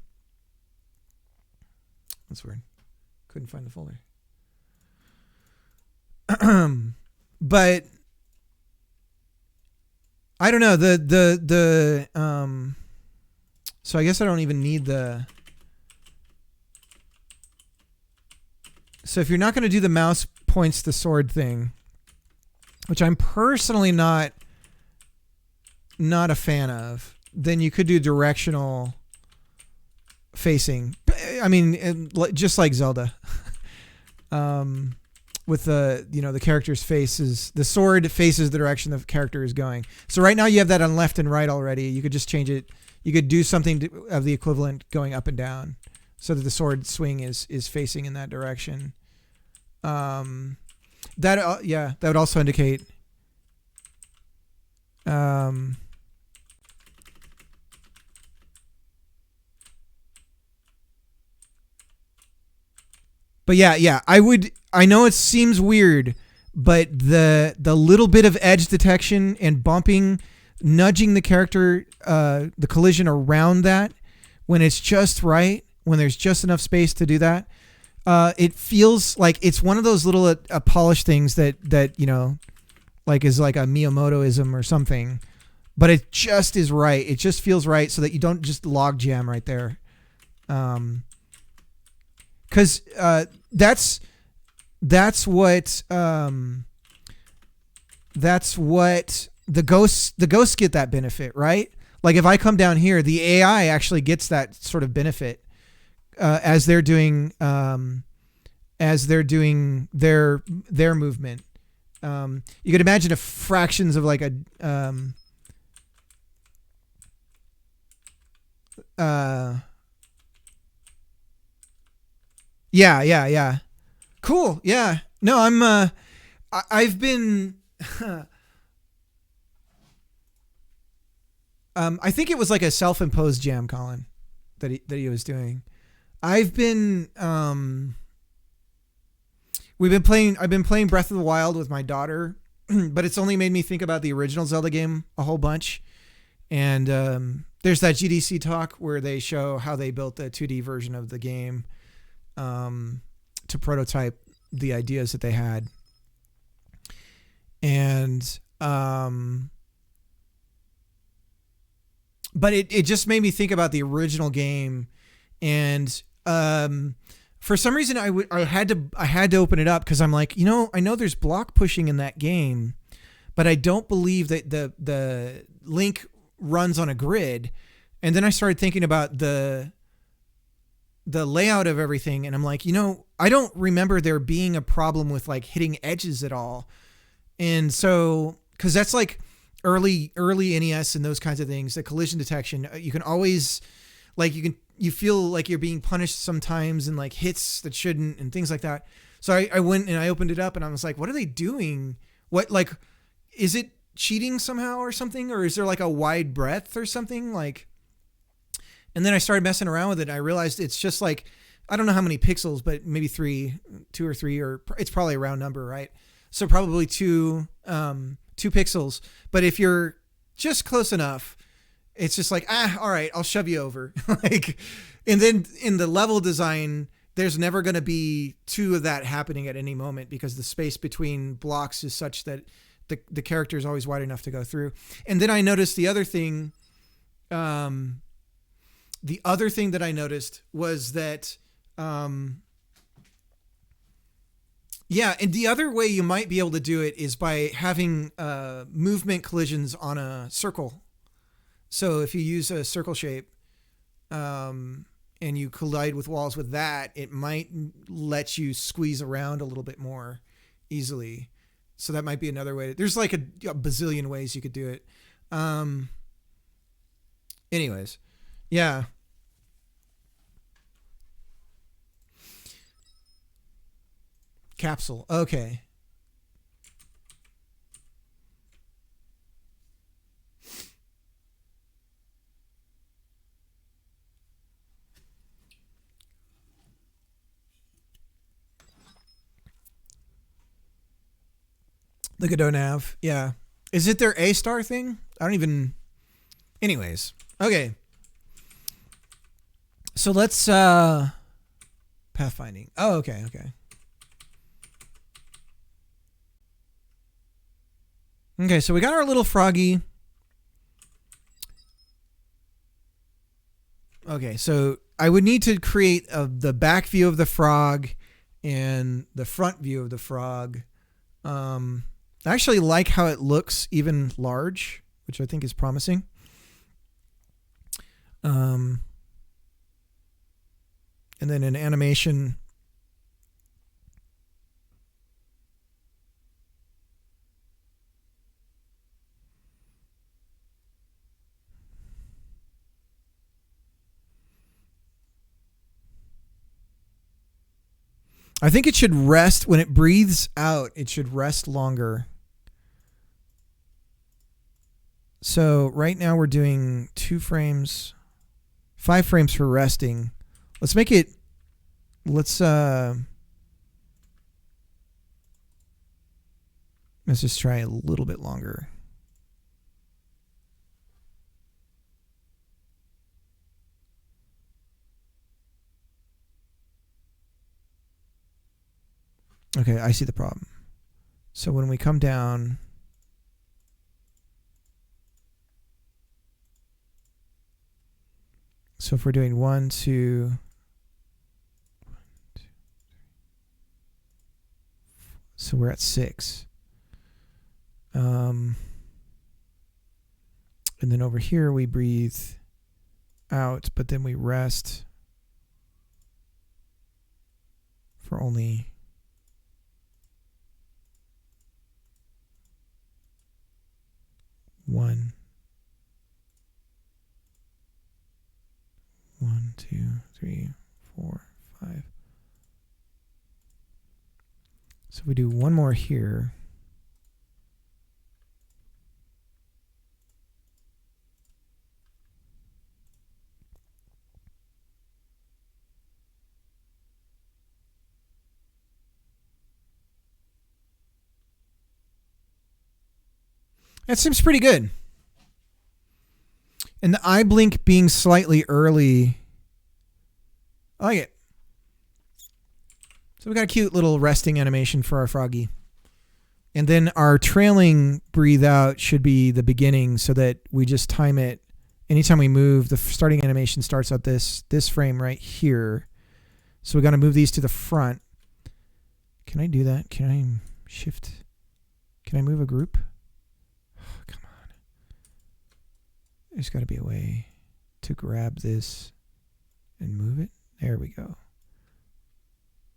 That's weird. Couldn't find the folder. But I don't know. So I guess I don't even need the. So if you're not going to do the mouse points the sword thing, which I'm personally not a fan of, then you could do directional facing. I mean, just like Zelda, with the character's faces, the sword faces the direction the character is going. So right now you have that on left and right already. You could just change it. You could do something of the equivalent going up and down, so that the sword swing is facing in that direction. That would also indicate. But yeah, I know it seems weird, but the little bit of edge detection and bumping, nudging the character, the collision around that, when it's just right, when there's just enough space to do that, it feels like it's one of those little polished things that like is like a Miyamotoism or something, but it just is right. It just feels right, so that you don't just log jam right there. Because that's what the ghosts get that benefit, right? Like if I come down here, the AI actually gets that sort of benefit as they're doing their movement. You could imagine if fractions of like a Yeah. Cool. Yeah. No, I've been, I think it was like a self-imposed jam, Colin, that he was doing. I've been playing Breath of the Wild with my daughter, but it's only made me think about the original Zelda game a whole bunch. And, there's that GDC talk where they show how they built the 2D version of the game, to prototype the ideas that they had. And, but it just made me think about the original game. And, for some reason I had to open it up, 'cause I'm like, I know there's block pushing in that game, but I don't believe that the Link runs on a grid. And then I started thinking about the layout of everything, and I'm like, I don't remember there being a problem with like hitting edges at all. And so, because that's like early NES and those kinds of things, the collision detection, you can always like you feel like you're being punished sometimes, and like hits that shouldn't and things like that. So I went and I opened it up, and I was like, what are they doing? What, like, is it cheating somehow or something, or is there like a wide breadth or something like? And then I started messing around with it. And I realized it's just like, I don't know how many pixels, but maybe 2 or 3, or it's probably a round number, right? So probably 2 pixels. But if you're just close enough, it's just like, all right, I'll shove you over. Like, and then in the level design, there's never going to be 2 of that happening at any moment, because the space between blocks is such that the character is always wide enough to go through. And then I noticed the other thing. The other thing that I noticed was that, and the other way you might be able to do it is by having movement collisions on a circle. So if you use a circle shape, and you collide with walls with that, it might let you squeeze around a little bit more easily. So that might be another way. There's like a bazillion ways you could do it. Anyways, yeah. Capsule. Okay. The Godot nav. Yeah. Is it their A-star thing? I don't even... Anyways. Okay. So let's... Pathfinding. Oh, okay, okay. Okay, so we got our little froggy. Okay, so I would need to create the back view of the frog and the front view of the frog. I actually like how it looks even large, which I think is promising. And then an animation. I think it should rest when it breathes out. It should rest longer. So right now we're doing 2 frames, 5 frames for resting. Let's make it, let's just try a little bit longer. Okay, I see the problem. So when we come down, so if we're doing 1, 2, 3, so we're at 6. And then over here we breathe out, but then we rest for only 1. 1, 2, 3, 4, 5. So we do one more here. That seems pretty good. And the eye blink being slightly early. I like it. So we got a cute little resting animation for our froggy. And then our trailing breathe out should be the beginning so that we just time it. Anytime we move, the starting animation starts at this frame right here. So we got to move these to the front. Can I do that? Can I shift? Can I move a group? Come on. There's got to be a way to grab this and move it. There we go.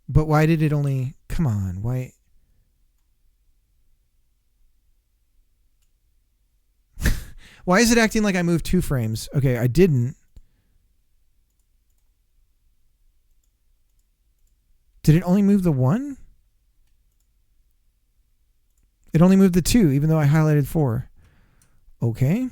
But why did it only... Come on. Why... Why is it acting like I moved 2 frames? Okay, I didn't. Did it only move the 1? It only moved the 2, even though I highlighted 4. Okay.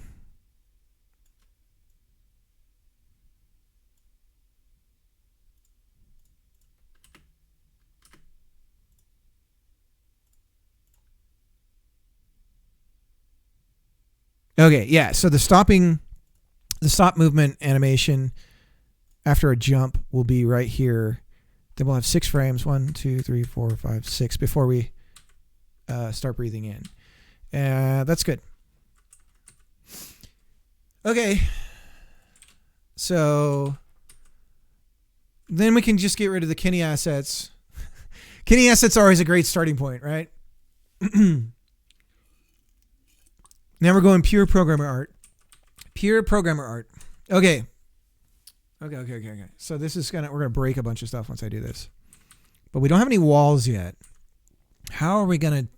Okay, yeah, so the stop movement animation after a jump will be right here. Then we'll have 6 frames, 1, 2, 3, 4, 5, 6, before we start breathing in. That's good. Okay, so then we can just get rid of the Kenny assets. Kenny assets are always a great starting point, right? Now we're going pure programmer art. Pure programmer art. Okay. Okay. So this is we're gonna break a bunch of stuff once I do this. But we don't have any walls yet. How are we going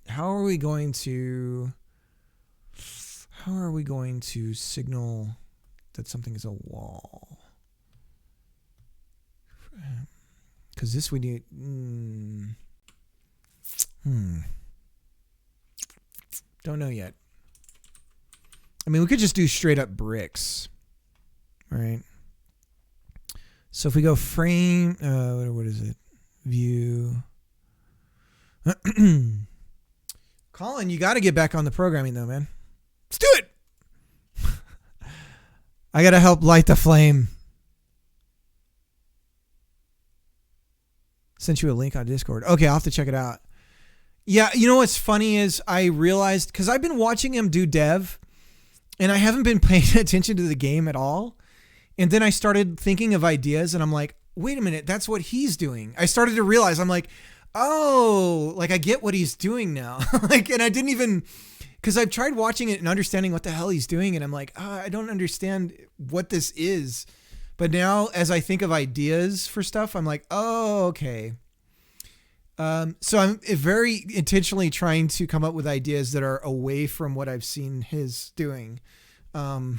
to signal that something is a wall? Because this we need. Don't know yet. I mean, we could just do straight up bricks, right? So if we go frame, what is it? View. Colin, you got to get back on the programming though, man. Let's do it. I got to help light the flame. Sent you a link on Discord. Okay, I'll have to check it out. Yeah, you know what's funny is I realized, because I've been watching him do dev, and I haven't been paying attention to the game at all. And then I started thinking of ideas, and I'm like, wait a minute, that's what he's doing. I started to realize, I'm like, oh, like I get what he's doing now. Like, and I didn't even, because I've tried watching it and understanding what the hell he's doing, and I'm like, I don't understand what this is. But now, as I think of ideas for stuff, I'm like, oh, okay. So I'm very intentionally trying to come up with ideas that are away from what I've seen his doing. Cause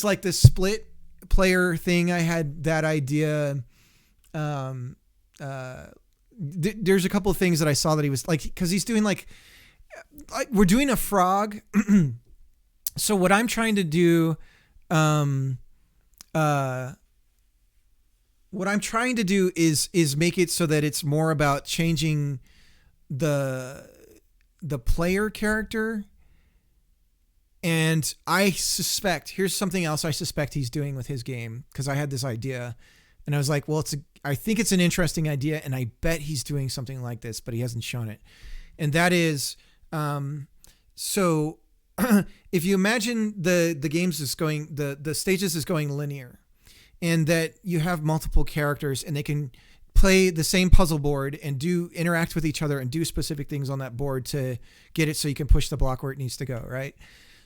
like the split player thing, I had that idea. There's a couple of things that I saw that he was like, cause he's doing like we're doing a frog. So what I'm trying to do, is make it so that it's more about changing the player character. And I suspect, here's something else I suspect he's doing with his game, because I had this idea and I was like, well, I think it's an interesting idea, and I bet he's doing something like this, but he hasn't shown it. And that is, so if you imagine the games is going, the stages is going linear, and that you have multiple characters and they can play the same puzzle board and interact with each other and do specific things on that board to get it so you can push the block where it needs to go, right?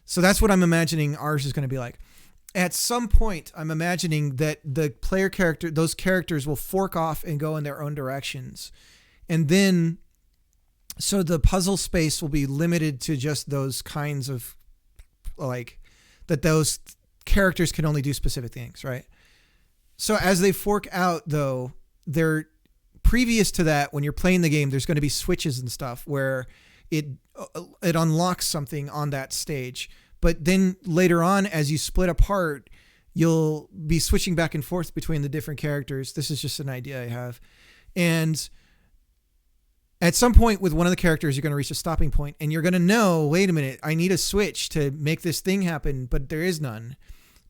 So that's what I'm imagining ours is going to be like. At some point, I'm imagining that the player character, those characters will fork off and go in their own directions. And then, so the puzzle space will be limited to just those kinds of, like, that those characters can only do specific things, right? So as they fork out, though, they're previous to that, when you're playing the game, there's going to be switches and stuff where it unlocks something on that stage. But then later on, as you split apart, you'll be switching back and forth between the different characters. This is just an idea I have. And at some point with one of the characters, you're going to reach a stopping point, and you're going to know, wait a minute, I need a switch to make this thing happen, but there is none.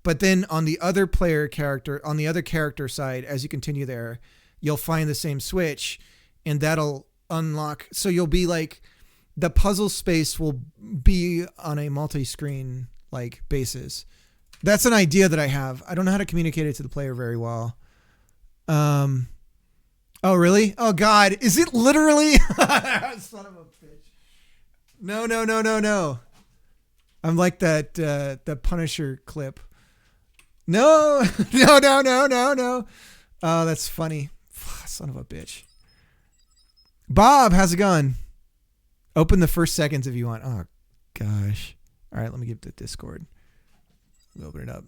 But then on the other character side, as you continue there, you'll find the same switch, and that'll unlock. So you'll be like, the puzzle space will be on a multi-screen like basis. That's an idea that I have. I don't know how to communicate it to the player very well. Oh really? Oh God. Is it literally? Son of a bitch. No. I'm like that, the Punisher clip. No. Oh, that's funny. Son of a bitch. Bob, how's it going? Open the first seconds if you want. Oh, gosh. All right, let me get the Discord. We'll open it up.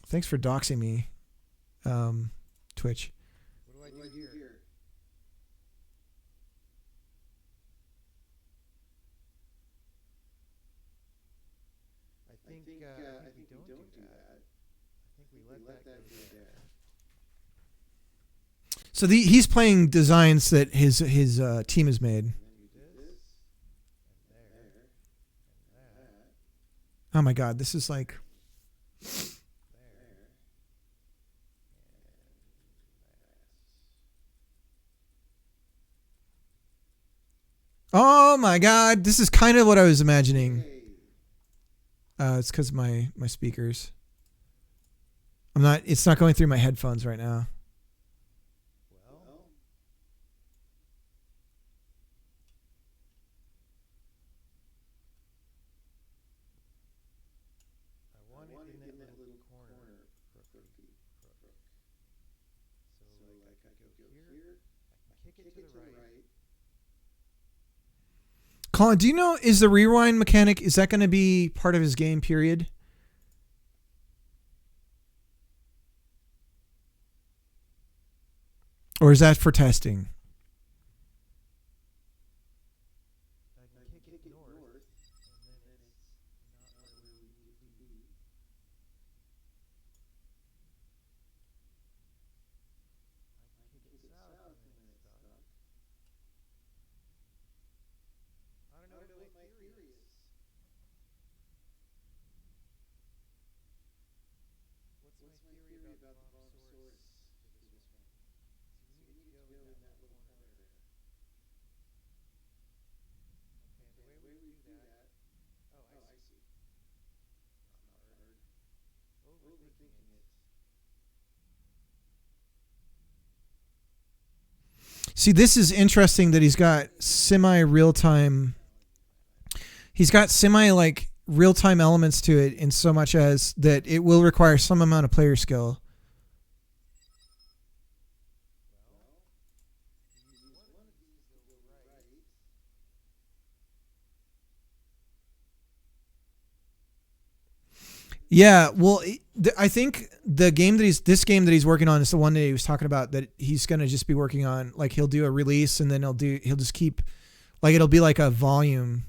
Thanks for doxing me, Twitch. What do I do here? I think we don't do that. I think we let that go there. So he's playing designs that his team has made. Oh my God, this is like. Oh my God, this is kind of what I was imagining. It's because my speakers. It's not going through my headphones right now. want it in that little corner, crooky crook. So like I could go here, I can kick it to the right. Colin, do you know, is the rewind mechanic, is that going to be part of his game period? Or is that for testing? I can kick it north, and then it's not where we need it to be. I can kick it south, and then it's stuck. I don't know what my theory is. What's my theory about the wrong source for this one? So we need to go in that little corner there. Okay, the way we do that. Oh, I see. It's not hard. Overthinking it. See, this is interesting that he's got semi-real-time. He's got semi-like real-time elements to it in so much as that it will require some amount of player skill. Yeah, well, I think this game that he's working on is the one that he was talking about that he's gonna just be working on. Like he'll do a release and then he'll just keep, like it'll be like a volume,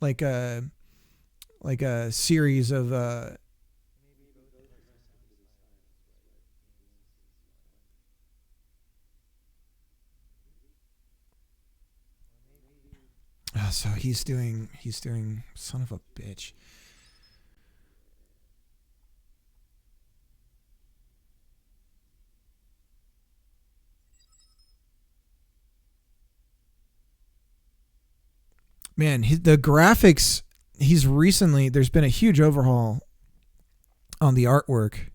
like a series of. So he's doing son of a bitch. Man, the graphics, there's been a huge overhaul on the artwork.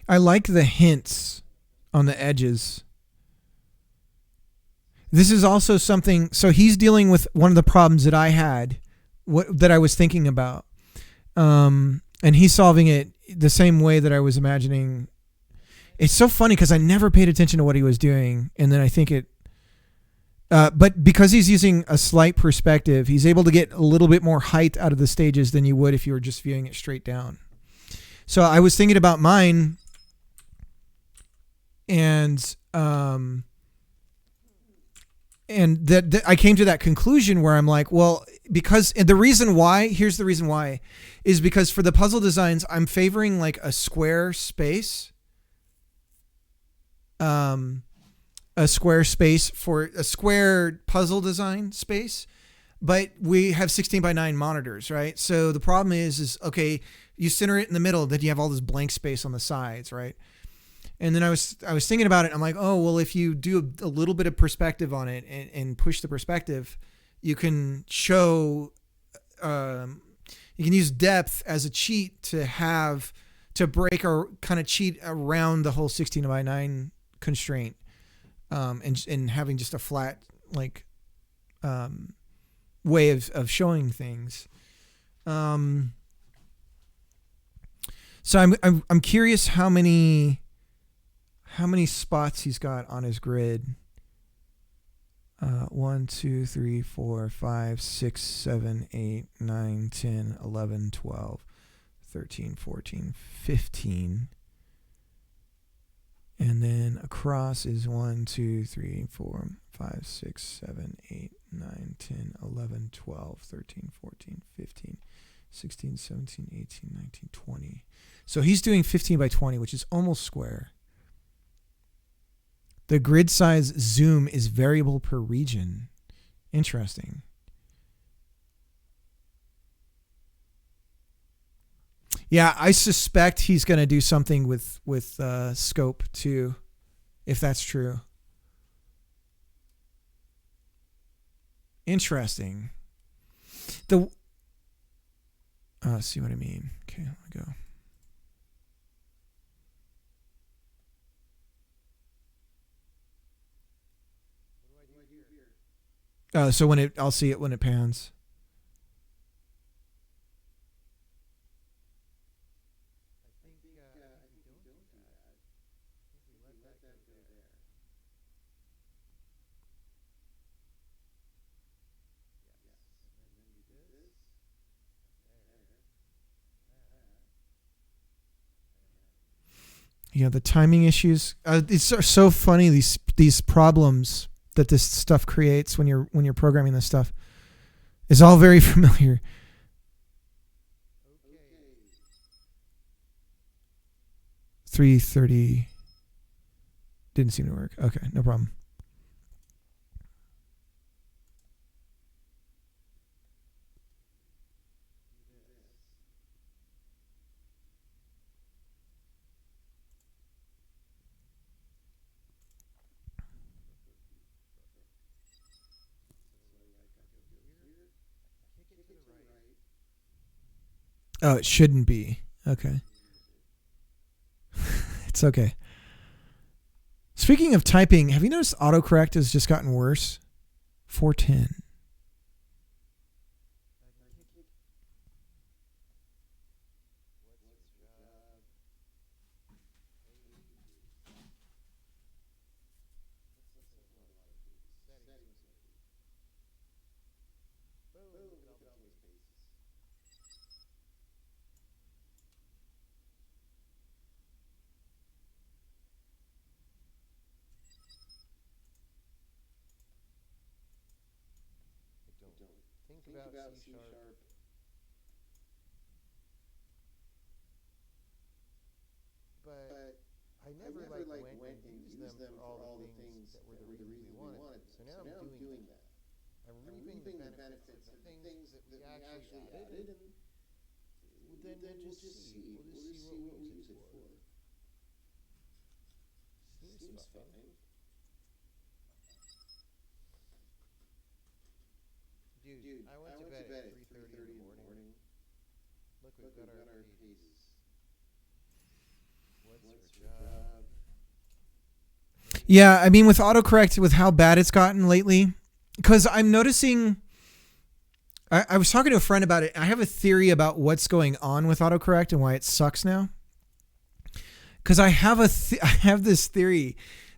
I like the hints on the edges. This is also something, so he's dealing with one of the problems that I had, that I was thinking about. And he's solving it the same way that I was imagining. It's so funny because I never paid attention to what he was doing. And then I think but because he's using a slight perspective, he's able to get a little bit more height out of the stages than you would if you were just viewing it straight down. So I was thinking about mine, and that I came to that conclusion where I'm like, well, here's the reason why, is because for the puzzle designs, I'm favoring like a square space. A square space for a square puzzle design space, but we have 16:9 monitors, right? So the problem is okay, you center it in the middle, then you have all this blank space on the sides, right? And then I was thinking about it. I'm like, oh, well, if you do a little bit of perspective on it and push the perspective, you can show, you can use depth as a cheat to break or kind of cheat around the whole 16:9 constraint, and having just a flat way of showing things. So I'm curious how many spots he's got on his grid. 1, 2, 3, 4, 5, 6, 7, 8, 9, 10, 11, 12, 13, 14, 15. And then across is 1, 2, 3, 4, 5, 6, 7, 8, 9, 10, 11, 12, 13, 14, 15, 16, 17, 18, 19, 20. So he's doing 15:20, which is almost square. The grid size zoom is variable per region. Interesting. Yeah, I suspect he's going to do something with scope too, if that's true. Interesting. The see what I mean. Okay, let me go. So when I'll see it when it pans. Yeah, the timing issues. It's so funny, these problems that this stuff creates when you're programming this stuff. Is all very familiar. 3:30 didn't seem to work. Okay, no problem. Oh, it shouldn't be. Okay. It's okay. Speaking of typing, have you noticed autocorrect has just gotten worse? 410. Think about C sharp. But I never went and used them for all the things that were the reasons we wanted. So now I'm doing that. I'm reaping the benefits of the things that we actually added, and then we'll just see what we use it for. Seems fine. Dude, I went to bed at 3:30 in the morning. Look, we've got our pages. What's your job? Yeah, I mean, with autocorrect, with how bad it's gotten lately, because I'm noticing. I was talking to a friend about it. I have a theory about what's going on with autocorrect and why it sucks now. Because I have I have this theory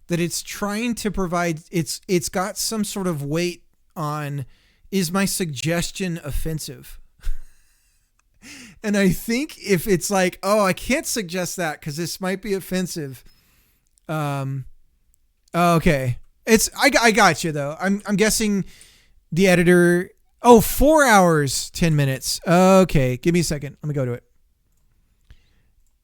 that it's trying to provide. It's got some sort of weight on. Is my suggestion offensive? And I think if it's like, oh, I can't suggest that because this might be offensive. Okay. I got you though. I'm guessing the editor. Oh, 4 hours, 10 minutes. Okay. Give me a second. Let me go to it.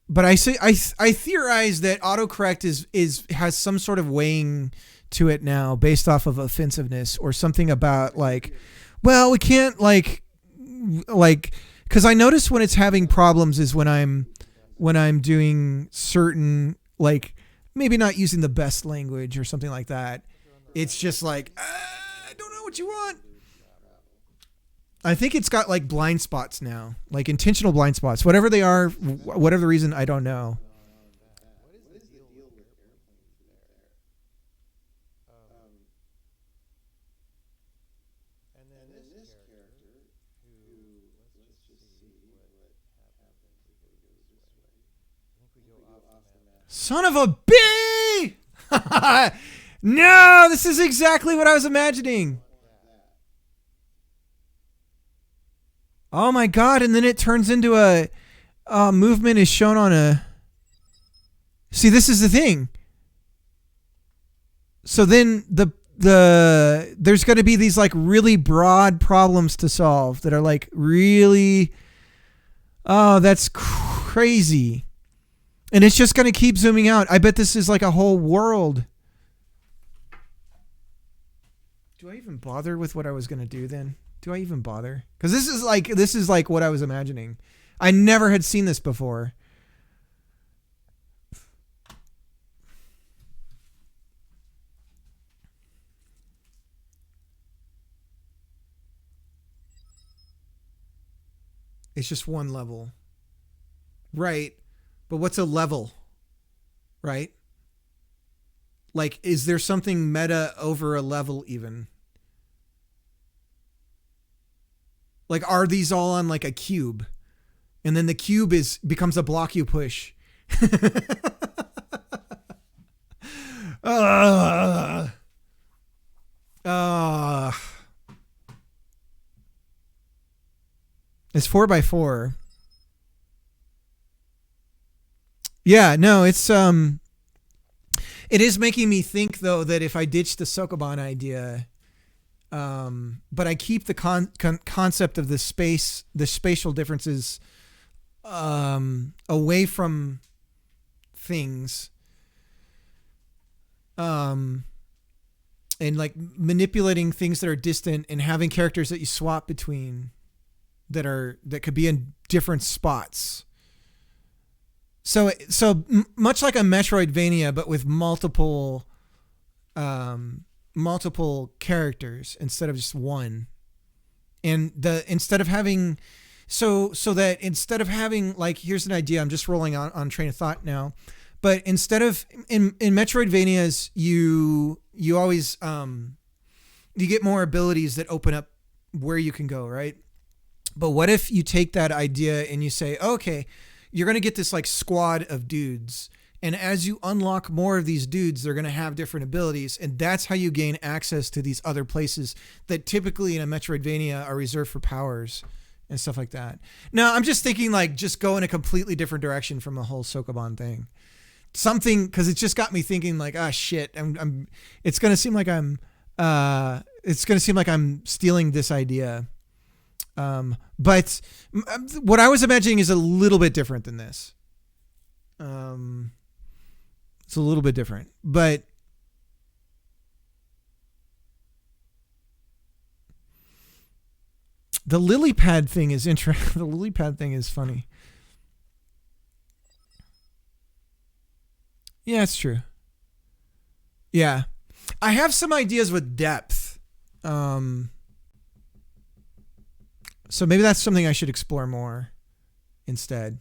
But I theorize that autocorrect has some sort of weighing to it now based off of offensiveness or something about like, well, we can't because I notice when it's having problems is when I'm doing certain, like, maybe not using the best language or something like that. It's just like, I don't know what you want. I think it's got like blind spots now, like intentional blind spots, whatever they are, whatever the reason, I don't know. What is the deal with airplanes there? And then this character, who, let's just see what happens if it goes this way. I think we go off the map. Son of a bee! No, this is exactly what I was imagining. Oh my God. And then it turns into a movement is shown on a. See, this is the thing. So then there's going to be these like really broad problems to solve that are like really, oh, that's crazy. And it's just going to keep zooming out. I bet this is like a whole world. Do I even bother with what I was going to do then? Do I even bother? Because this is like what I was imagining. I never had seen this before. It's just one level. Right. But what's a level? Right? Like, is there something meta over a level even? Like, are these all on like a cube? And then the cube becomes a block you push. It's 4x4. Yeah, no, it is making me think though that if I ditch the Sokoban idea, but I keep the concept of the spatial differences away from things, and like manipulating things that are distant and having characters that you swap between that could be in different spots. So much like a Metroidvania, but with multiple characters instead of just one. And instead of having like, here's an idea, I'm just rolling on train of thought now. But instead of in Metroidvanias, you always you get more abilities that open up where you can go, right? But what if you take that idea and you say, okay, you're going to get this like squad of dudes. And as you unlock more of these dudes, they're going to have different abilities. And that's how you gain access to these other places that typically in a Metroidvania are reserved for powers and stuff like that. Now, I'm just thinking like just go in a completely different direction from the whole Sokoban thing. Something, because it just got me thinking like, shit, it's going to seem like I'm stealing this idea. But what I was imagining is a little bit different than this. It's a little bit different, but the lily pad thing is interesting. The lily pad thing is funny. Yeah, it's true. Yeah. I have some ideas with depth. So maybe that's something I should explore more instead.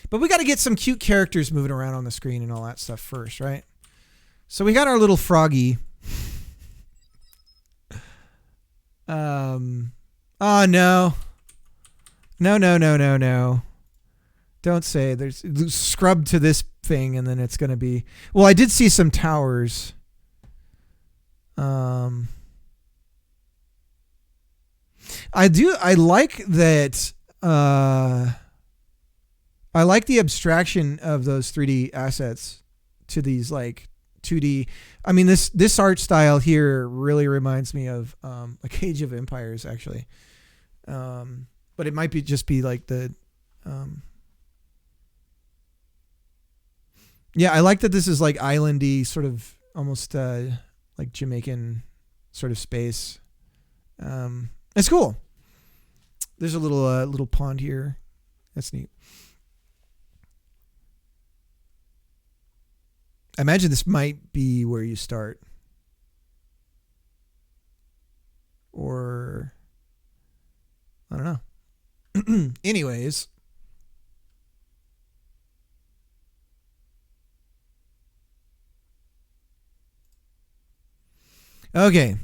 But we got to get some cute characters moving around on the screen and all that stuff first, right? So we got our little froggy. Oh, no. No. Don't say there's scrub to this thing and then it's going to be... Well, I did see some towers. I like that. I like the abstraction of those 3D assets to these like 2D. I mean, this art style here really reminds me of like Age of Empires, actually. But it might just be like the. Yeah, I like that this is like islandy, sort of almost like Jamaican sort of space. It's cool. There's a little pond here. That's neat. I imagine this might be where you start. Or I don't know. Anyways. Okay.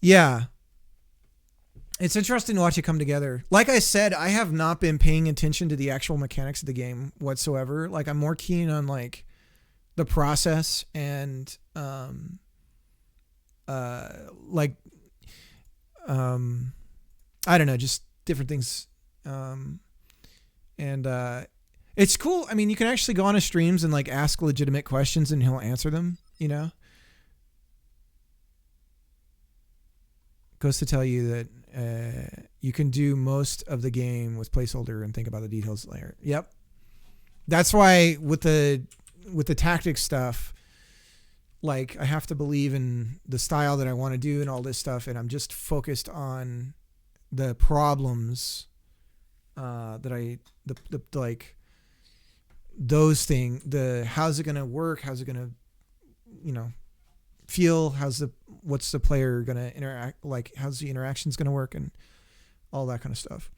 Yeah. It's interesting to watch it come together. Like I said, I have not been paying attention to the actual mechanics of the game whatsoever. Like I'm more keen on like the process and like I don't know, just different things. And it's cool. I mean, you can actually go on his streams and like ask legitimate questions and he'll answer them, you know? Goes to tell you that you can do most of the game with placeholder and think about the details later. Yep. That's why with the tactics stuff, like I have to believe in the style that I want to do and all this stuff, and I'm just focused on the problems that the like those things. The how's it gonna work? How's it gonna feel? What's the player gonna interact? Like how's the interactions gonna work and all that kind of stuff.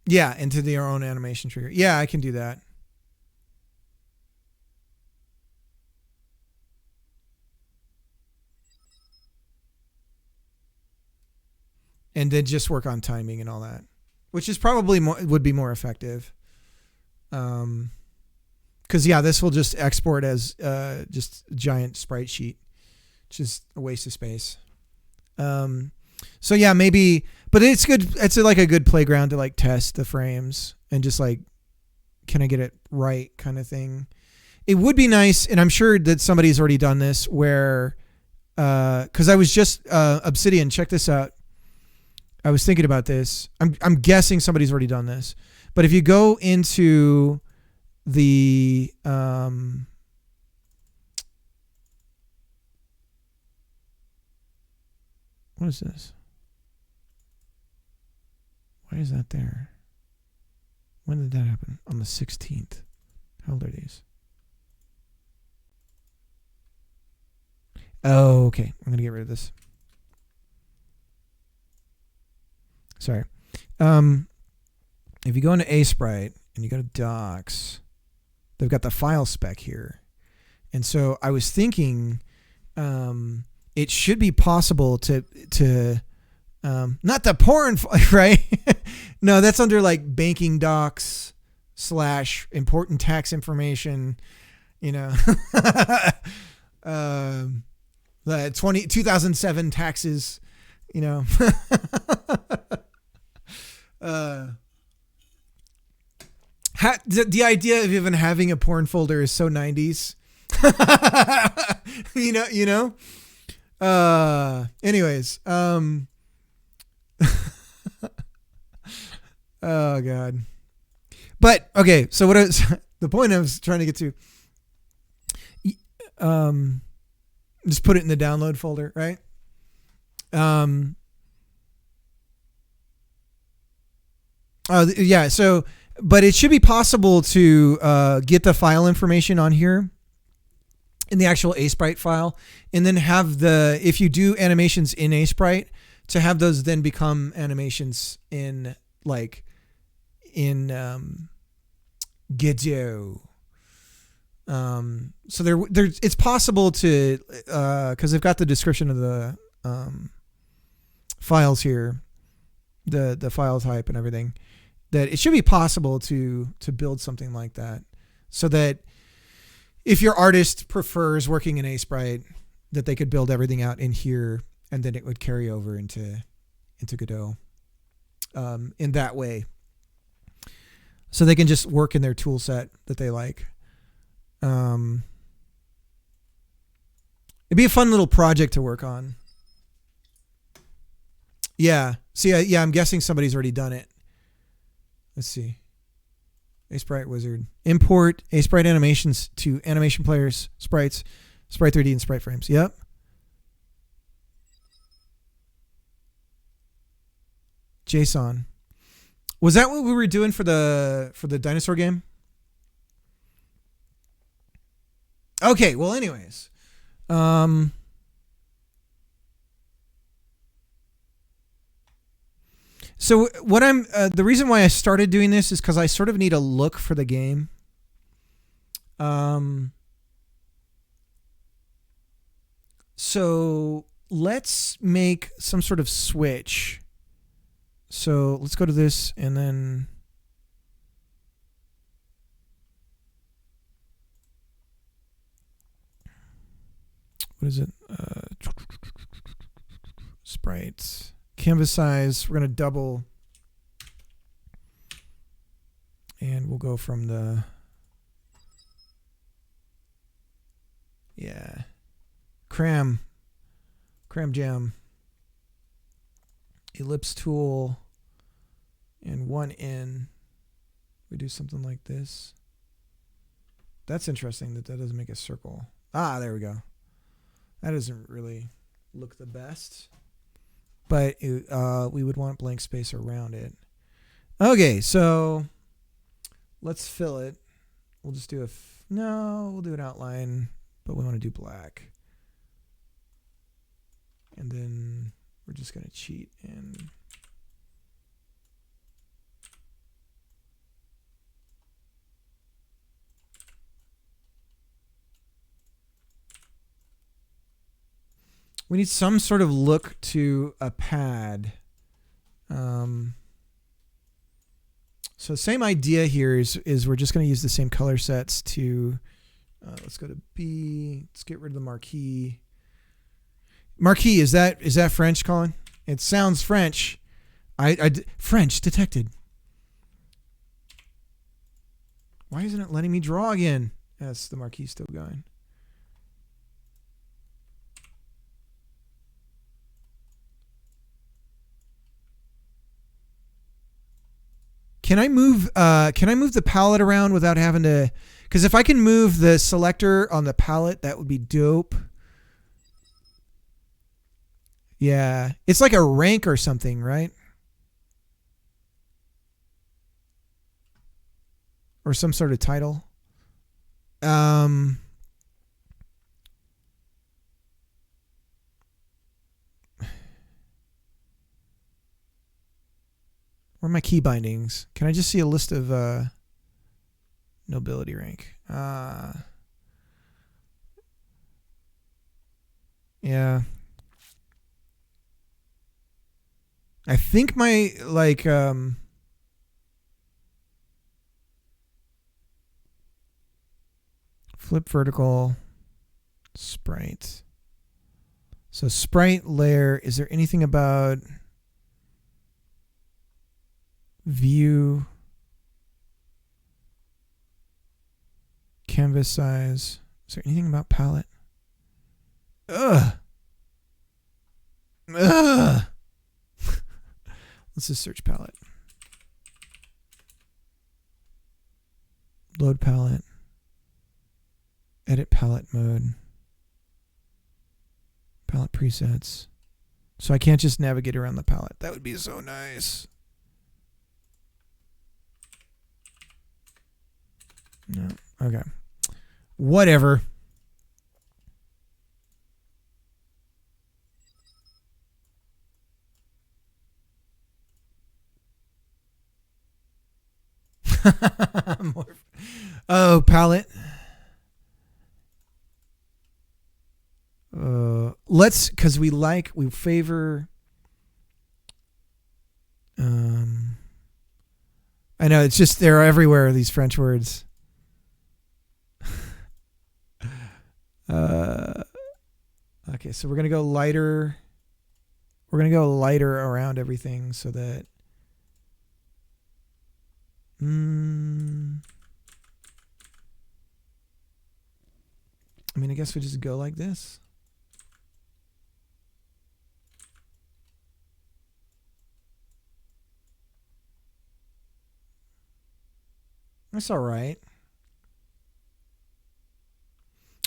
Yeah, into their own animation trigger. Yeah, I can do that. And then just work on timing and all that, which is probably would be more effective. Because this will just export as just a giant sprite sheet, which is a waste of space. So yeah, maybe, but it's good. It's like a good playground to like test the frames and just like, can I get it right kind of thing. It would be nice, and I'm sure that somebody's already done this where, because I was just Obsidian. Check this out. I was thinking about this. I'm guessing somebody's already done this, but if you go into the what is this? Why is that there? When did that happen? On the 16th. How old are these? Oh, okay. I'm going to get rid of this. Sorry. If you go into ASprite and you go to docs, they've got the file spec here. And so I was thinking it should be possible to not the porn, right? No, that's under like banking docs / important tax information, the 2007 taxes, the idea of even having a porn folder is so 90s. Anyways, oh god. But okay, so what the point I was trying to get to, just put it in the download folder, right? Yeah, so but it should be possible to get the file information on here in the actual ASprite file, and then have if you do animations in ASprite, to have those then become animations in Gizmo. So there's it's possible to because they've got the description of the files here, the file type and everything, that it should be possible to build something like that, so that if your artist prefers working in ASprite, that they could build everything out in here, and then it would carry over into Godot in that way. So they can just work in their tool set that they like. It'd be a fun little project to work on. Yeah. See, yeah, I'm guessing somebody's already done it. Let's see. ASprite Wizard. Import ASprite animations to animation players, sprites, Sprite 3D, and Sprite frames. Yep. JSON. Was that what we were doing for the dinosaur game? Okay, well anyways. So what the reason why I started doing this is because I sort of need a look for the game. So let's make some sort of switch. So let's go to this, and then what is it? Sprites. Canvas size, we're going to double, and we'll go from the, cram jam. ellipse tool and one in. We do something like this. That's interesting that doesn't make a circle. Ah, there we go. That doesn't really look the best, but we would want blank space around it. Okay, so let's fill it. We'll just do we'll do an outline, but we want to do black. And then we're just going to cheat and we need some sort of look to a pad. So same idea here is we're just going to use the same color sets to, let's go to B. Let's get rid of the marquee. Marquee, is that French, Colin? It sounds French. French detected. Why isn't it letting me draw again? Yes, the marquee's still going. Can I move the palette around without having to? Because if I can move the selector on the palette, that would be dope. Yeah, it's like a rank or something, right? Or some sort of title. Where are my key bindings? Can I just see a list of nobility rank? Yeah. I think my flip vertical sprite. So sprite layer, is there anything about view, canvas size? Is there anything about palette? Ugh. Let's just search palette. Load palette. Edit palette mode. Palette presets. So I can't just navigate around the palette. That would be so nice. No. Okay. Whatever. Oh, palette. Because we favor. I know, it's just, they're everywhere, these French words. Okay, so we're going to go lighter. We're going to go lighter around everything so that I mean, I guess we just go like this. That's all right.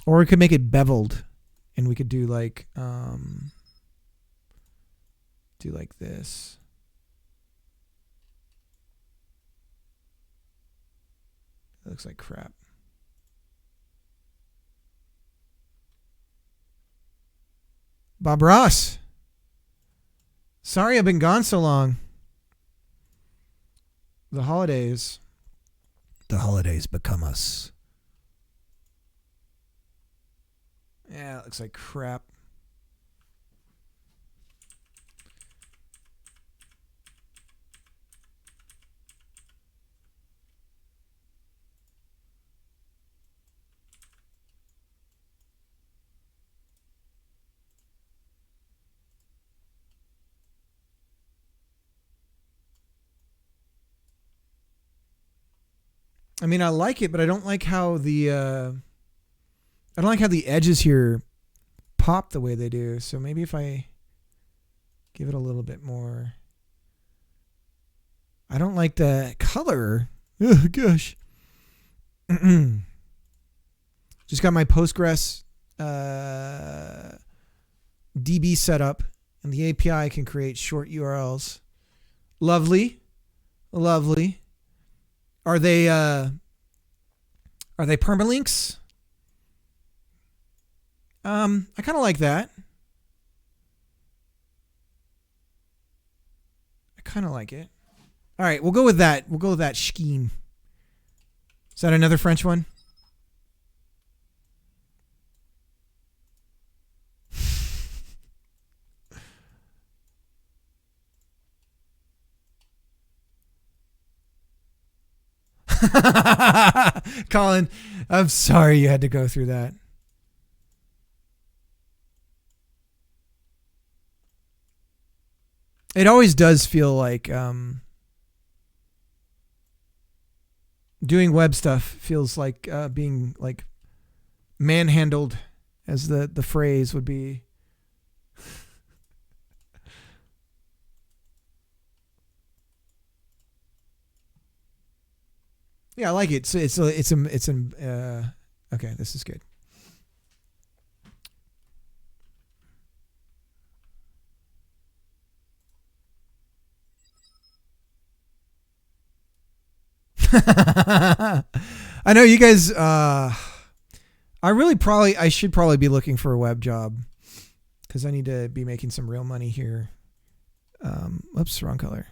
Or we could make it beveled and we could do like this. It looks like crap. Bob Ross. Sorry I've been gone so long. The holidays become us. Yeah, it looks like crap. I mean, I like it, but I don't like how the edges here pop the way they do. So maybe if I give it a little bit more. I don't like the color. Oh, gosh. Just got my Postgres DB set up, and the API can create short URLs. Lovely. Lovely. Are they permalinks? I kind of like that. I kind of like it. All right, we'll go with that. We'll go with that scheme. Is that another French one? Colin, I'm sorry you had to go through that. It always does feel like doing web stuff feels like being like manhandled, as the phrase would be. Yeah, I like it. It's okay. This is good. I know you guys. I should probably be looking for a web job because I need to be making some real money here. Oops, wrong color.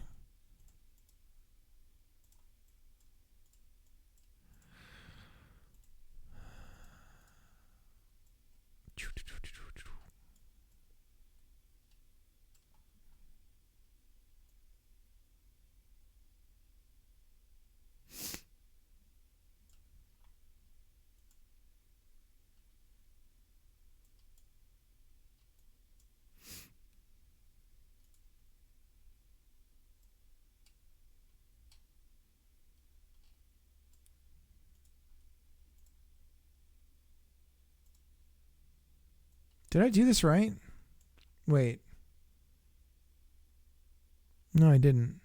Did I do this right? Wait. No, I didn't.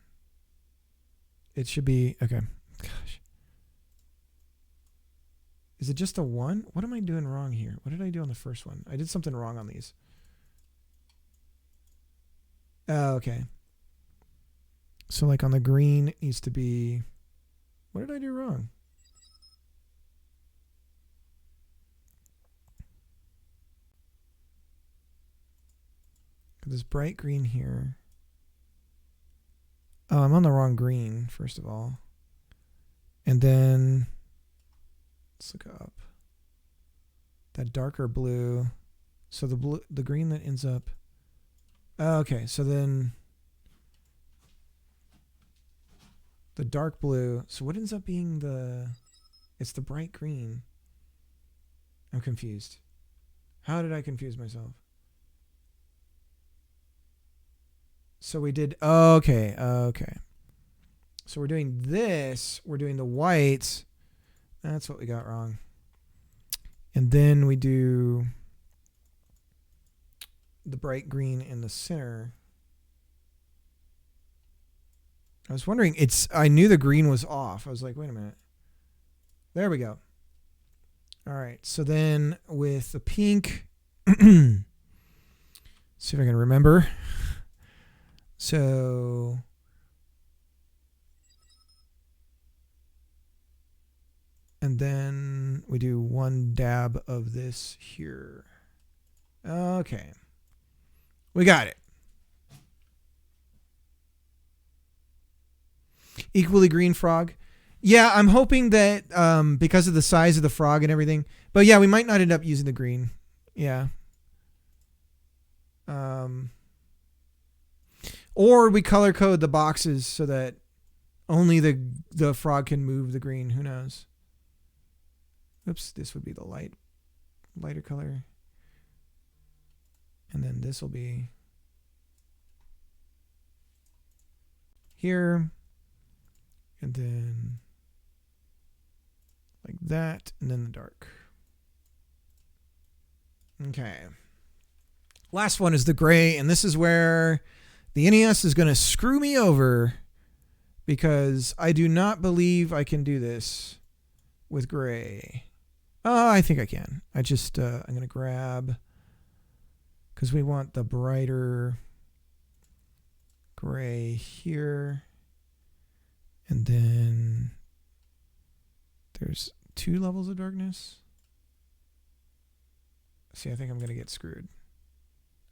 It should be... Okay. Gosh. Is it just a 1? What am I doing wrong here? What did I do on the first one? I did something wrong on these. Oh, okay. So like on the green, it needs to be... What did I do wrong? This bright green here. Oh, I'm on the wrong green, first of all. And then, let's look up. That darker blue. So the green that ends up... Oh, okay, so then... The dark blue. So what ends up being the... It's the bright green. I'm confused. How did I confuse myself? So we did, okay. So we're doing this. We're doing the whites. That's what we got wrong. And then we do the bright green in the center. I was wondering, I knew the green was off. I was like, wait a minute. There we go. All right. So then with the pink, see if I can remember. So and then we do one dab of this here. Okay. We got it. Equally green frog. Yeah, I'm hoping that because of the size of the frog and everything. But yeah, we might not end up using the green. Yeah. Or we color code the boxes so that only the frog can move the green. Who knows? Oops, this would be the lighter color. And then this will be here. And then like that. And then the dark. Okay. Last one is the gray. And this is where the NES is going to screw me over because I do not believe I can do this with gray. Oh, I think I can. I just, I'm going to grab, because we want the brighter gray here. And then there's 2 levels of darkness. See, I think I'm going to get screwed.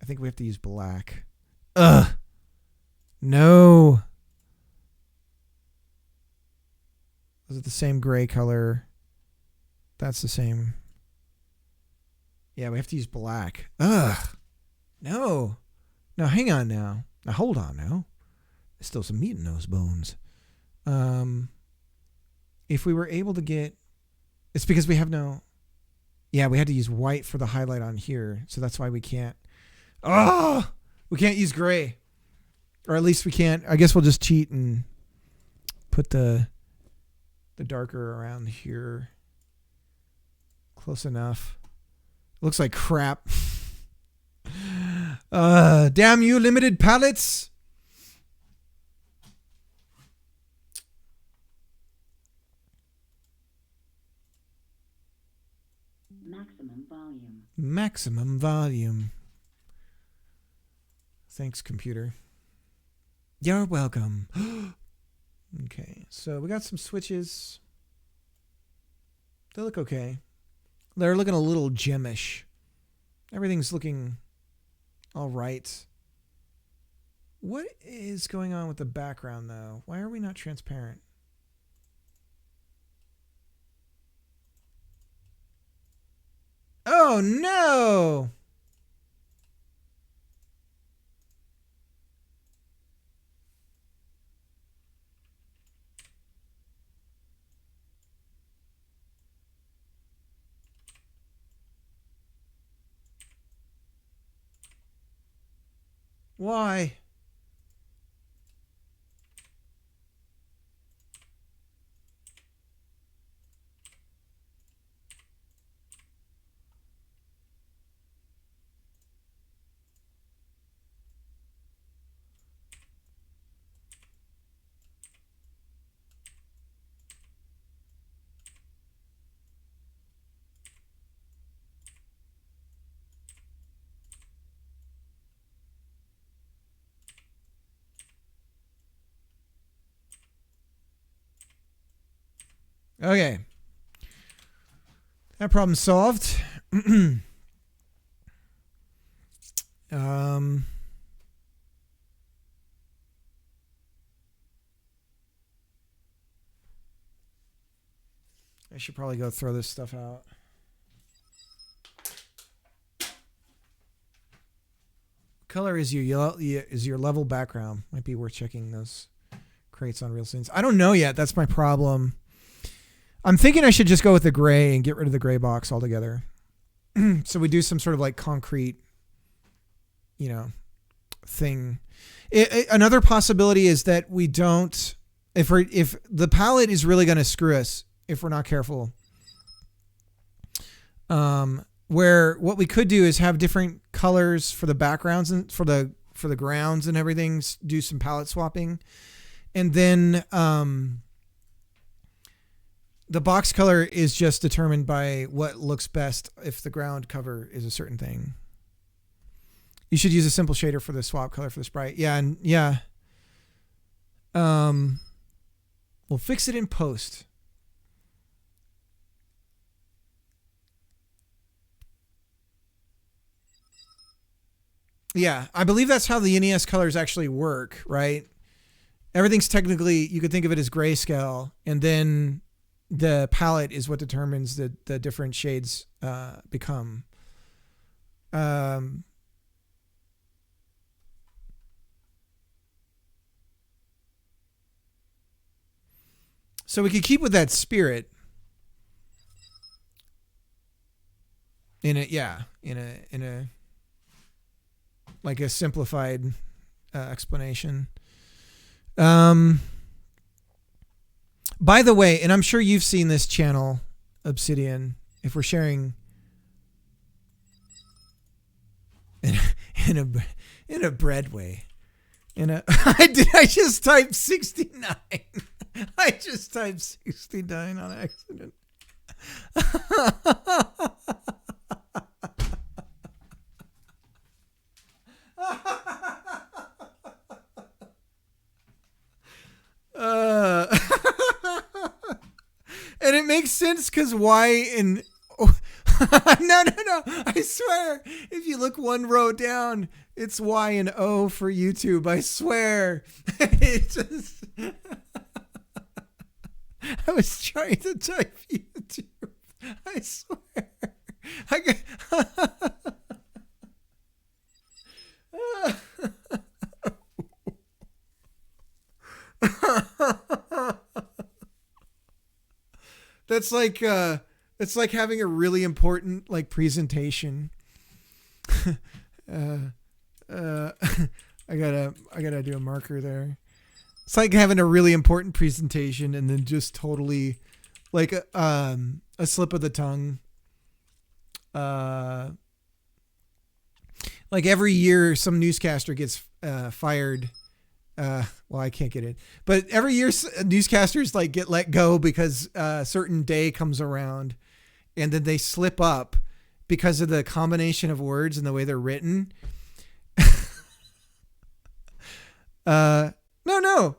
I think we have to use black. Ugh. No. Is it the same gray color? That's the same. Yeah, we have to use black. Ugh. No. No, hang on now. Now, hold on now. There's still some meat in those bones. If we were able to get... It's because we have no... Yeah, we had to use white for the highlight on here. So that's why we can't... Oh! We can't use gray. Or at least we can't... I guess we'll just cheat and put the darker around here. Close enough. Looks like crap. Damn you, limited palettes. Maximum volume. Maximum volume. Thanks, computer. You're welcome. Okay, so we got some switches. They look okay. They're looking a little gemish. Everything's looking all right. What is going on with the background, though? Why are we not transparent? Oh, no! Why? Okay. That problem solved. I should probably go throw this stuff out. Color is your level background. Might be worth checking those crates on real scenes. I don't know yet. That's my problem. I'm thinking I should just go with the gray and get rid of the gray box altogether. So we do some sort of like concrete, thing. Another possibility is that we don't, if the palette is really going to screw us if we're not careful. Where what we could do is have different colors for the backgrounds and for the grounds and everything. Do some palette swapping, and then the box color is just determined by what looks best if the ground cover is a certain thing. You should use a simple shader for the swap color for the sprite. Yeah, and yeah. We'll fix it in post. Yeah, I believe that's how the NES colors actually work, right? Everything's technically, you could think of it as grayscale, and then the palette is what determines the different shades become. So we could keep with that spirit in a like a simplified explanation. By the way, and I'm sure you've seen this channel, Obsidian, if we're sharing in a bread way. I just typed 69. I just typed 69 on accident. And it makes sense because Y and no. I swear, if you look one row down, it's Y and O for YouTube. I swear. It just. I was trying to type YouTube. I swear. That's like it's like having a really important like presentation. I gotta do a marker there. It's like having a really important presentation and then just totally like a slip of the tongue. Like every year some newscaster gets fired. Well, I can't get it, but every year newscasters like get let go because a certain day comes around and then they slip up because of the combination of words and the way they're written. No,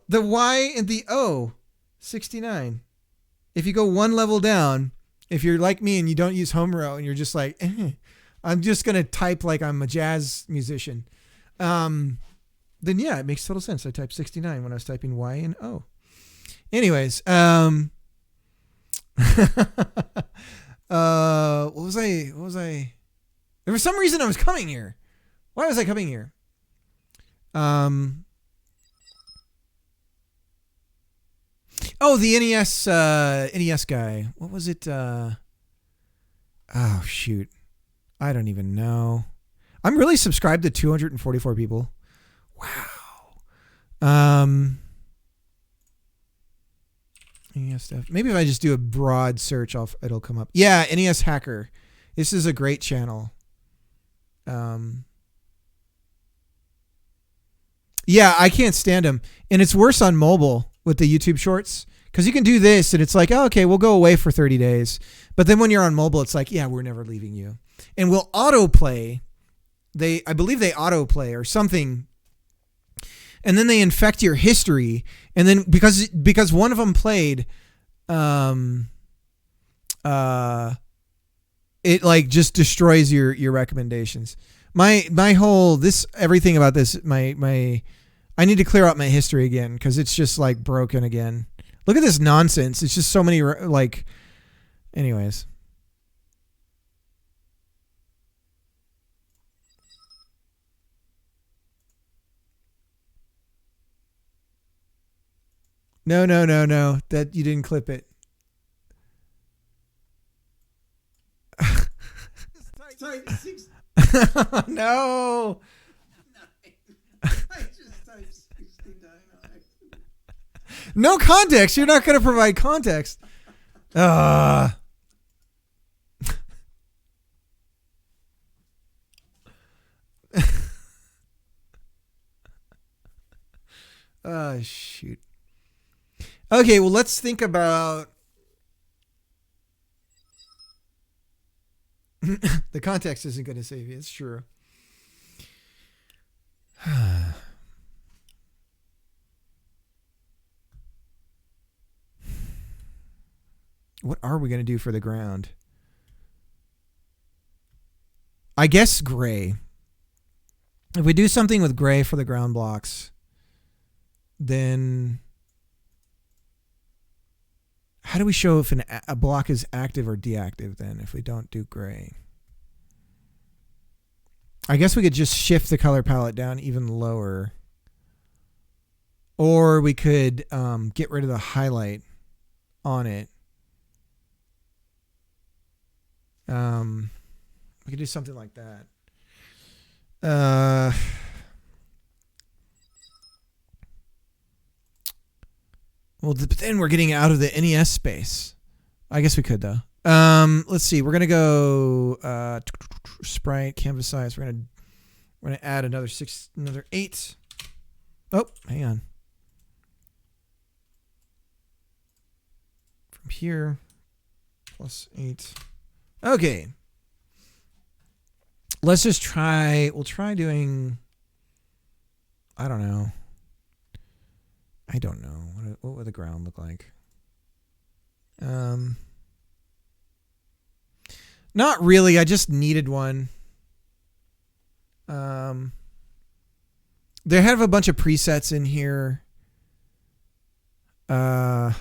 the Y and the O, 69. If you go one level down, if you're like me and you don't use home row and you're just like, I'm just going to type like I'm a jazz musician. Then yeah, it makes total sense. I typed 69 when I was typing Y and O. Anyways, what was I? There was some reason I was coming here. Why was I coming here? Oh, the NES guy. What was it? Oh shoot. I don't even know. I'm really subscribed to 244 people. Wow. NES stuff. Maybe if I just do a broad search, it'll come up. Yeah, NES Hacker. This is a great channel. Yeah, I can't stand him. And it's worse on mobile with the YouTube shorts. Because you can do this and it's like, oh, okay, we'll go away for 30 days. But then when you're on mobile, it's like, yeah, we're never leaving you. And we'll autoplay. I believe they autoplay or something. And then they infect your history. And then because one of them played, it like just destroys your recommendations. My whole everything about this, I need to clear out my history again because it's just like broken again. Look at this nonsense. It's just so many like, anyways. No. That you didn't clip it. No. No context. You're not going to provide context. Oh, shoot. Okay, well, let's think about the context isn't going to save you. It's true. What are we going to do for the ground? I guess gray. If we do something with gray for the ground blocks, then how do we show if a block is active or deactive then if we don't do gray? I guess we could just shift the color palette down even lower. Or we could get rid of the highlight on it. We could do something like that. Well, but then we're getting out of the NES space. I guess we could though. Let's see. We're gonna go sprite canvas size. We're gonna add another 8. Oh, hang on. From here, +8. Okay. Let's just try. We'll try doing. I don't know. What would the ground look like? Not really. I just needed one. They have a bunch of presets in here. I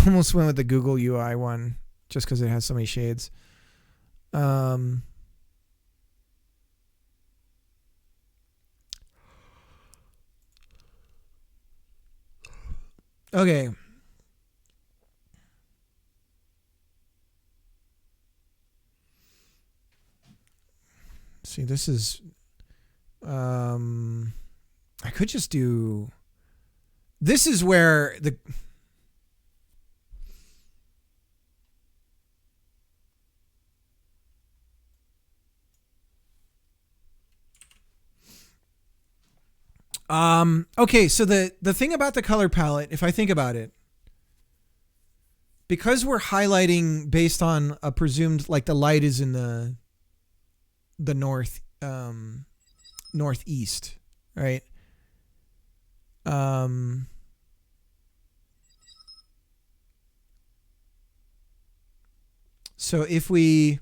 almost went with the Google UI one just because it has so many shades. Okay. See, this is I could just do. This is where the. Okay, so the thing about the color palette, if I think about it, because we're highlighting based on a presumed, like the light is in the northeast, right? So if we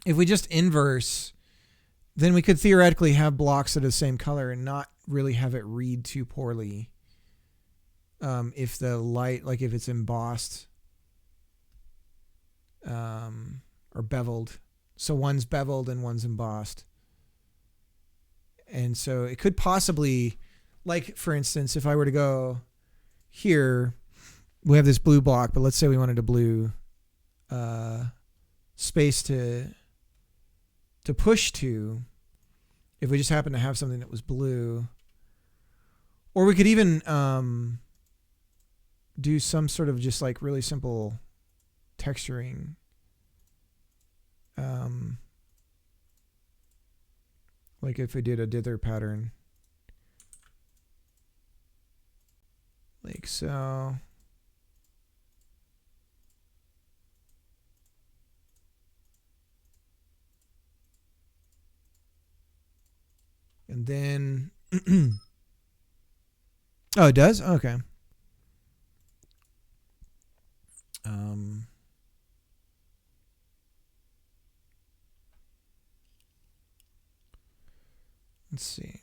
just inverse, then we could theoretically have blocks that are the same color and not really have it read too poorly. If the light, like if it's embossed, or beveled. So one's beveled and one's embossed. And so it could possibly, like for instance, if I were to go here, we have this blue block, but let's say we wanted a blue space to push to, if we just happen to have something that was blue. Or we could even do some sort of just like really simple texturing. Like if we did a dither pattern. Like so. And then, oh, it does? Okay. Let's see.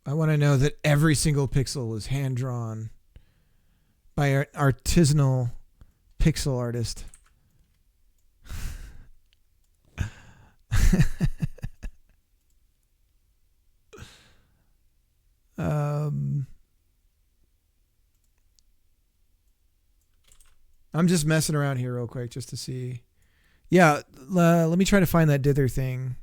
I want to know that every single pixel was hand drawn by an artisanal pixel artist. I'm just messing around here real quick just to see. Yeah, let me try to find that dither thing.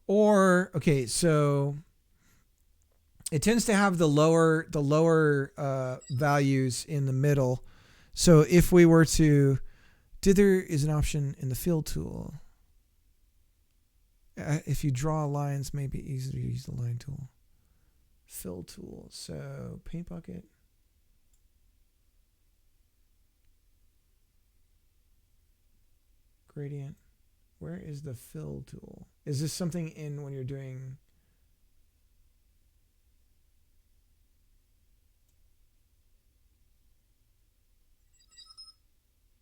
Or okay, so it tends to have the lower values in the middle. So if we were to, dither is an option in the fill tool. If you draw lines, maybe easy to use the line tool. Fill tool. So paint bucket. Gradient. Where is the fill tool? Is this something in when you're doing?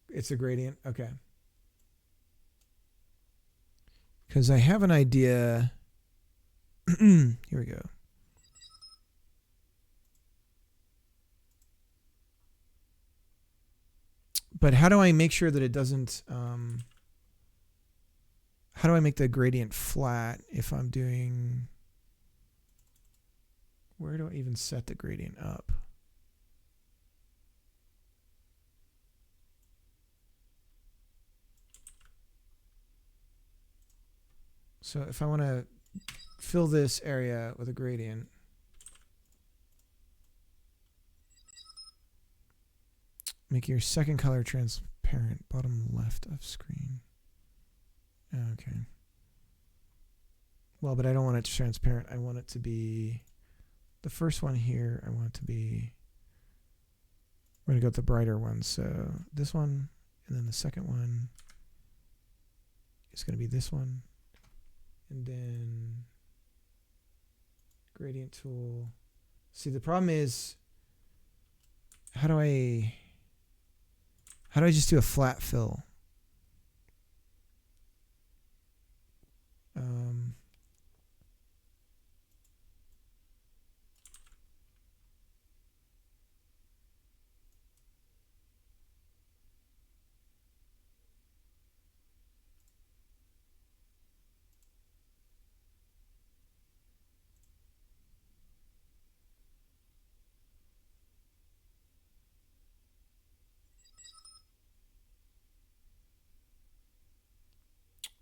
It's a gradient. Okay. Because I have an idea. Here we go. But how do I make sure that it doesn't... how do I make the gradient flat if I'm doing... Where do I even set the gradient up? So if I want to fill this area with a gradient, make your second color transparent, bottom left of screen. Okay. Well, but I don't want it transparent. I want it to be the first one here. I want it to be, we're going to go with the brighter one. So this one, and then the second one is going to be this one. And then gradient tool. See, the problem is, how do I just do a flat fill?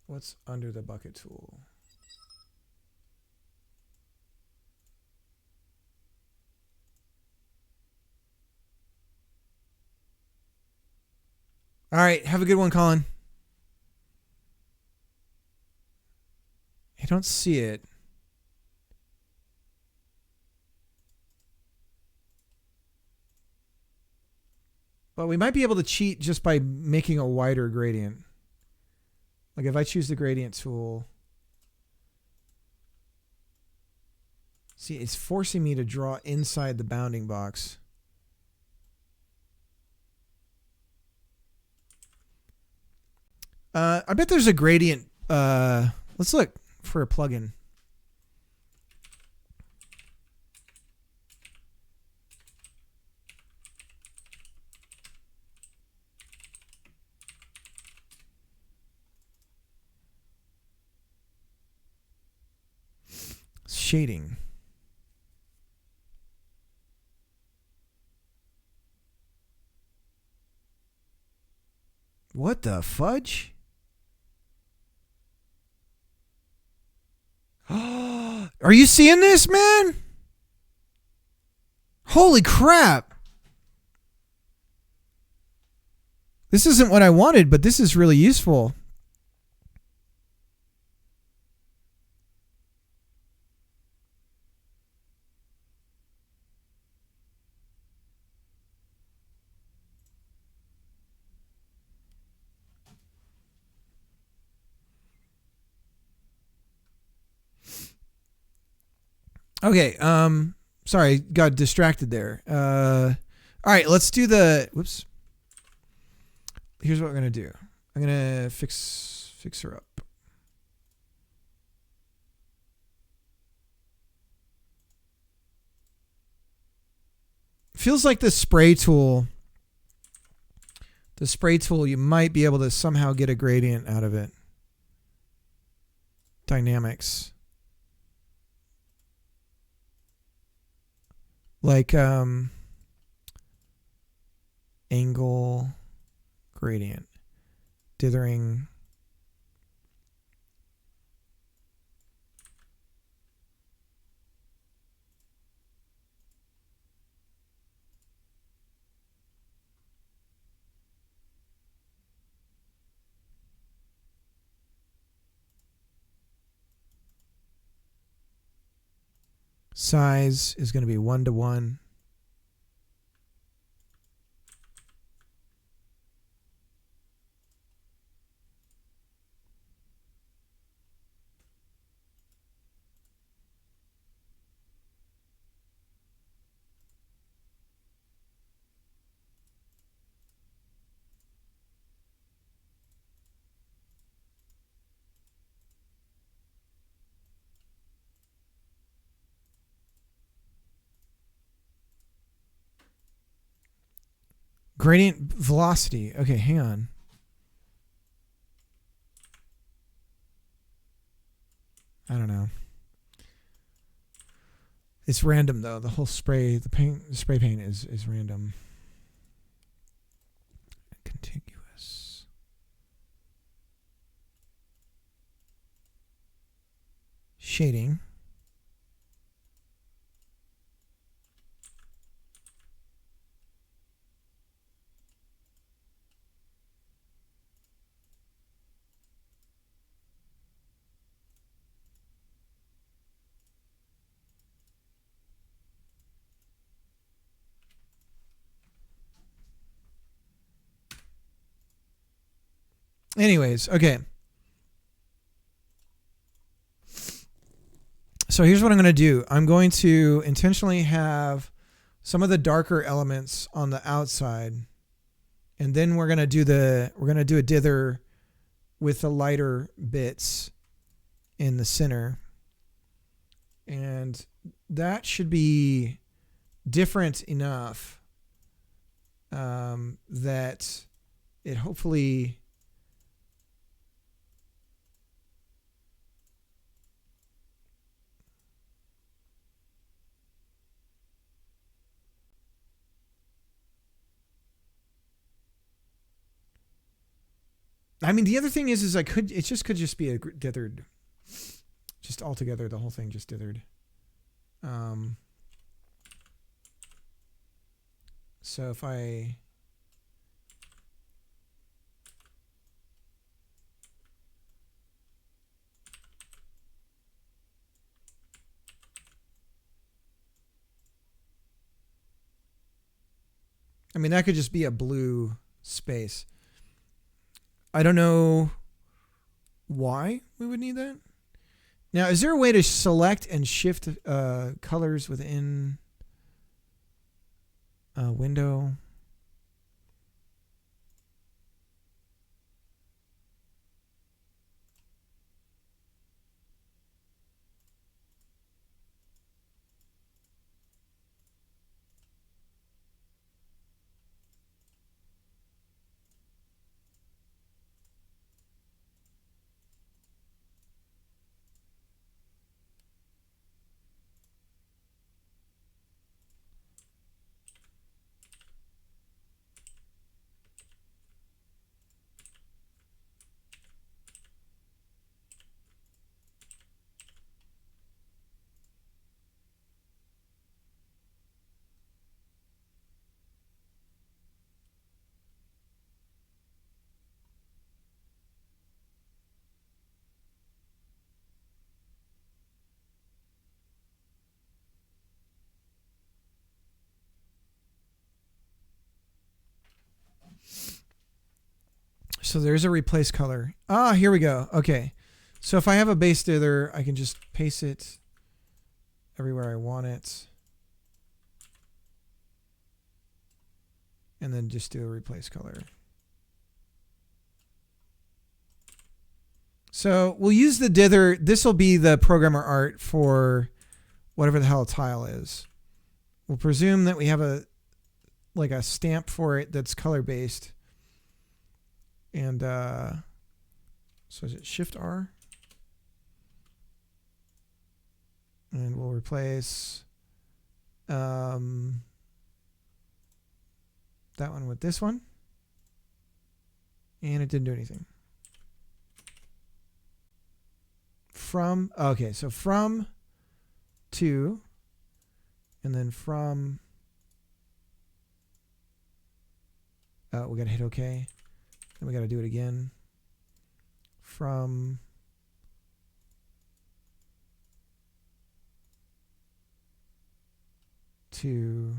What's under the bucket tool? All right, have a good one, Colin. I don't see it. But we might be able to cheat just by making a wider gradient. Like if I choose the gradient tool, see, it's forcing me to draw inside the bounding box. I bet there's a gradient. Let's look for a plugin. Shading. What the fudge? Are you seeing this, man? Holy crap. This isn't what I wanted, but this is really useful. Okay, sorry, got distracted there. All right, let's do the, whoops. Here's what we're going to do. I'm going to fix her up. Feels like the spray tool, you might be able to somehow get a gradient out of it. Dynamics. Like angle gradient, dithering. Size is going to be 1:1. Gradient velocity. Okay, hang on. I don't know. It's random though. The whole spray, the spray paint is random. Contiguous. shading. Anyways, okay. So here's what I'm going to do. I'm going to intentionally have some of the darker elements on the outside, and then we're going to do a dither with the lighter bits in the center. And that should be different enough that it hopefully I mean, the other thing is it could just be a dithered, just altogether, the whole thing just dithered. So if I mean, that could just be a blue space. I don't know why we would need that. Now, is there a way to select and shift colors within a window? So there's a replace color. Ah, here we go. Okay. So if I have a base dither, I can just paste it everywhere I want it. And then just do a replace color. So we'll use the dither. This will be the programmer art for whatever the hell a tile is. We'll presume that we have a stamp for it that's color based. And so is it Shift R? And we'll replace that one with this one. And it didn't do anything. Okay, so from to, and then from, we gotta hit OK. Then we gotta do it again. From to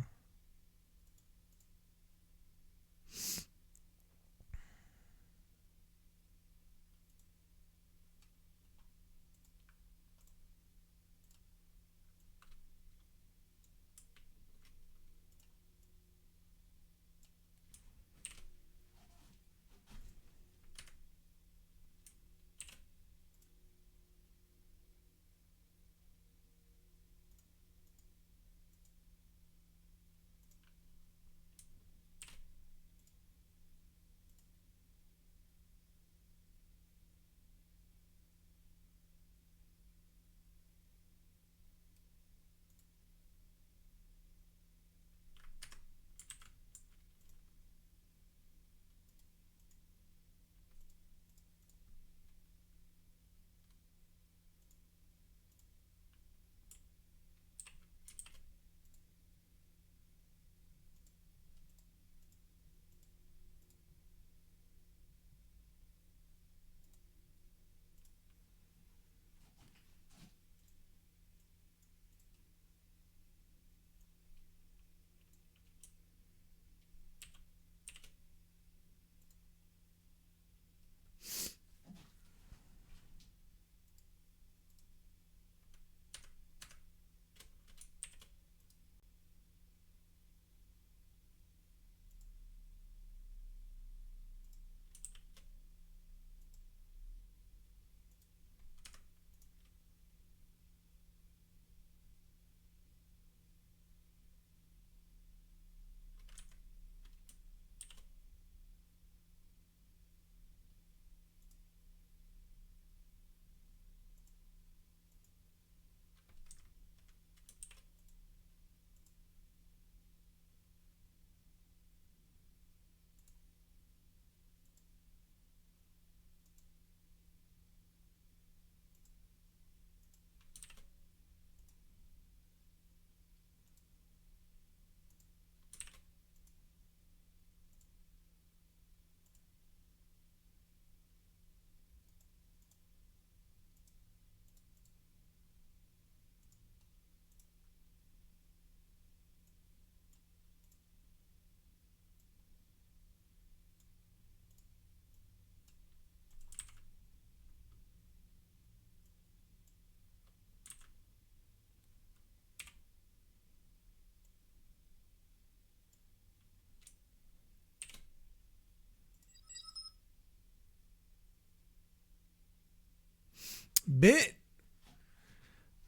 Bit.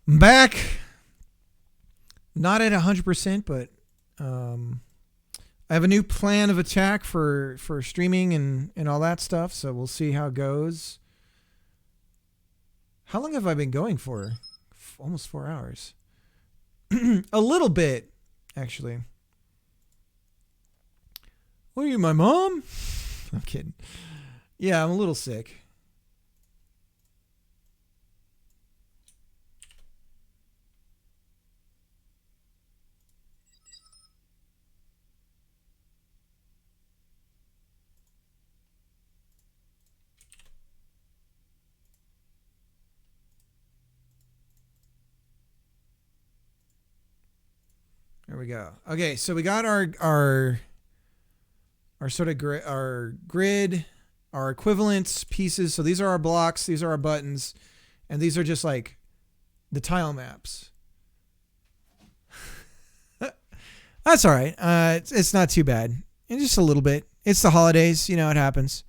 I'm back. Not at 100%, but I have a new plan of attack for streaming and all that stuff, so we'll see how it goes. How long have I been going for? Almost 4 hours. A little bit, actually. What are you, my mom? I'm kidding. Yeah, I'm a little sick. There we go. Okay, so we got our sort of our grid, our equivalence pieces. So these are our blocks, these are our buttons, and these are just like the tile maps. That's all right. It's not too bad. And just a little bit. It's the holidays, you know, it happens.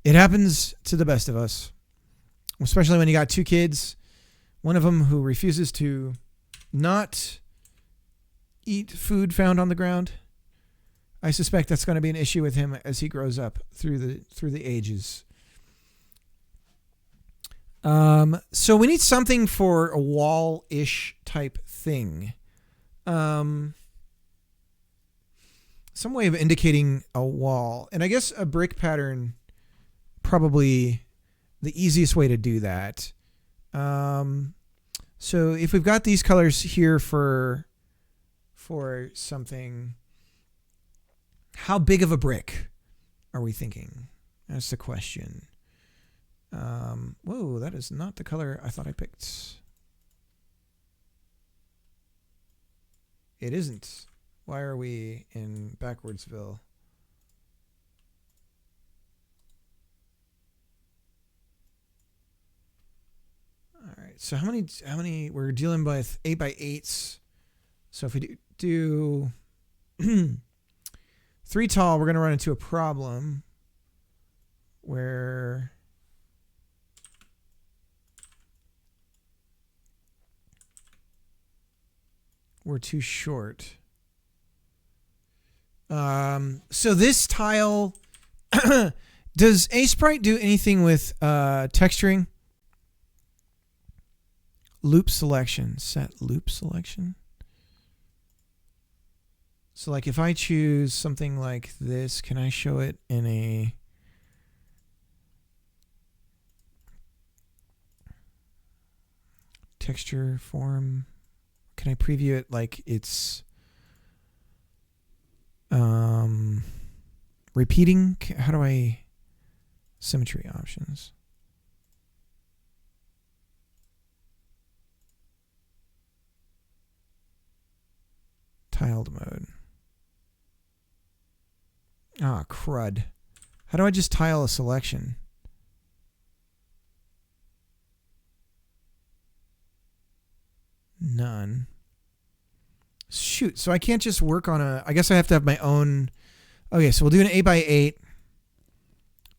It happens to the best of us, especially when you got 2 kids. One of them who refuses to not eat food found on the ground. I suspect that's going to be an issue with him as he grows up through the ages. So we need something for a wall-ish type thing. Some way of indicating a wall. And I guess a brick pattern, probably the easiest way to do that. So if we've got these colors here for something, how big of a brick are we thinking? That's the question. Whoa, that is not the color I thought I picked. It isn't. Why are we in Backwardsville? All right. So how many we're dealing with 8x8s. So if we do 3 tall, we're going to run into a problem where we're too short. So this tile, does A-Sprite do anything with texturing? Loop selection, set loop selection. So like if I choose something like this, can I show it in a texture form? Can I preview it like it's repeating? How do I symmetry options? Tiled mode. Ah, crud. How do I just tile a selection? None. Shoot, so I can't just work on I guess I have to have my own. Okay, so we'll do an 8x8.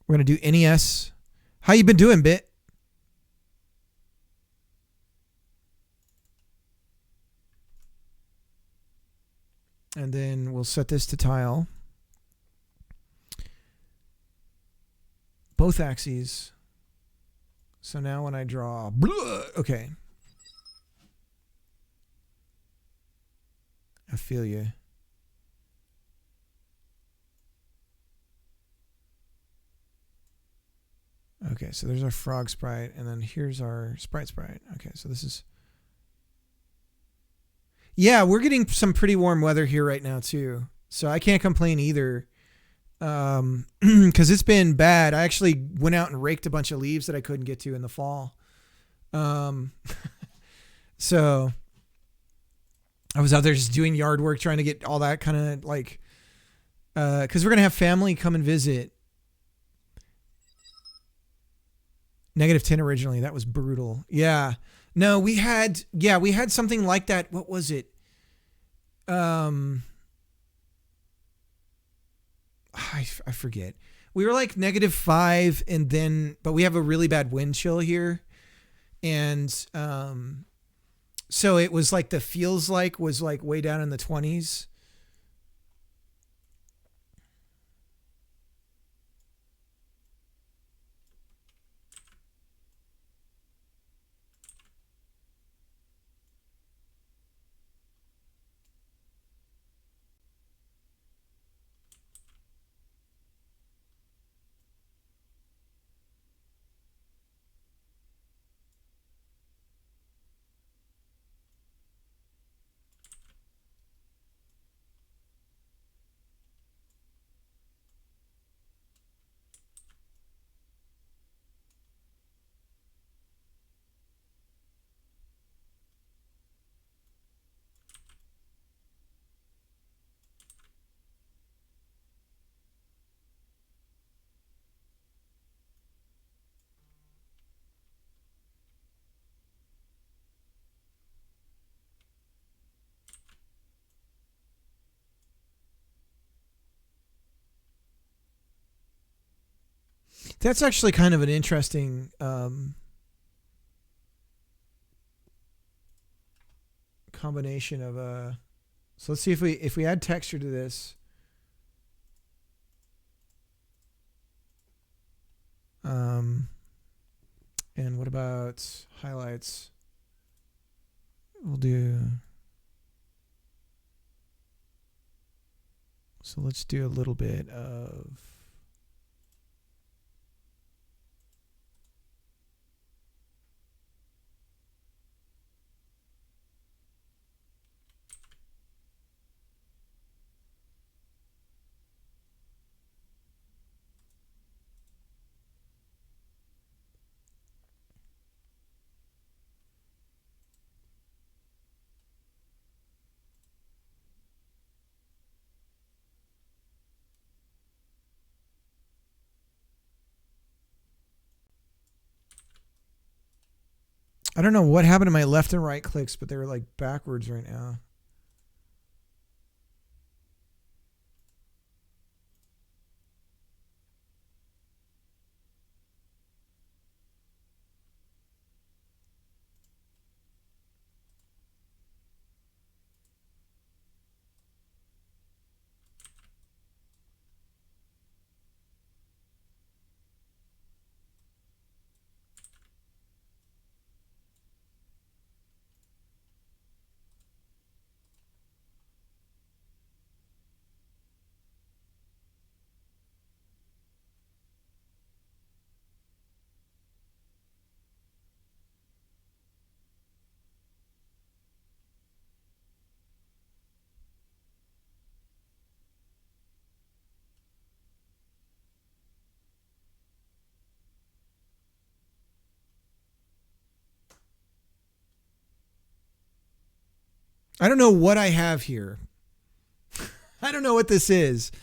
We're going to do NES. How you been doing, Bit? And then we'll set this to tile. Both axes. So now when I draw, okay. I feel you. Okay, so there's our frog sprite, and then here's our sprite. Okay, so this is... Yeah, we're getting some pretty warm weather here right now, too. So I can't complain either. Because it's been bad. I actually went out and raked a bunch of leaves that I couldn't get to in the fall. So I was out there just doing yard work, trying to get all that kind of like... Because we're going to have family come and visit. -10 originally. That was brutal. Yeah. No, we had something like that. What was it? I forget. We were like -5 and then, but we have a really bad wind chill here. And so it was like the feels like was like way down in the 20s. That's actually kind of an interesting combination of so let's see if we add texture to this. And what about highlights? We'll do, so let's do a little bit of I don't know what happened to my left and right clicks, but they were like backwards right now. I don't know what I have here. I don't know what this is.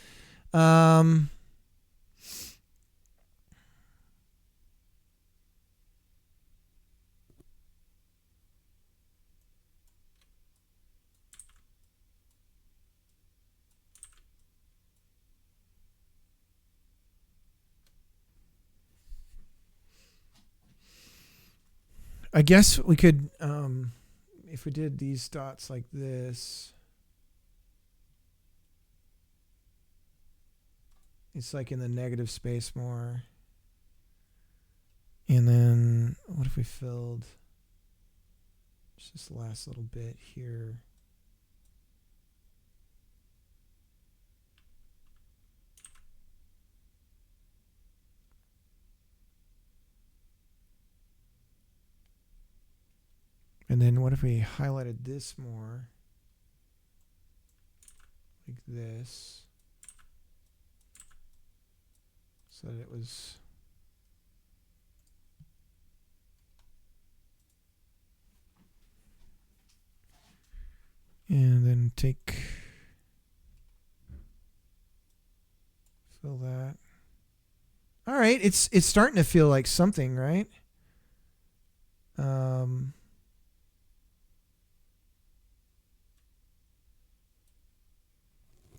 I guess we could, if we did these dots like this, it's like in the negative space more. And then what if we filled just this last little bit here? And then what if we highlighted this more? Like this. So that it was... And then fill that. All right, it's starting to feel like something, right?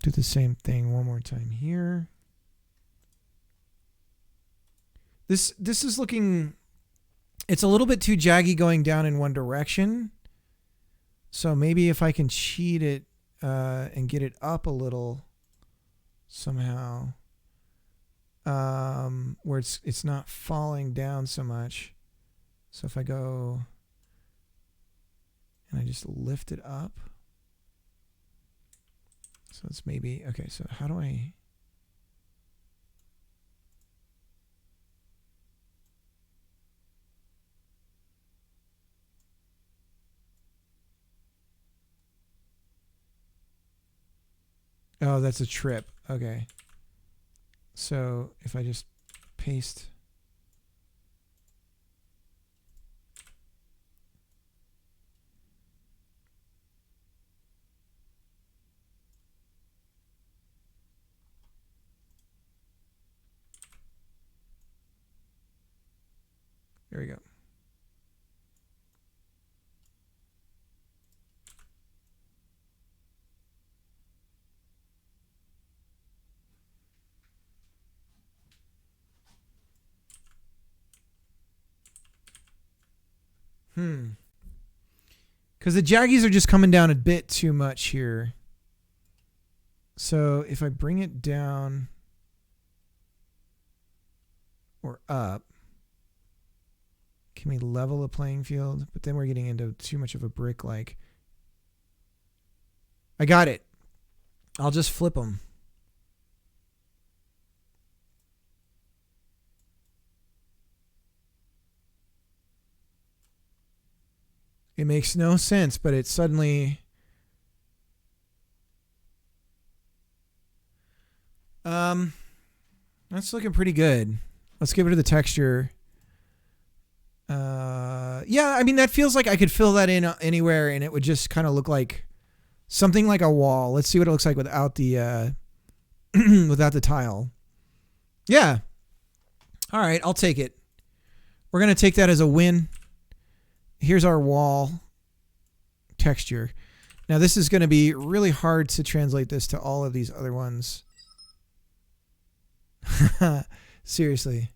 Do the same thing one more time here. This is looking It's a little bit too jaggy going down in one direction. So maybe if I can cheat it and get it up a little somehow, where it's not falling down so much. So if I go and I just lift it up. So it's maybe, okay, so how do I... Oh, that's a trip. Okay. So if I just paste... There we go. Because the jaggies are just coming down a bit too much here. So if I bring it down or up, can we level the playing field? But then we're getting into too much of a brick like. I got it. I'll just flip them. It makes no sense, but it suddenly... That's looking pretty good. Let's get rid of the texture. Yeah, I mean, that feels like I could fill that in anywhere and it would just kind of look like something like a wall. Let's see what it looks like without the without the tile. Yeah. All right, I'll take it. We're going to take that as a win. Here's our wall texture. Now this is going to be really hard to translate this to all of these other ones. Seriously.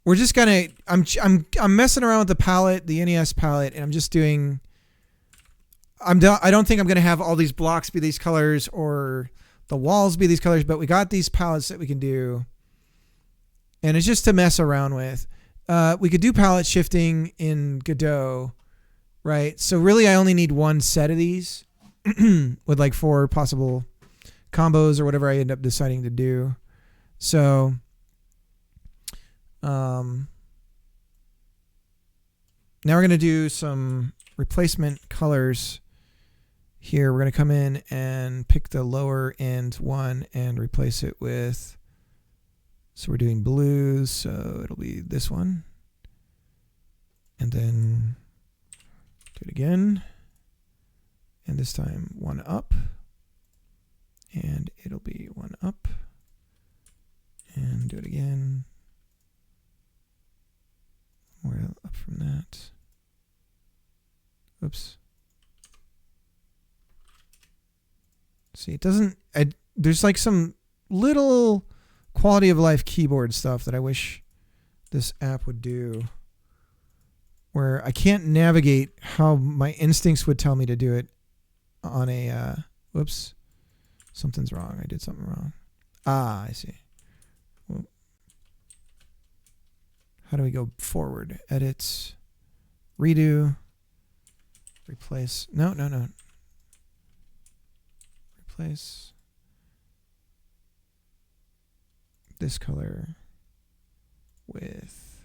We're just going to I'm messing around with the palette, the NES palette, and I'm just doing I don't think I'm going to have all these blocks be these colors or the walls be these colors, but we got these palettes that we can do. And it's just to mess around with. We could do palette shifting in Godot, right? So really I only need one set of these with like 4 possible combos or whatever I end up deciding to do. So now we're going to do some replacement colors here. We're going to come in and pick the lower end one and replace it with... So we're doing blues, so it'll be this one. And then do it again. And this time 1 up. And it'll be 1 up. And do it again. More up from that. Oops. See, it doesn't... there's like some little... quality of life keyboard stuff that I wish this app would do, where I can't navigate how my instincts would tell me to do it on a whoops, something's wrong. I did something wrong. I see. Well, how do we go forward? Edit, redo, replace. No. Replace this color with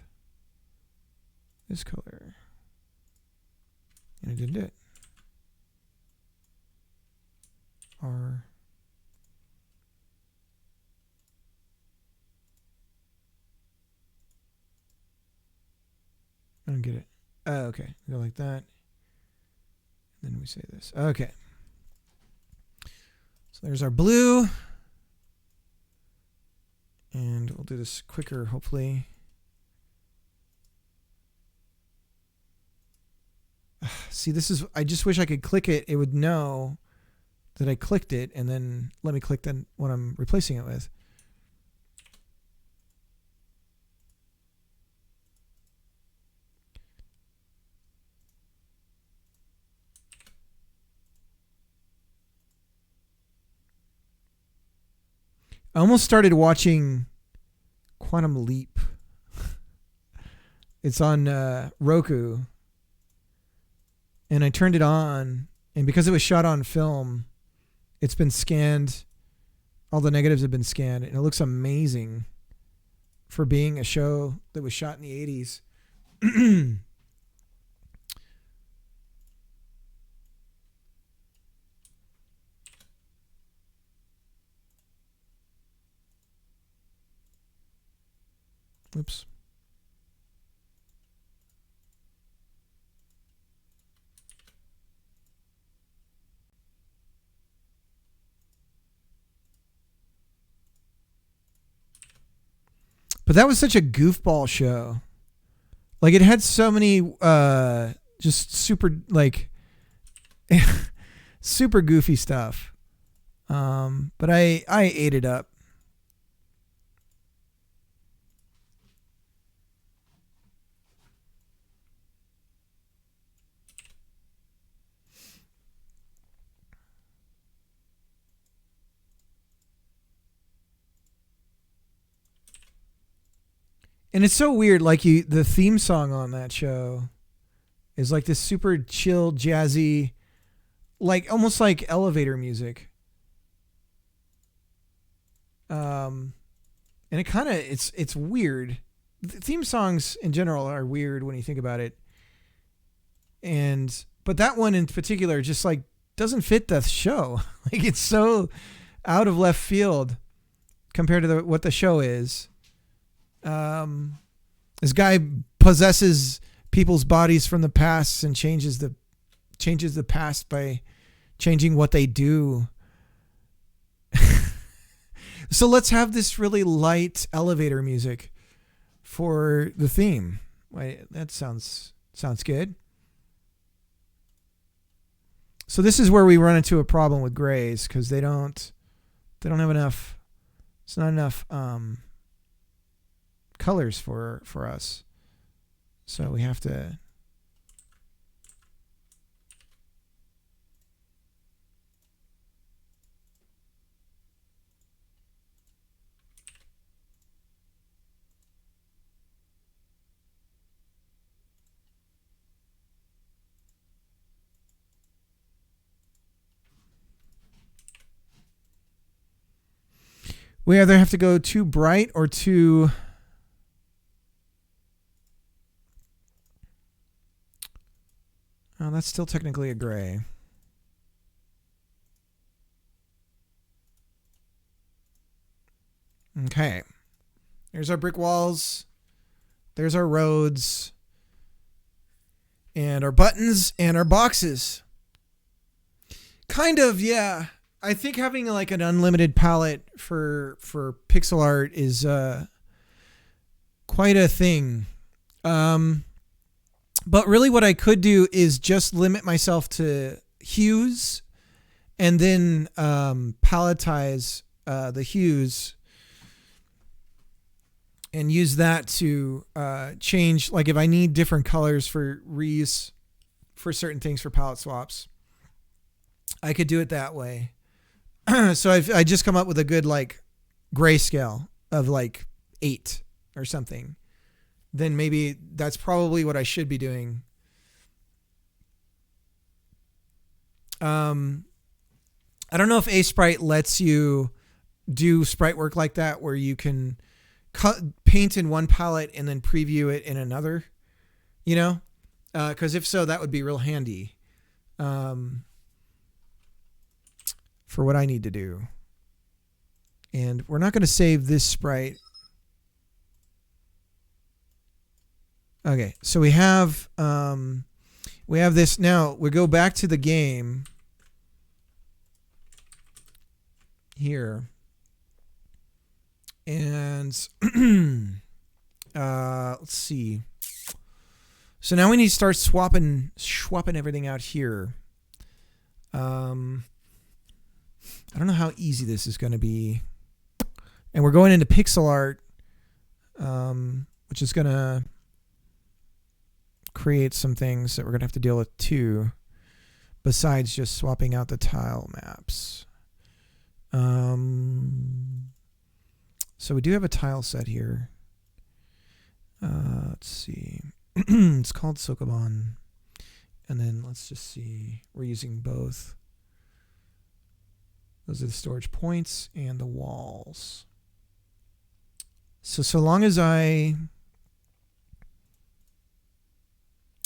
this color. And I didn't do it. R. I don't get it. Oh, okay. Go like that. Then we say this. Okay. So there's our blue. And we'll do this quicker, hopefully. See, this is... I just wish I could click it. It would know that I clicked it, and then let me click then what I'm replacing it with. I almost started watching Quantum Leap. It's on Roku. And I turned it on, and because it was shot on film, it's been scanned. All the negatives have been scanned, and it looks amazing for being a show that was shot in the 80s. Oops. But that was such a goofball show. Like, it had so many just super, like, super goofy stuff. But I ate it up. And it's so weird, like the theme song on that show is like this super chill, jazzy, like almost like elevator music. And it kind of it's weird. The theme songs in general are weird when you think about it. But that one in particular just like doesn't fit the show. Like, it's so out of left field compared to what the show is. This guy possesses people's bodies from the past and changes the past by changing what they do. So let's have this really light elevator music for the theme. Wait, that sounds good. So this is where we run into a problem with grays, because they don't have enough. It's not enough colors for us, so we have to we either have to go too bright or too oh, that's still technically a gray. Okay. There's our brick walls. There's our roads. And our buttons and our boxes. Kind of, yeah. I think having like an unlimited palette for pixel art is quite a thing. But really what I could do is just limit myself to hues and then paletize the hues and use that to change, like if I need different colors for reuse for certain things for palette swaps, I could do it that way. So I just come up with a good like grayscale of like 8 or something. Then maybe that's probably what I should be doing. I don't know if Sprite lets you do sprite work like that, where you can paint in one palette and then preview it in another, you know? Because if so, that would be real handy for what I need to do. And we're not going to save this sprite. Okay, so we have this now. We go back to the game here, and let's see. So now we need to start swapping everything out here. I don't know how easy this is going to be, and we're going into pixel art, which is going to create some things that we're going to have to deal with too, besides just swapping out the tile maps. So we do have a tile set here. Let's see. It's called Sokoban. And then let's just see. We're using both. Those are the storage points and the walls. So long as I...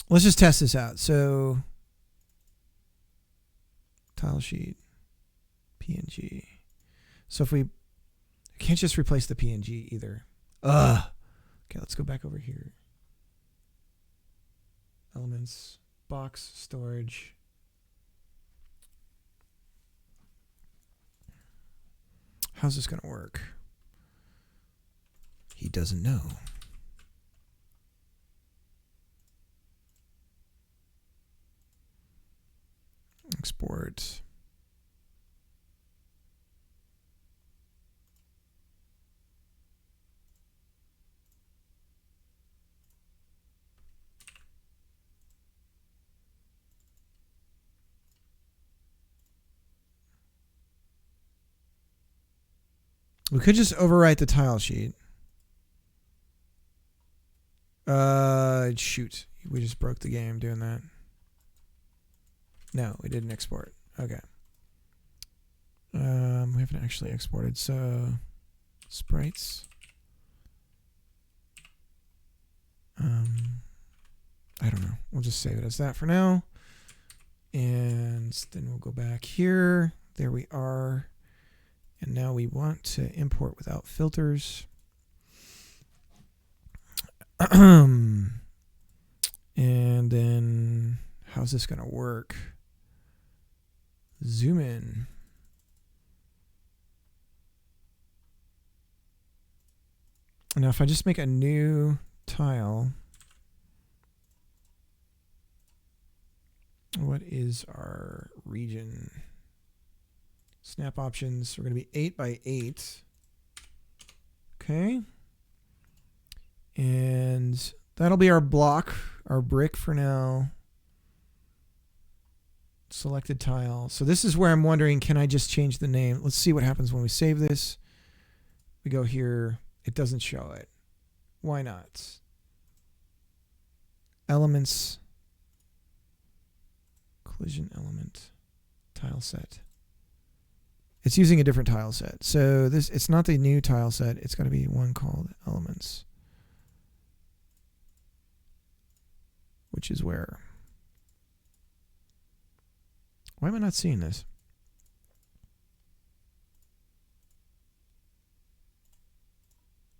Let's just test this out. So tile sheet, PNG. So if we... I can't just replace the PNG either. Ugh. Okay, let's go back over here. Elements, box, storage. How's this going to work? He doesn't know. Export. We could just overwrite the tile sheet. Shoot. We just broke the game doing that. No, we didn't export. Okay. We haven't actually exported, so sprites. I don't know. We'll just save it as that for now. And then we'll go back here. There we are. And now we want to import without filters. And then how's this going to work? Zoom in. Now if I just make a new tile, what is our region? Snap options, we're going to be 8 by 8. Okay. And that'll be our block, our brick for now. Selected tile. So this is where I'm wondering, can I just change the name? Let's see what happens when we save this. We go here. It doesn't show it. Why not? Elements. Collision element. Tile set. It's using a different tile set. So this, it's not the new tile set. It's going to be one called elements. Which is where? Why am I not seeing this?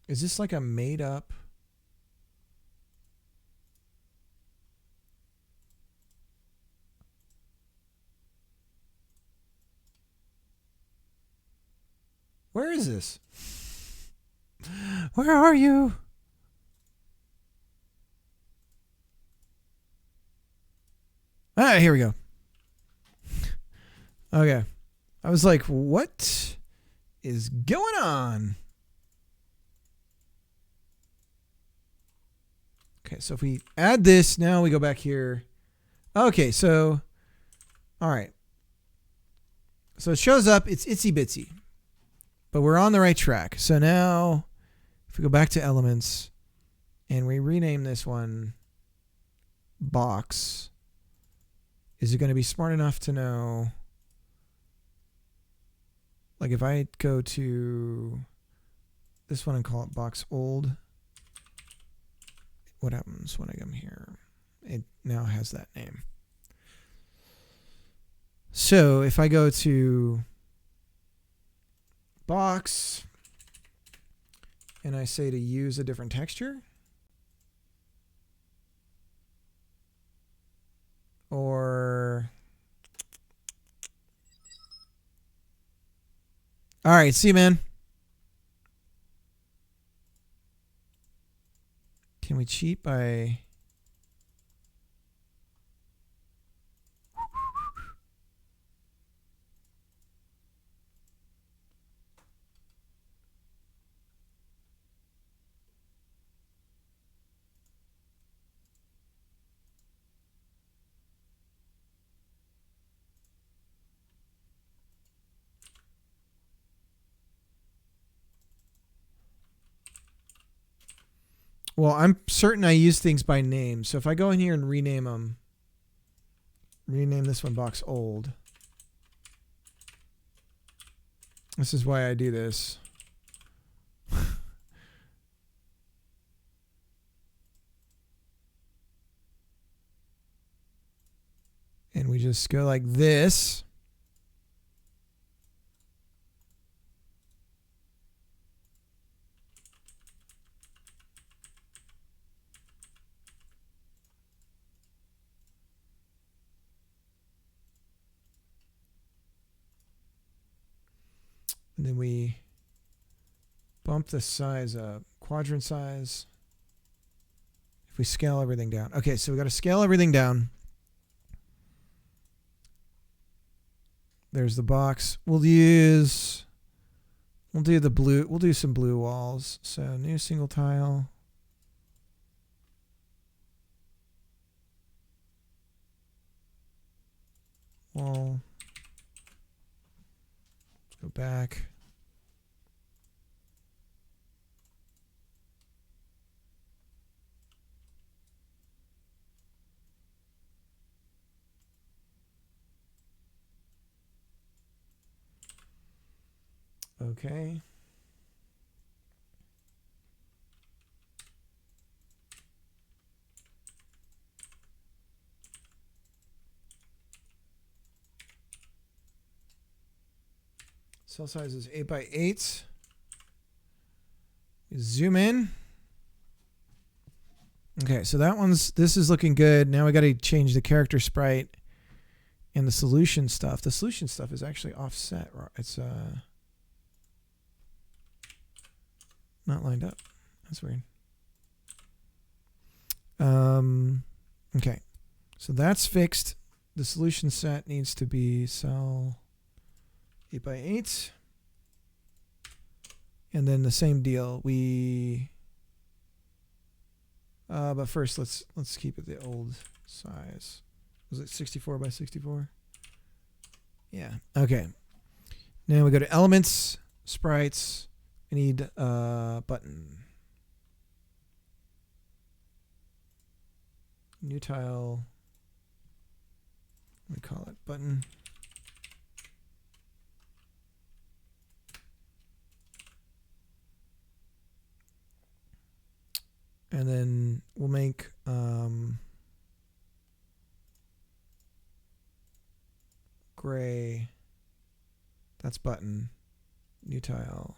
Is this like a made up? Where is this? Where are you? Ah, here we go. Okay. I was like, what is going on? Okay, so if we add this, now we go back here. Okay, so, all right. So it shows up, it's itsy bitsy, but we're on the right track. So now, if we go back to elements and we rename this one box, is it going to be smart enough to know, like if I go to this one and call it box old, what happens when I come here? It now has that name. So if I go to box and I say to use a different texture, or all right, see you, man. Can we cheat by... Well, I'm certain I use things by name. So if I go in here and rename them, rename this one box old. This is why I do this. And we just go like this. And then we bump the size up, quadrant size. If we scale everything down. Okay, so we got to scale everything down. There's the box. We'll do the blue, we'll do some blue walls. So new single tile. Wall. Let's go back. Okay. Cell size is 8 by 8. Zoom in. Okay, so this is looking good. Now we got to change the character sprite and the solution stuff. The solution stuff is actually offset. It's not lined up. That's weird. Okay, so that's fixed. The solution set needs to be cell 8 by 8. And then the same deal. But first let's keep it the old size. Was it 64 by 64? Yeah. Okay. Now we go to elements, sprites. I need a button. New tile. We call it button. And then we'll make gray. That's button. New tile.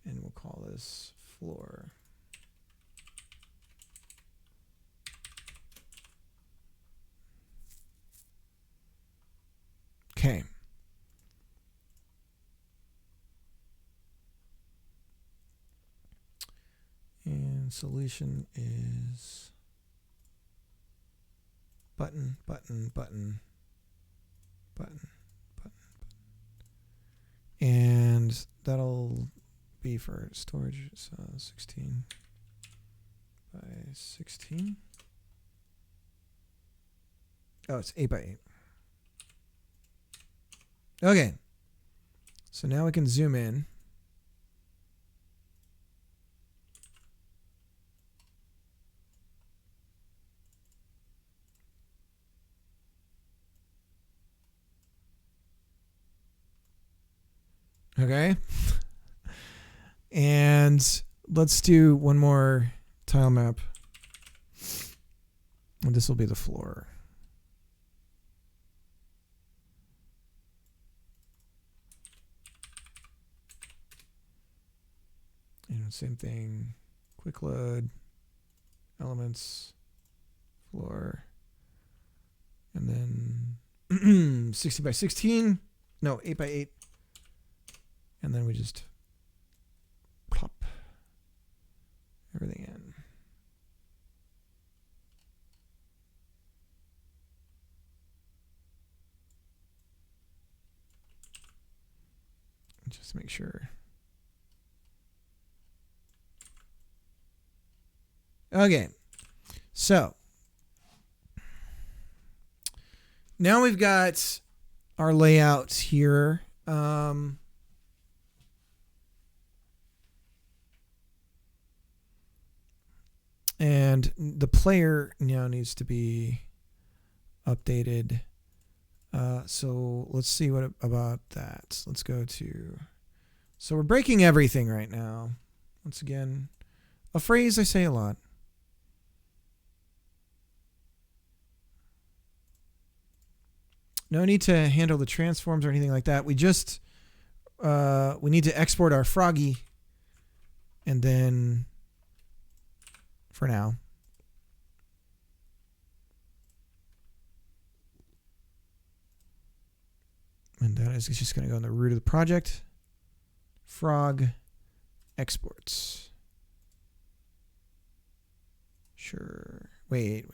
And we'll call this floor. Okay. And solution is button, button, button, button, button, button. And that'll be for storage. So 16 by 16. Oh, it's 8 by 8. Okay. So now we can zoom in. Okay. And let's do one more tile map. And this will be the floor. And same thing. Quick load. Elements. Floor. And then 60 by 16. No, 8 by 8. And then we just plop everything in. Just to make sure. Okay. So now we've got our layout here. And the player now needs to be updated. So let's see what about that. Let's go to. So we're breaking everything right now. Once again, a phrase I say a lot. No need to handle the transforms or anything like that. We just we need to export our Froggy, and then for now. And that is just going to go in the root of the project. Frog exports. Sure. Wait.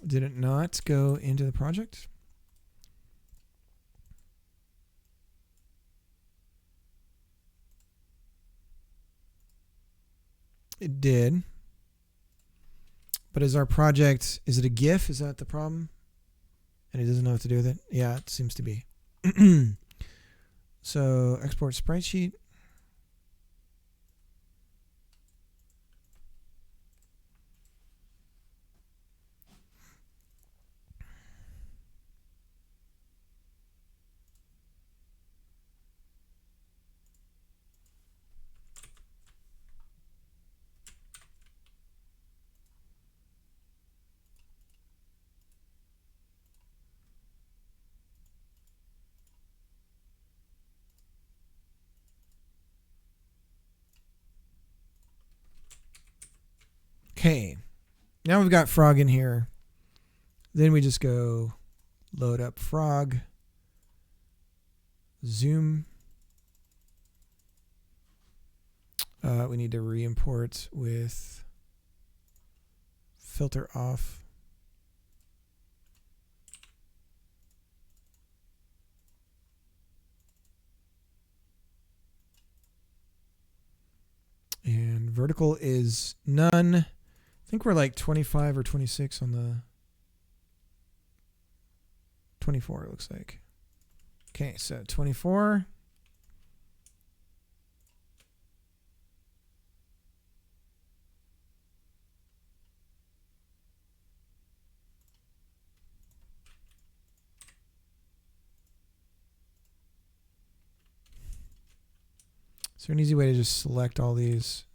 Did it not go into the project? It did. But is our project, is it a GIF? Is that the problem? And it doesn't know what to do with it? Yeah, it seems to be. So export sprite sheet. Okay. Now we've got frog in here. Then we just go load up frog. Zoom. We need to re-import with filter off. And vertical is none. I think we're like 25 or 26 on the 24, it looks like. Okay, so 24. Is there an easy way to just select all these?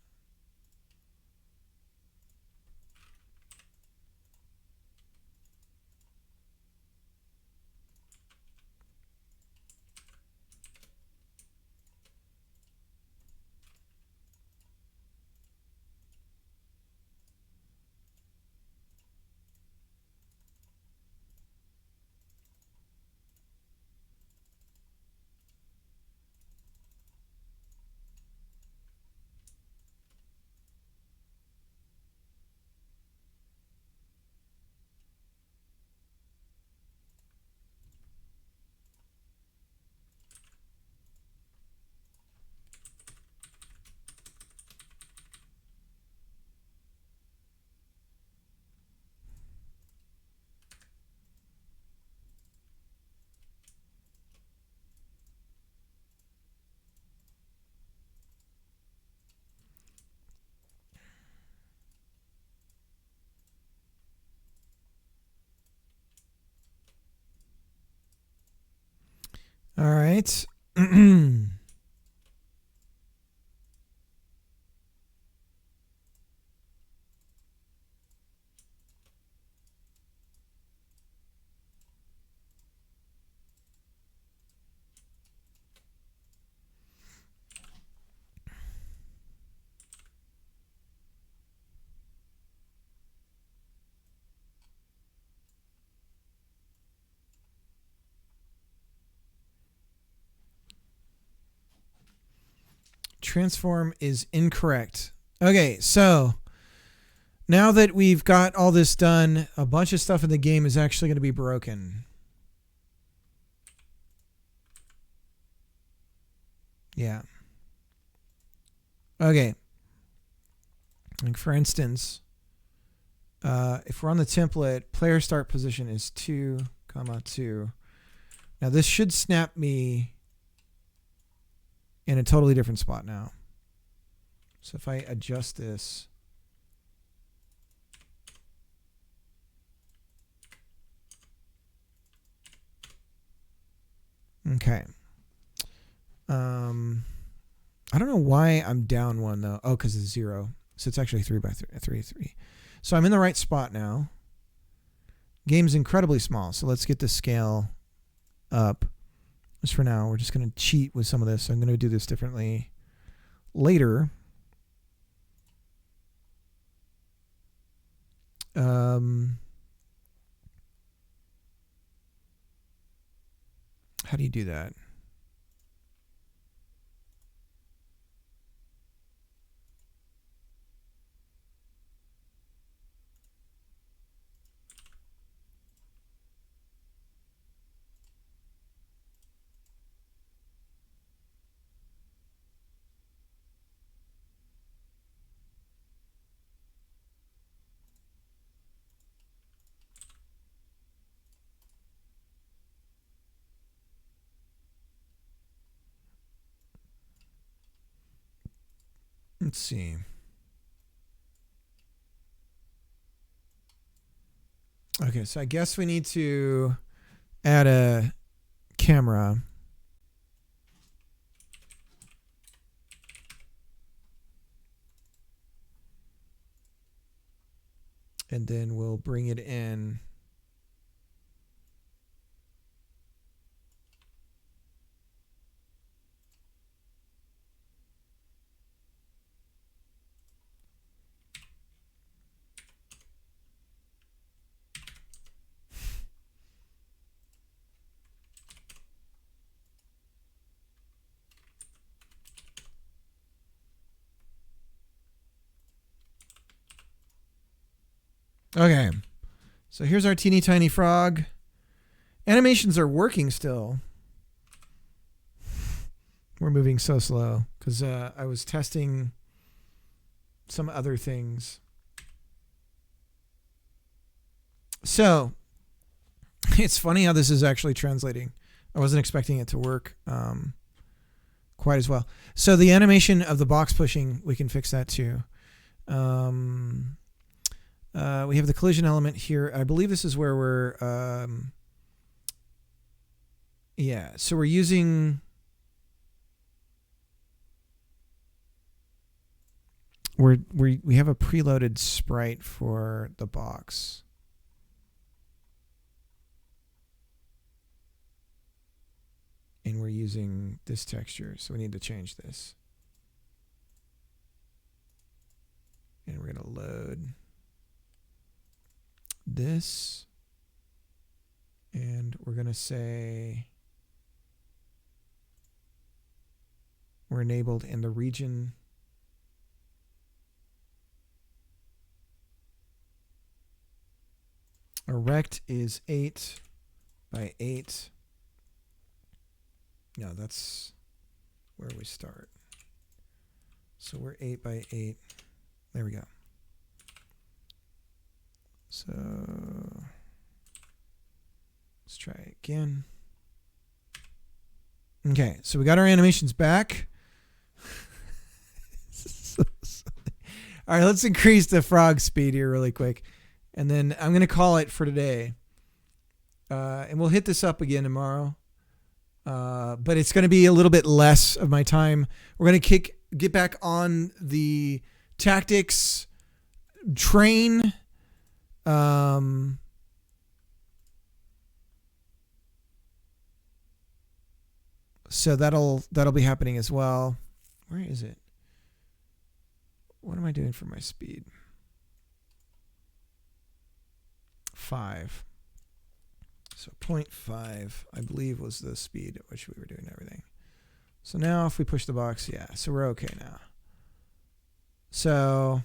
All right. transform is incorrect. Okay, so now that we've got all this done, a bunch of stuff in the game is actually going to be broken. Yeah. Okay. Like for instance, if we're on the template, player start position is 2, 2. Now this should snap me in a totally different spot now. So if I adjust this, okay. I don't know why I'm down 1 though. Oh, because it's 0. So it's actually 3 by 3. So I'm in the right spot now. Game's incredibly small. So let's get the scale up. Just for now, we're just going to cheat with some of this. I'm going to do this differently later. How do you do that? Let's see. Okay, so I guess we need to add a camera. And then we'll bring it in. Okay, so here's our teeny tiny frog. Animations are working still. We're moving so slow because I was testing some other things. So it's funny how this is actually translating. I wasn't expecting it to work quite as well. So the animation of the box pushing, we can fix that too. We have the collision element here. I believe this is where we're, yeah, so we're using, we have a preloaded sprite for the box. And we're using this texture, so we need to change this. And we're going to load this, and we're going to say we're enabled in the region. Our rect is 8 by 8. No, that's where we start. So we're 8 by 8. There we go. So let's try again. Okay, so we got our animations back. All right, let's increase the frog speed here really quick. And then I'm going to call it for today. And we'll hit this up again tomorrow. But it's going to be a little bit less of my time. We're going to get back on the tactics train. So that'll be happening as well. Where is it? What am I doing for my speed? 5. So 0.5, I believe, was the speed at which we were doing everything. So now if we push the box, yeah, so we're okay now. So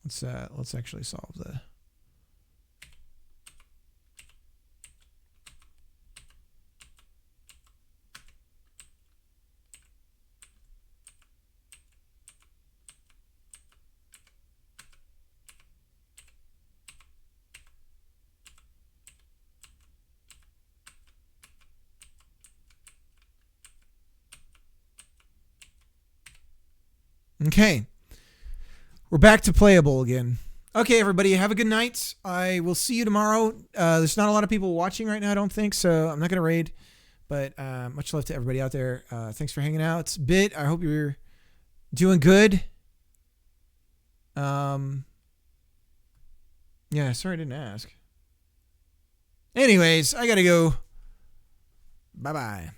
let's actually solve the Okay. We're back to playable again. Okay, everybody, have a good night. I will see you tomorrow. There's not a lot of people watching right now, I don't think, so I'm not going to raid. But much love to everybody out there. Thanks for hanging out. Bit, I hope you're doing good. Yeah, sorry I didn't ask. Anyways, I got to go. Bye-bye.